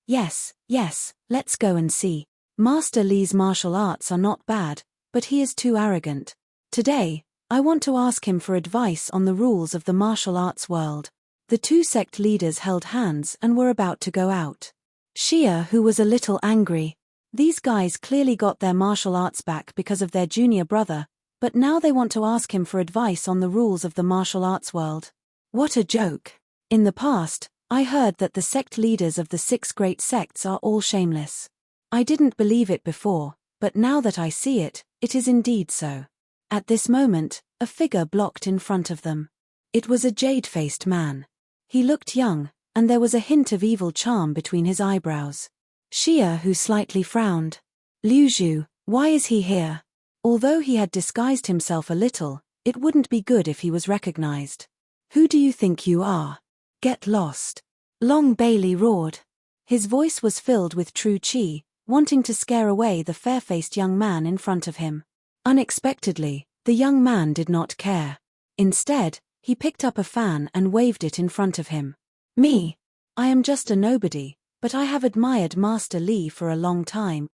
let's go and see. Master Li's martial arts are not bad, but he is too arrogant. Today, I want to ask him for advice on the rules of the martial arts world. The 2 sect leaders held hands and were about to go out. Xia, who was a little angry. These guys clearly got their martial arts back because of their junior brother, but now they want to ask him for advice on the rules of the martial arts world. What a joke. In the past, I heard that the sect leaders of the 6 great sects are all shameless. I didn't believe it before, but now that I see it, it is indeed so. At this moment, a figure blocked in front of them. It was a jade-faced man. He looked young, and there was a hint of evil charm between his eyebrows. Xia, who slightly frowned. Liu Zhu, why is he here? Although he had disguised himself a little, it wouldn't be good if he was recognized. Who do you think you are? Get lost. Long Bailey roared. His voice was filled with true qi, wanting to scare away the fair-faced young man in front of him. Unexpectedly, the young man did not care. Instead, he picked up a fan and waved it in front of him. Me? I am just a nobody, but I have admired Master Li for a long time.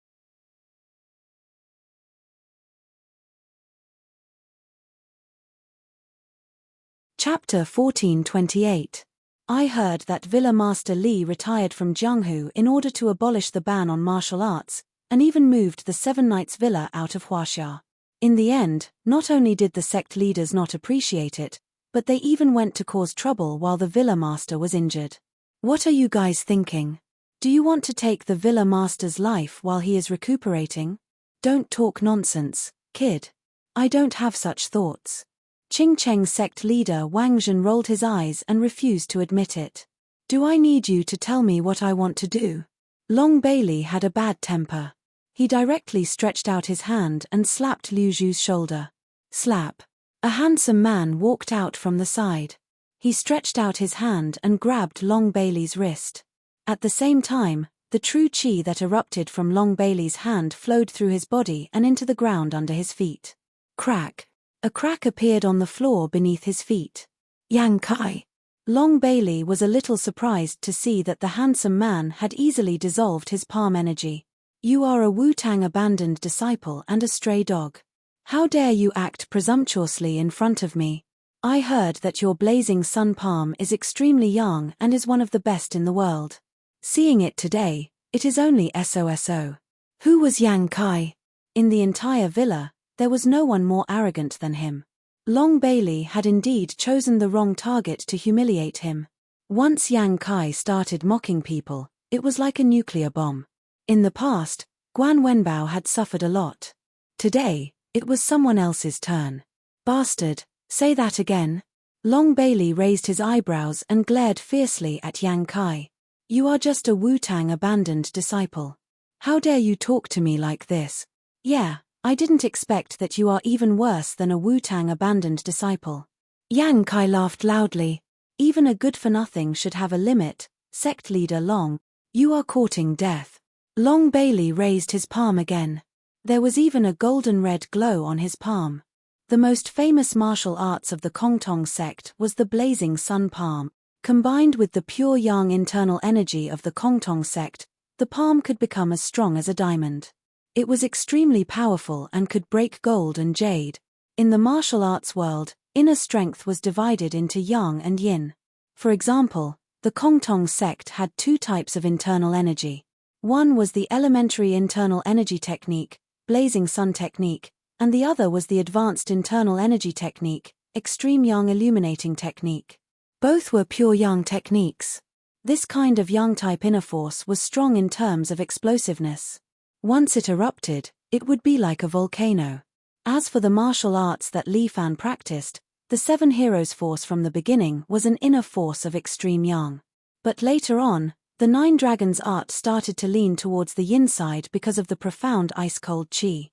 Chapter 1428. I heard that Villa Master Li retired from Jianghu in order to abolish the ban on martial arts, and even moved the 7 Knights Villa out of Huaxia. In the end, not only did the sect leaders not appreciate it, but they even went to cause trouble while the Villa Master was injured. What are you guys thinking? Do you want to take the Villa Master's life while he is recuperating? Don't talk nonsense, kid. I don't have such thoughts. Qingcheng sect leader Wang Zhen rolled his eyes and refused to admit it. Do I need you to tell me what I want to do? Long Bailey had a bad temper. He directly stretched out his hand and slapped Liu Zhu's shoulder. Slap. A handsome man walked out from the side. He stretched out his hand and grabbed Long Bailey's wrist. At the same time, the true qi that erupted from Long Bailey's hand flowed through his body and into the ground under his feet. Crack. A crack appeared on the floor beneath his feet. Yang Kai. Long Bailey was a little surprised to see that the handsome man had easily dissolved his palm energy. You are a Wu-Tang abandoned disciple and a stray dog. How dare you act presumptuously in front of me? I heard that your blazing sun palm is extremely young and is one of the best in the world. Seeing it today, it is only SOSO. Who was Yang Kai? In the entire villa, there was no one more arrogant than him. Long Bailey had indeed chosen the wrong target to humiliate him. Once Yang Kai started mocking people, it was like a nuclear bomb. In the past, Guan Wenbao had suffered a lot. Today, it was someone else's turn. Bastard, say that again. Long Bailey raised his eyebrows and glared fiercely at Yang Kai. You are just a Wu-Tang abandoned disciple. How dare you talk to me like this? Yeah, I didn't expect that you are even worse than a Wu-Tang abandoned disciple. Yang Kai laughed loudly. Even a good-for-nothing should have a limit, sect leader Long. You are courting death. Long Bailey raised his palm again. There was even a golden-red glow on his palm. The most famous martial arts of the Kongtong sect was the blazing sun palm. Combined with the pure yang internal energy of the Kongtong sect, the palm could become as strong as a diamond. It was extremely powerful and could break gold and jade. In the martial arts world, inner strength was divided into yang and yin. For example, the Kongtong sect had 2 types of internal energy. One was the elementary internal energy technique, blazing sun technique, and the other was the advanced internal energy technique, extreme yang illuminating technique. Both were pure yang techniques. This kind of yang-type inner force was strong in terms of explosiveness. Once it erupted, it would be like a volcano. As for the martial arts that Li Fan practiced, the 7 Heroes force from the beginning was an inner force of extreme yang. But later on, The Nine Dragons' art started to lean towards the yin side because of the profound ice-cold qi.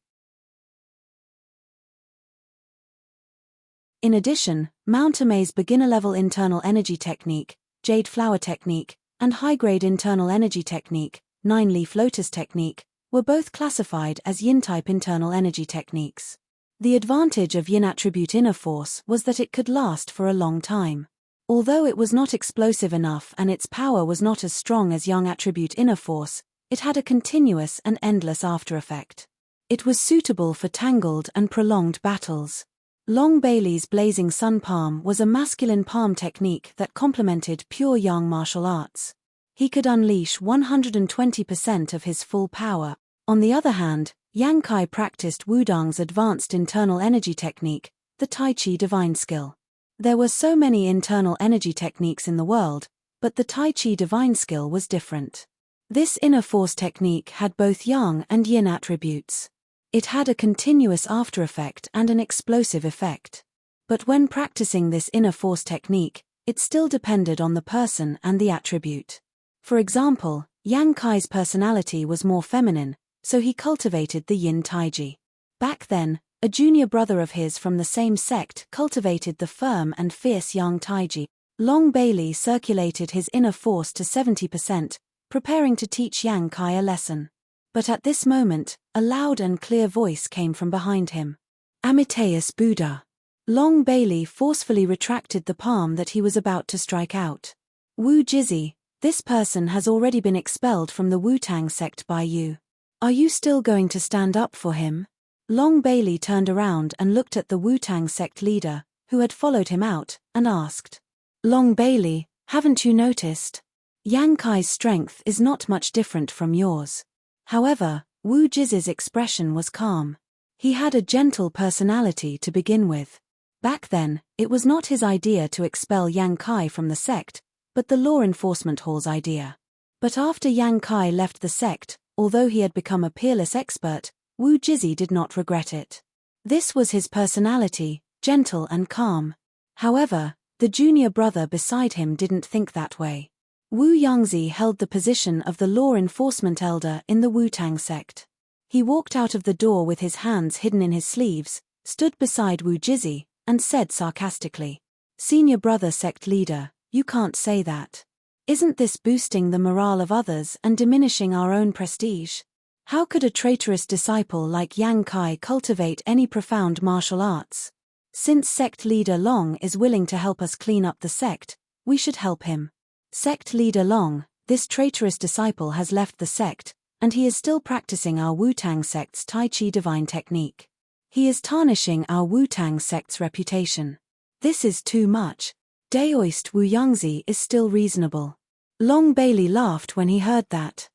In addition, Mount Amay's beginner-level internal energy technique, Jade Flower technique, and high-grade internal energy technique, Nine-Leaf Lotus technique, were both classified as yin-type internal energy techniques. The advantage of yin attribute inner force was that it could last for a long time. Although it was not explosive enough and its power was not as strong as yang attribute inner force, it had a continuous and endless aftereffect. It was suitable for tangled and prolonged battles. Long Bailey's Blazing Sun Palm was a masculine palm technique that complemented pure yang martial arts. He could unleash 120% of his full power. On the other hand, Yang Kai practiced Wudang's advanced internal energy technique, the Tai Chi divine skill. There were so many internal energy techniques in the world, but the Tai Chi divine skill was different. This inner force technique had both yang and yin attributes. It had a continuous aftereffect and an explosive effect. But when practicing this inner force technique, it still depended on the person and the attribute. For example, Yang Kai's personality was more feminine, so he cultivated the yin taiji. Back then, a junior brother of his from the same sect cultivated the firm and fierce yang taiji. Long Bailey circulated his inner force to 70%, preparing to teach Yang Kai a lesson. But at this moment, a loud and clear voice came from behind him. Amiteus Buddha. Long Bailey forcefully retracted the palm that he was about to strike out. Wu Jizzy, this person has already been expelled from the Wu-Tang sect by you. Are you still going to stand up for him? Long Bailey turned around and looked at the Wu-Tang sect leader, who had followed him out, and asked. Long Bailey, haven't you noticed? Yang Kai's strength is not much different from yours. However, Wu Jiz's expression was calm. He had a gentle personality to begin with. Back then, it was not his idea to expel Yang Kai from the sect, but the law enforcement hall's idea. But after Yang Kai left the sect, although he had become a peerless expert, Wu Jizzy did not regret it. This was his personality, gentle and calm. However, the junior brother beside him didn't think that way. Wu Yangzi held the position of the law enforcement elder in the Wu-Tang sect. He walked out of the door with his hands hidden in his sleeves, stood beside Wu Jizzy, and said sarcastically, Senior brother sect leader, you can't say that. Isn't this boosting the morale of others and diminishing our own prestige? How could a traitorous disciple like Yang Kai cultivate any profound martial arts? Since sect leader Long is willing to help us clean up the sect, we should help him. Sect leader Long, this traitorous disciple has left the sect, and he is still practicing our Wu-Tang sect's Tai Chi divine technique. He is tarnishing our Wu-Tang sect's reputation. This is too much. Daoist Wu Yangzi is still reasonable. Long Bailey laughed when he heard that.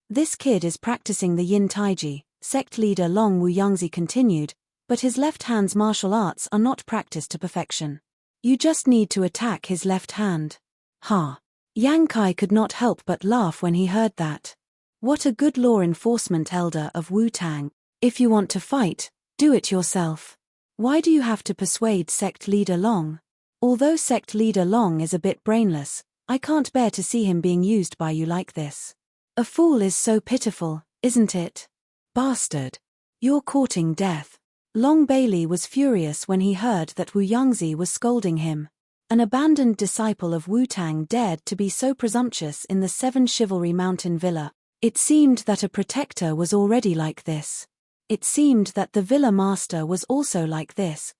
This kid is practicing the yin taiji, sect leader Long Wu Yangzi continued, but his left hand's martial arts are not practiced to perfection. You just need to attack his left hand. Ha! Yang Kai could not help but laugh when he heard that. What a good law enforcement elder of Wu-Tang. If you want to fight, do it yourself. Why do you have to persuade sect leader Long? Although sect leader Long is a bit brainless, I can't bear to see him being used by you like this. A fool is so pitiful, isn't it? Bastard. You're courting death. Long Bailey was furious when he heard that Wu Yangzi was scolding him. An abandoned disciple of Wu-Tang dared to be so presumptuous in the Seven Chivalry Mountain Villa. It seemed that a protector was already like this. It seemed that the villa master was also like this.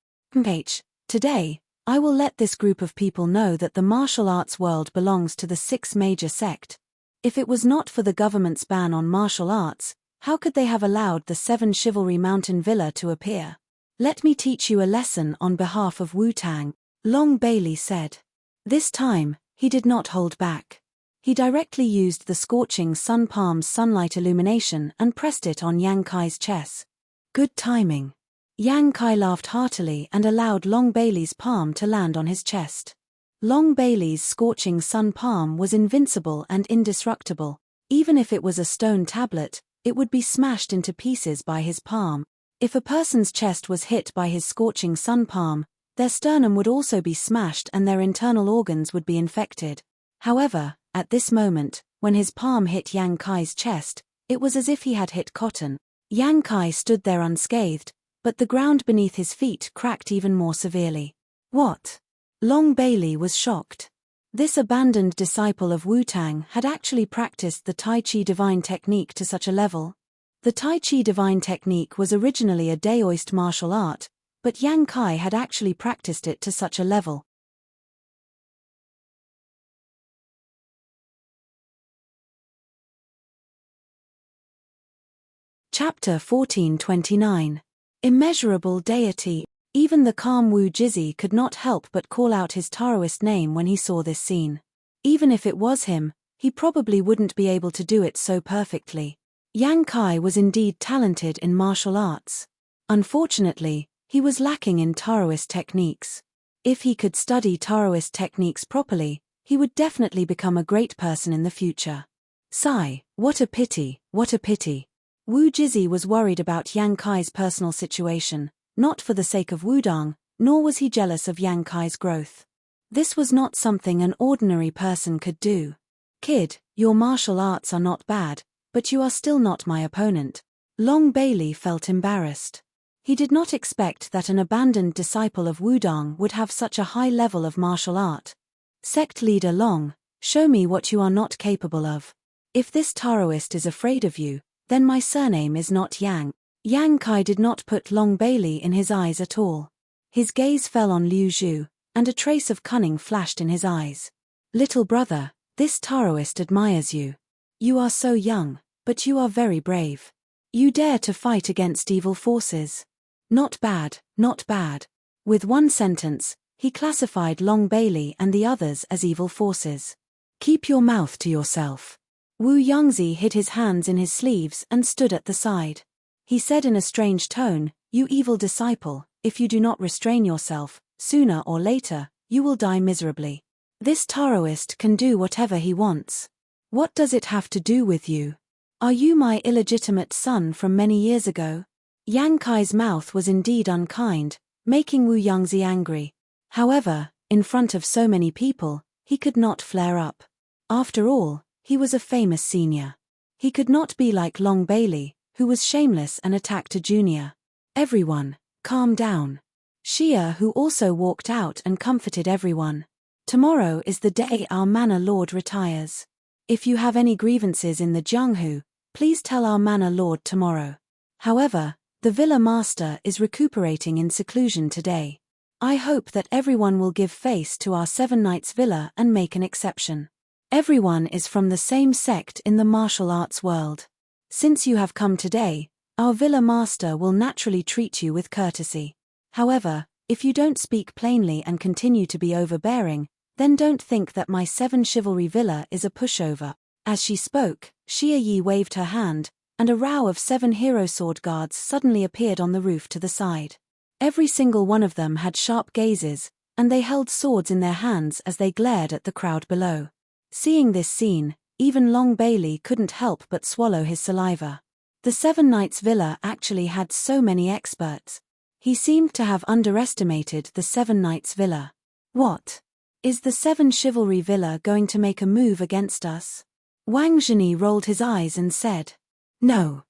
Today, I will let this group of people know that the martial arts world belongs to the six major sect. If it was not for the government's ban on martial arts, how could they have allowed the Seven Chivalry Mountain Villa to appear? Let me teach you a lesson on behalf of Wu-Tang, Long Bailey said. This time, he did not hold back. He directly used the scorching sun palm's sunlight illumination and pressed it on Yang Kai's chest. Good timing. Yang Kai laughed heartily and allowed Long Bailey's palm to land on his chest. Long Bailey's scorching sun palm was invincible and indestructible. Even if it was a stone tablet, it would be smashed into pieces by his palm. If a person's chest was hit by his scorching sun palm, Their sternum would also be smashed and their internal organs would be infected. However, at this moment, when his palm hit Yang Kai's chest, it was as if he had hit cotton. Yang Kai stood there unscathed, but the ground beneath his feet cracked even more severely. What? Long Bailey was shocked. This abandoned disciple of Wu Tang had actually practiced the Tai Chi divine technique to such a level. The Tai Chi divine technique was originally a Daoist martial art, but Yang Kai had actually practiced it to such a level. Chapter 1429. Immeasurable Deity. Even the calm Wu Jizzy could not help but call out his Taoist name when he saw this scene. Even if it was him, he probably wouldn't be able to do it so perfectly. Yang Kai was indeed talented in martial arts. Unfortunately, he was lacking in Taoist techniques. If he could study Taoist techniques properly, he would definitely become a great person in the future. Sigh, what a pity, what a pity. Wu Jizzy was worried about Yang Kai's personal situation, not for the sake of Wudang, nor was he jealous of Yang Kai's growth. This was not something an ordinary person could do. Kid, your martial arts are not bad, but you are still not my opponent. Long Bailey felt embarrassed. He did not expect that an abandoned disciple of Wudang would have such a high level of martial art. Sect leader Long, show me what you are not capable of. If this Taoist is afraid of you, then my surname is not Yang. Yang Kai did not put Long Bailey in his eyes at all. His gaze fell on Liu Zhu, and a trace of cunning flashed in his eyes. Little brother, this Taoist admires you. You are so young, but you are very brave. You dare to fight against evil forces. Not bad, not bad. With one sentence, he classified Long Bailey and the others as evil forces. Keep your mouth to yourself. Wu Yangzi hid his hands in his sleeves and stood at the side. He said in a strange tone, "You evil disciple, if you do not restrain yourself, sooner or later, you will die miserably. This Taoist can do whatever he wants. What does it have to do with you? Are you my illegitimate son from many years ago?" Yang Kai's mouth was indeed unkind, making Wu Yangzi angry. However, in front of so many people, he could not flare up. After all, he was a famous senior. He could not be like Long Bailey, who was shameless and attacked a junior. Everyone, calm down. Xia, who also walked out and comforted everyone. Tomorrow is the day our manor lord retires. If you have any grievances in the Jianghu, please tell our manor lord tomorrow. However, the villa master is recuperating in seclusion today. I hope that everyone will give face to our 7 Knights villa and make an exception. Everyone is from the same sect in the martial arts world. Since you have come today, our villa master will naturally treat you with courtesy. However, if you don't speak plainly and continue to be overbearing, then don't think that my 7 chivalry villa is a pushover. As she spoke, Xia Yi waved her hand, and a row of 7 hero sword guards suddenly appeared on the roof to the side. Every single one of them had sharp gazes, and they held swords in their hands as they glared at the crowd below. Seeing this scene, even Long Bailey couldn't help but swallow his saliva. The 7 Knights villa actually had so many experts. He seemed to have underestimated the 7 Knights villa. What? Is the 7 chivalry villa going to make a move against us? Wang Zheni rolled his eyes and said, "No."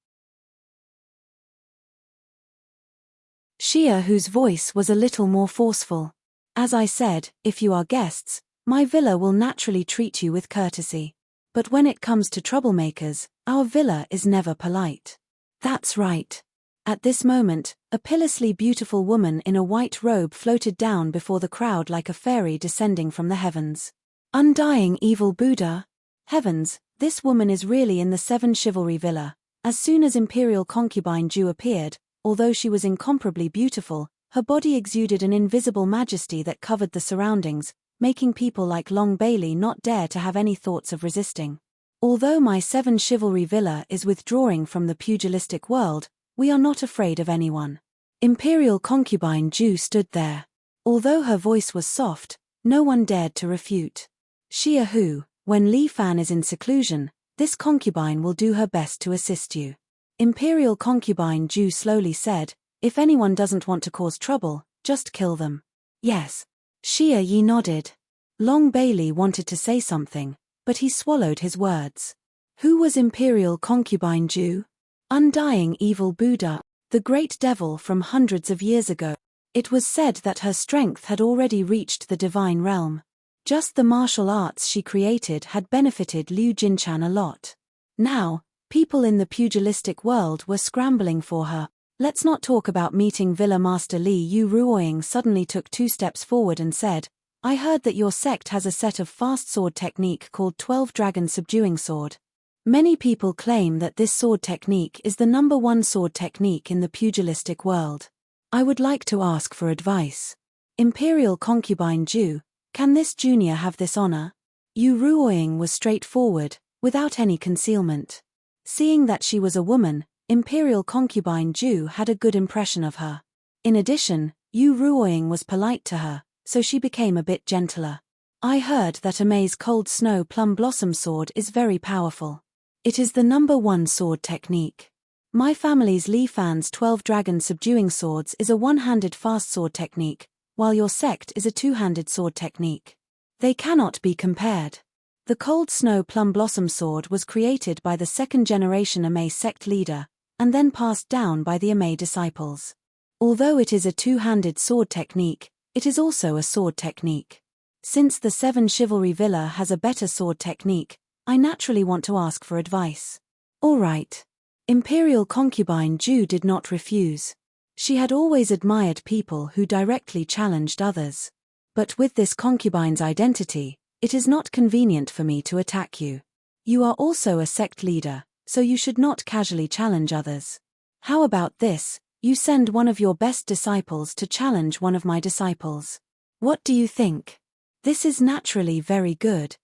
Xia, whose voice was a little more forceful. "As I said, if you are guests, my villa will naturally treat you with courtesy. But when it comes to troublemakers, our villa is never polite." That's right. At this moment, a pitilessly beautiful woman in a white robe floated down before the crowd like a fairy descending from the heavens. Undying evil Buddha? Heavens, this woman is really in the 7 chivalry villa. As soon as Imperial concubine Ju appeared, although she was incomparably beautiful, her body exuded an invisible majesty that covered the surroundings, making people like Long Bailey not dare to have any thoughts of resisting. Although my 7 chivalry villa is withdrawing from the pugilistic world, we are not afraid of anyone. Imperial concubine Ju stood there. Although her voice was soft, no one dared to refute. Xia Hu, when Li Fan is in seclusion, this concubine will do her best to assist you. Imperial concubine Ju slowly said, "If anyone doesn't want to cause trouble, just kill them." Yes. Xia Yi nodded. Long Bailey wanted to say something, but he swallowed his words. Who was Imperial Concubine Ju? Undying Evil Buddha, the great devil from hundreds of years ago. It was said that her strength had already reached the divine realm. Just the martial arts she created had benefited Liu Jinchan a lot. Now, people in the pugilistic world were scrambling for her. Let's not talk about meeting Villa Master Li Yu Ruoying suddenly took 2 steps forward and said, I heard that your sect has a set of fast sword technique called 12 Dragon Subduing Sword. Many people claim that this sword technique is the #1 sword technique in the pugilistic world. I would like to ask for advice. Imperial Concubine Ju, can this junior have this honor? Yu Ruoying was straightforward, without any concealment. Seeing that she was a woman, Imperial Concubine Ju had a good impression of her. In addition, Yu Ruoying was polite to her, so she became a bit gentler. I heard that Amei's Cold Snow Plum Blossom Sword is very powerful. It is the #1 sword technique. My family's Li Fan's 12 Dragon Subduing Swords is a one-handed fast sword technique, while your sect is a two-handed sword technique. They cannot be compared. The Cold Snow Plum Blossom Sword was created by the second-generation Amei sect leader, and then passed down by the Amei disciples. Although it is a two-handed sword technique, it is also a sword technique. Since the 7 Chivalry Villa has a better sword technique, I naturally want to ask for advice. All right. Imperial Concubine Ju did not refuse. She had always admired people who directly challenged others. But with this concubine's identity, it is not convenient for me to attack you. You are also a sect leader, so you should not casually challenge others. How about this, you send one of your best disciples to challenge one of my disciples. What do you think? This is naturally very good.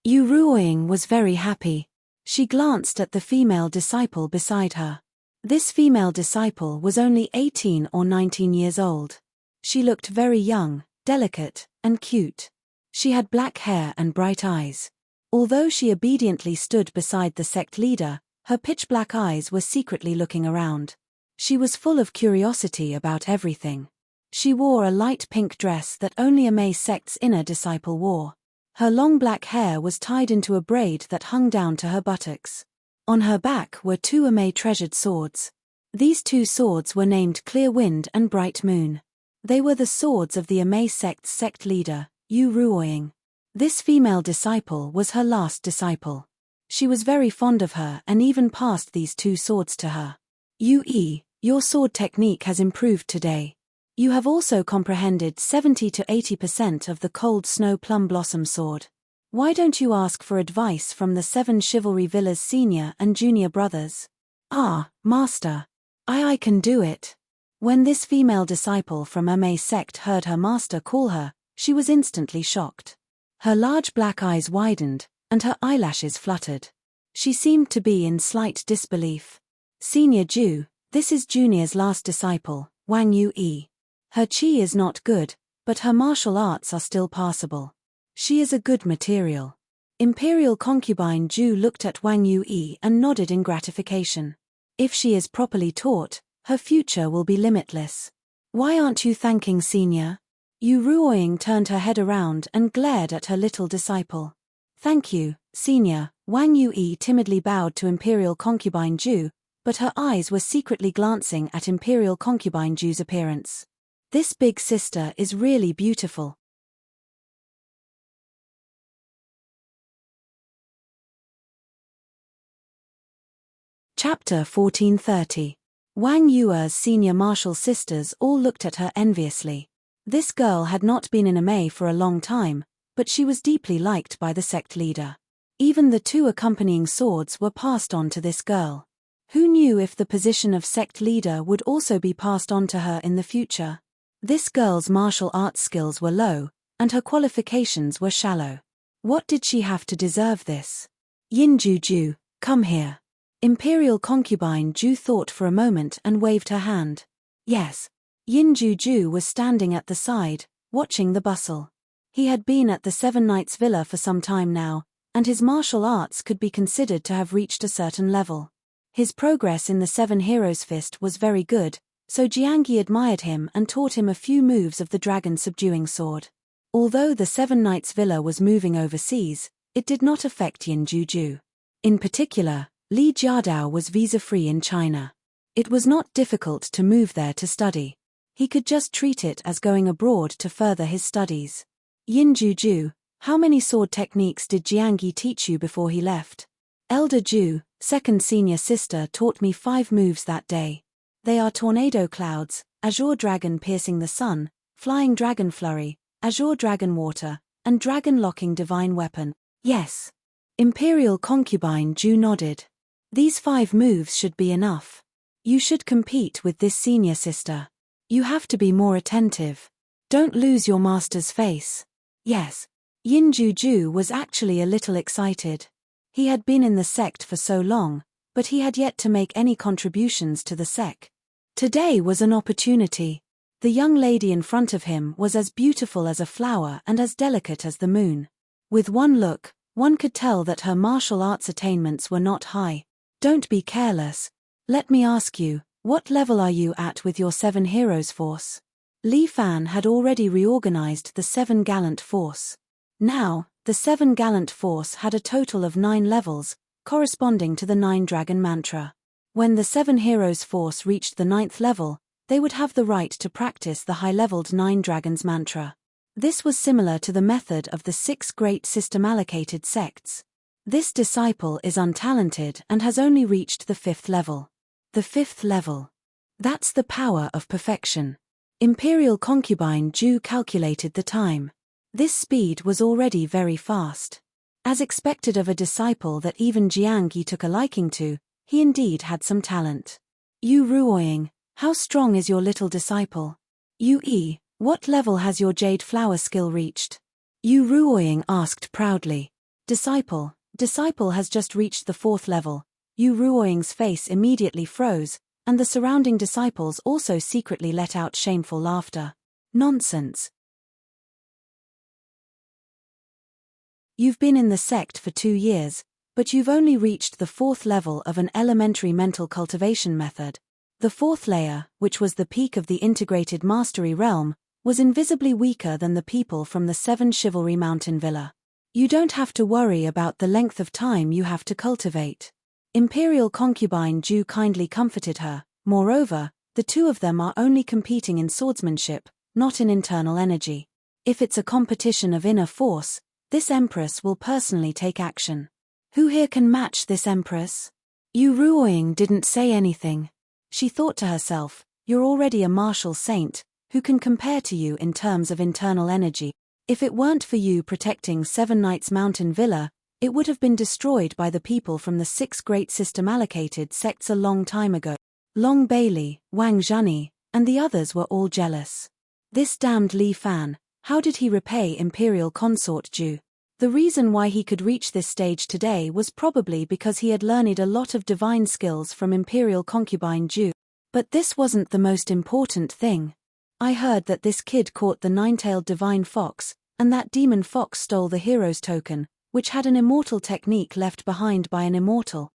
Yu Ruoying was very happy. She glanced at the female disciple beside her. This female disciple was only 18 or 19 years old. She looked very young, delicate, and cute. She had black hair and bright eyes. Although she obediently stood beside the sect leader, her pitch-black eyes were secretly looking around. She was full of curiosity about everything. She wore a light pink dress that only Amei sect's inner disciple wore. Her long black hair was tied into a braid that hung down to her buttocks. On her back were 2 Amei treasured swords. These 2 swords were named Clear Wind and Bright Moon. They were the swords of the Amei sect's sect leader, Yu Ruoying. This female disciple was her last disciple. She was very fond of her and even passed these 2 swords to her. Yu Yi, your sword technique has improved today. You have also comprehended 70 to 80% of the Cold Snow Plum Blossom Sword. Why don't you ask for advice from the 7 Chivalry Villa's senior and junior brothers? Ah, Master. I can do it. When this female disciple from Amei sect heard her master call her, she was instantly shocked. Her large black eyes widened, and her eyelashes fluttered. She seemed to be in slight disbelief. Senior Ju, this is Junior's last disciple, Wang Yu Yi. Her chi is not good, but her martial arts are still passable. She is a good material. Imperial Concubine Ju looked at Wang Yu Yi and nodded in gratification. If she is properly taught, her future will be limitless. Why aren't you thanking Senior? Yu Ruoying turned her head around and glared at her little disciple. Thank you, Senior. Wang Yu Yi timidly bowed to Imperial Concubine Ju, but her eyes were secretly glancing at Imperial Concubine Ju's appearance. This big sister is really beautiful. Chapter 1430. Wang Yue's senior martial sisters all looked at her enviously. This girl had not been in Amei for a long time, but she was deeply liked by the sect leader. Even the 2 accompanying swords were passed on to this girl. Who knew if the position of sect leader would also be passed on to her in the future? This girl's martial arts skills were low, and her qualifications were shallow. What did she have to deserve this? Yin Ju, come here. Imperial Concubine Ju thought for a moment and waved her hand. Yes. Yin Ju was standing at the side, watching the bustle. He had been at the 7 Knights Villa for some time now, and his martial arts could be considered to have reached a certain level. His progress in the 7 Heroes Fist was very good, So Jiangyi admired him and taught him a few moves of the dragon-subduing sword. Although the Seven Knights Villa was moving overseas, it did not affect Yin Juju. In particular, Li Jiadao was visa-free in China. It was not difficult to move there to study. He could just treat it as going abroad to further his studies. Yin Juju, how many sword techniques did Jiangyi teach you before he left? Elder Ju, second senior sister, taught me 5 moves that day. They are Tornado Clouds, Azure Dragon Piercing the Sun, Flying Dragon Flurry, Azure Dragon Water, and Dragon Locking Divine Weapon. Yes. Imperial Concubine Ju nodded. These 5 moves should be enough. You should compete with this senior sister. You have to be more attentive. Don't lose your master's face. Yes. Yin Juju was actually a little excited. He had been in the sect for so long, but he had yet to make any contributions to the sect. Today was an opportunity. The young lady in front of him was as beautiful as a flower and as delicate as the moon. With one look, one could tell that her martial arts attainments were not high. Don't be careless. Let me ask you, what level are you at with your 7 heroes force? Li Fan had already reorganized the 7 gallant force. Now, the 7 gallant force had a total of 9 levels, corresponding to the 9 dragon mantra. When the 7 heroes force reached the 9th level, they would have the right to practice the high-leveled 9 dragons mantra. This was similar to the method of the 6 great system-allocated sects. This disciple is untalented and has only reached the 5th level. The 5th level. That's the power of perfection. Imperial Concubine Ju calculated the time. This speed was already very fast. As expected of a disciple that even Jiangyi took a liking to, he indeed had some talent. Yu Ruoying, how strong is your little disciple? Yu Yi, what level has your jade flower skill reached? Yu Ruoying asked proudly. Disciple has just reached the 4th level. Yu Ruoying's face immediately froze, and the surrounding disciples also secretly let out shameful laughter. Nonsense. You've been in the sect for 2 years, but you've only reached the 4th level of an elementary mental cultivation method. The 4th layer, which was the peak of the integrated mastery realm, was invisibly weaker than the people from the 7 Chivalry Mountain Villa. You don't have to worry about the length of time you have to cultivate. Imperial Concubine Ju kindly comforted her. Moreover, the 2 of them are only competing in swordsmanship, not in internal energy. If it's a competition of inner force, this Empress will personally take action. Who here can match this Empress? Yu Ruoying didn't say anything. She thought to herself, you're already a martial saint, who can compare to you in terms of internal energy. If it weren't for you protecting 7 Knights Mountain Villa, it would have been destroyed by the people from the 6 great system-allocated sects a long time ago. Long Bailey, Wang Zhani, and the others were all jealous. This damned Li Fan, how did he repay Imperial Consort Ju? The reason why he could reach this stage today was probably because he had learned a lot of divine skills from Imperial Concubine Ju. But this wasn't the most important thing. I heard that this kid caught the 9-tailed divine fox, and that demon fox stole the hero's token, which had an immortal technique left behind by an immortal.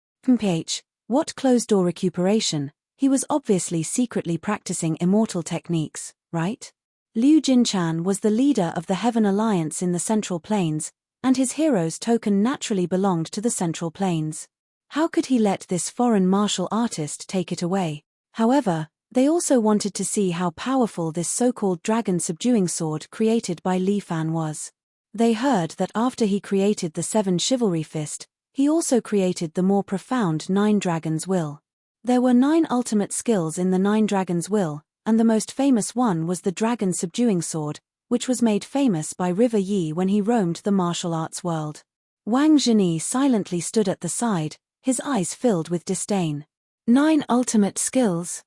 What closed-door recuperation? He was obviously secretly practicing immortal techniques, right? Liu Jinchan was the leader of the Heaven Alliance in the Central Plains, and his hero's token naturally belonged to the Central Plains. How could he let this foreign martial artist take it away? However, they also wanted to see how powerful this so-called dragon-subduing sword created by Li Fan was. They heard that after he created the 7 Chivalry Fist, he also created the more profound 9 Dragons Will. There were 9 ultimate skills in the 9 Dragons Will, and the most famous one was the dragon-subduing sword, which was made famous by River Yi when he roamed the martial arts world. Wang Zhani silently stood at the side, his eyes filled with disdain. 9 ultimate skills?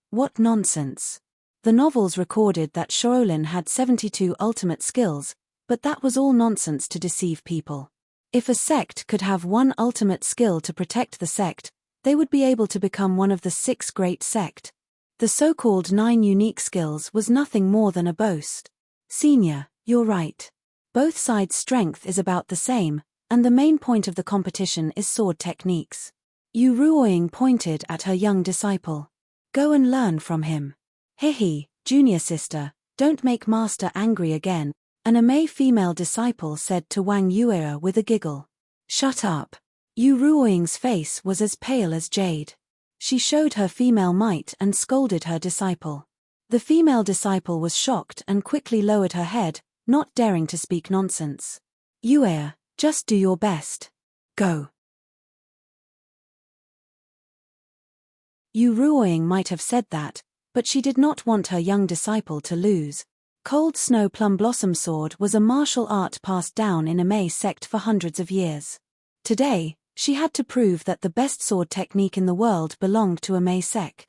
What nonsense. The novels recorded that Shaolin had 72 ultimate skills, but that was all nonsense to deceive people. If a sect could have 1 ultimate skill to protect the sect, they would be able to become one of the 6 great sect. The so-called 9 unique skills was nothing more than a boast. Senior, you're right. Both sides' strength is about the same, and the main point of the competition is sword techniques. Yu Ruoying pointed at her young disciple. Go and learn from him. Hehe, junior sister, don't make master angry again, an Amei female disciple said to Wang Yue'er with a giggle. Shut up. Yu Ruoying's face was as pale as jade. She showed her female might and scolded her disciple. The female disciple was shocked and quickly lowered her head, not daring to speak nonsense. Yue'er, just do your best. Go. Yu Ruoying might have said that, but she did not want her young disciple to lose. Cold Snow Plum Blossom Sword was a martial art passed down in Amei sect for hundreds of years. Today, she had to prove that the best sword technique in the world belonged to Amei sect.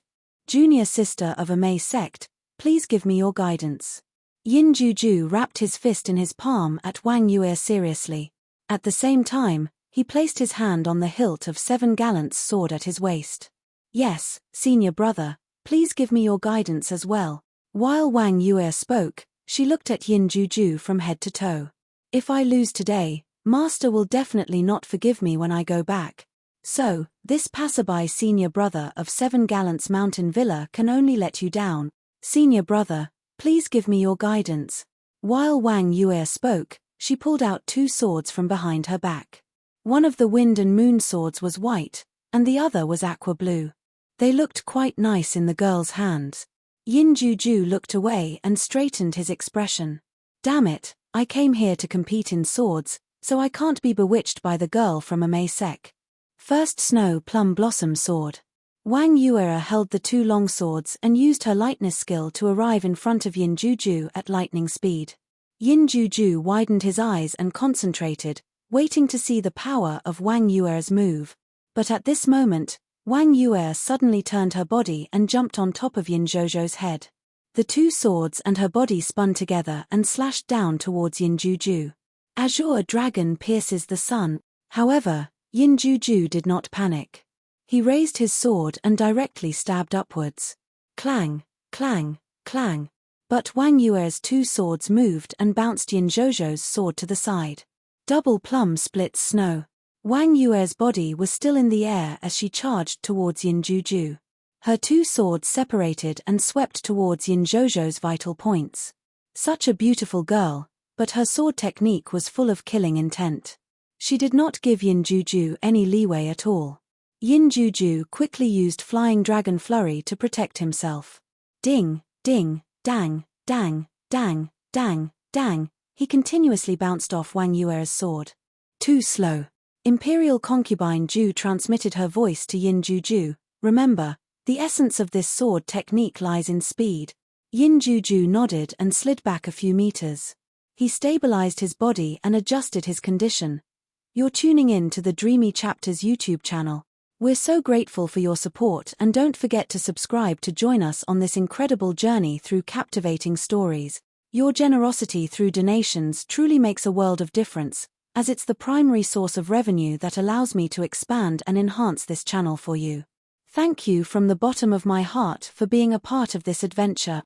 Junior sister of Amei sect, please give me your guidance. Yin Juju wrapped his fist in his palm at Wang Yue'er seriously. At the same time, he placed his hand on the hilt of Seven Gallants' sword at his waist. Yes, senior brother, please give me your guidance as well. While Wang Yue'er spoke, she looked at Yin Juju from head to toe. If I lose today, master will definitely not forgive me when I go back. So, this passerby senior brother of Seven Gallants Mountain Villa can only let you down. Senior brother, please give me your guidance. While Wang Yue'er spoke, she pulled out two swords from behind her back. One of the wind and moon swords was white, and the other was aqua blue. They looked quite nice in the girl's hands. Yin Juju looked away and straightened his expression. Damn it, I came here to compete in swords, so I can't be bewitched by the girl from Amei sect. First Snow Plum Blossom Sword. Wang Yue'er held the two long swords and used her lightness skill to arrive in front of Yin Juju at lightning speed. Yin Juju widened his eyes and concentrated, waiting to see the power of Wang Yue'er's move. But at this moment, Wang Yue'er suddenly turned her body and jumped on top of Yin Zhozhou's head. The two swords and her body spun together and slashed down towards Yin Juju. Azure Dragon pierces the sun. However, Yin Juju did not panic. He raised his sword and directly stabbed upwards. Clang, clang, clang. But Wang Yue'er's two swords moved and bounced Yin Zhozhou's sword to the side. Double plum splits snow. Wang Yue'er's body was still in the air as she charged towards Yin Juju. Her two swords separated and swept towards Yin Zhozhou's vital points. Such a beautiful girl, but her sword technique was full of killing intent. She did not give Yin Juju any leeway at all. Yin Juju quickly used Flying Dragon Flurry to protect himself. Ding, ding, dang, dang, dang, dang, dang, he continuously bounced off Wang Yue'er's sword. Too slow. Imperial concubine Ju transmitted her voice to Yin Juju. Remember, the essence of this sword technique lies in speed. Yin Juju nodded and slid back a few meters. He stabilized his body and adjusted his condition. You're tuning in to the Dreamy Chapters YouTube channel. We're so grateful for your support, and don't forget to subscribe to join us on this incredible journey through captivating stories. Your generosity through donations truly makes a world of difference, as it's the primary source of revenue that allows me to expand and enhance this channel for you. Thank you from the bottom of my heart for being a part of this adventure.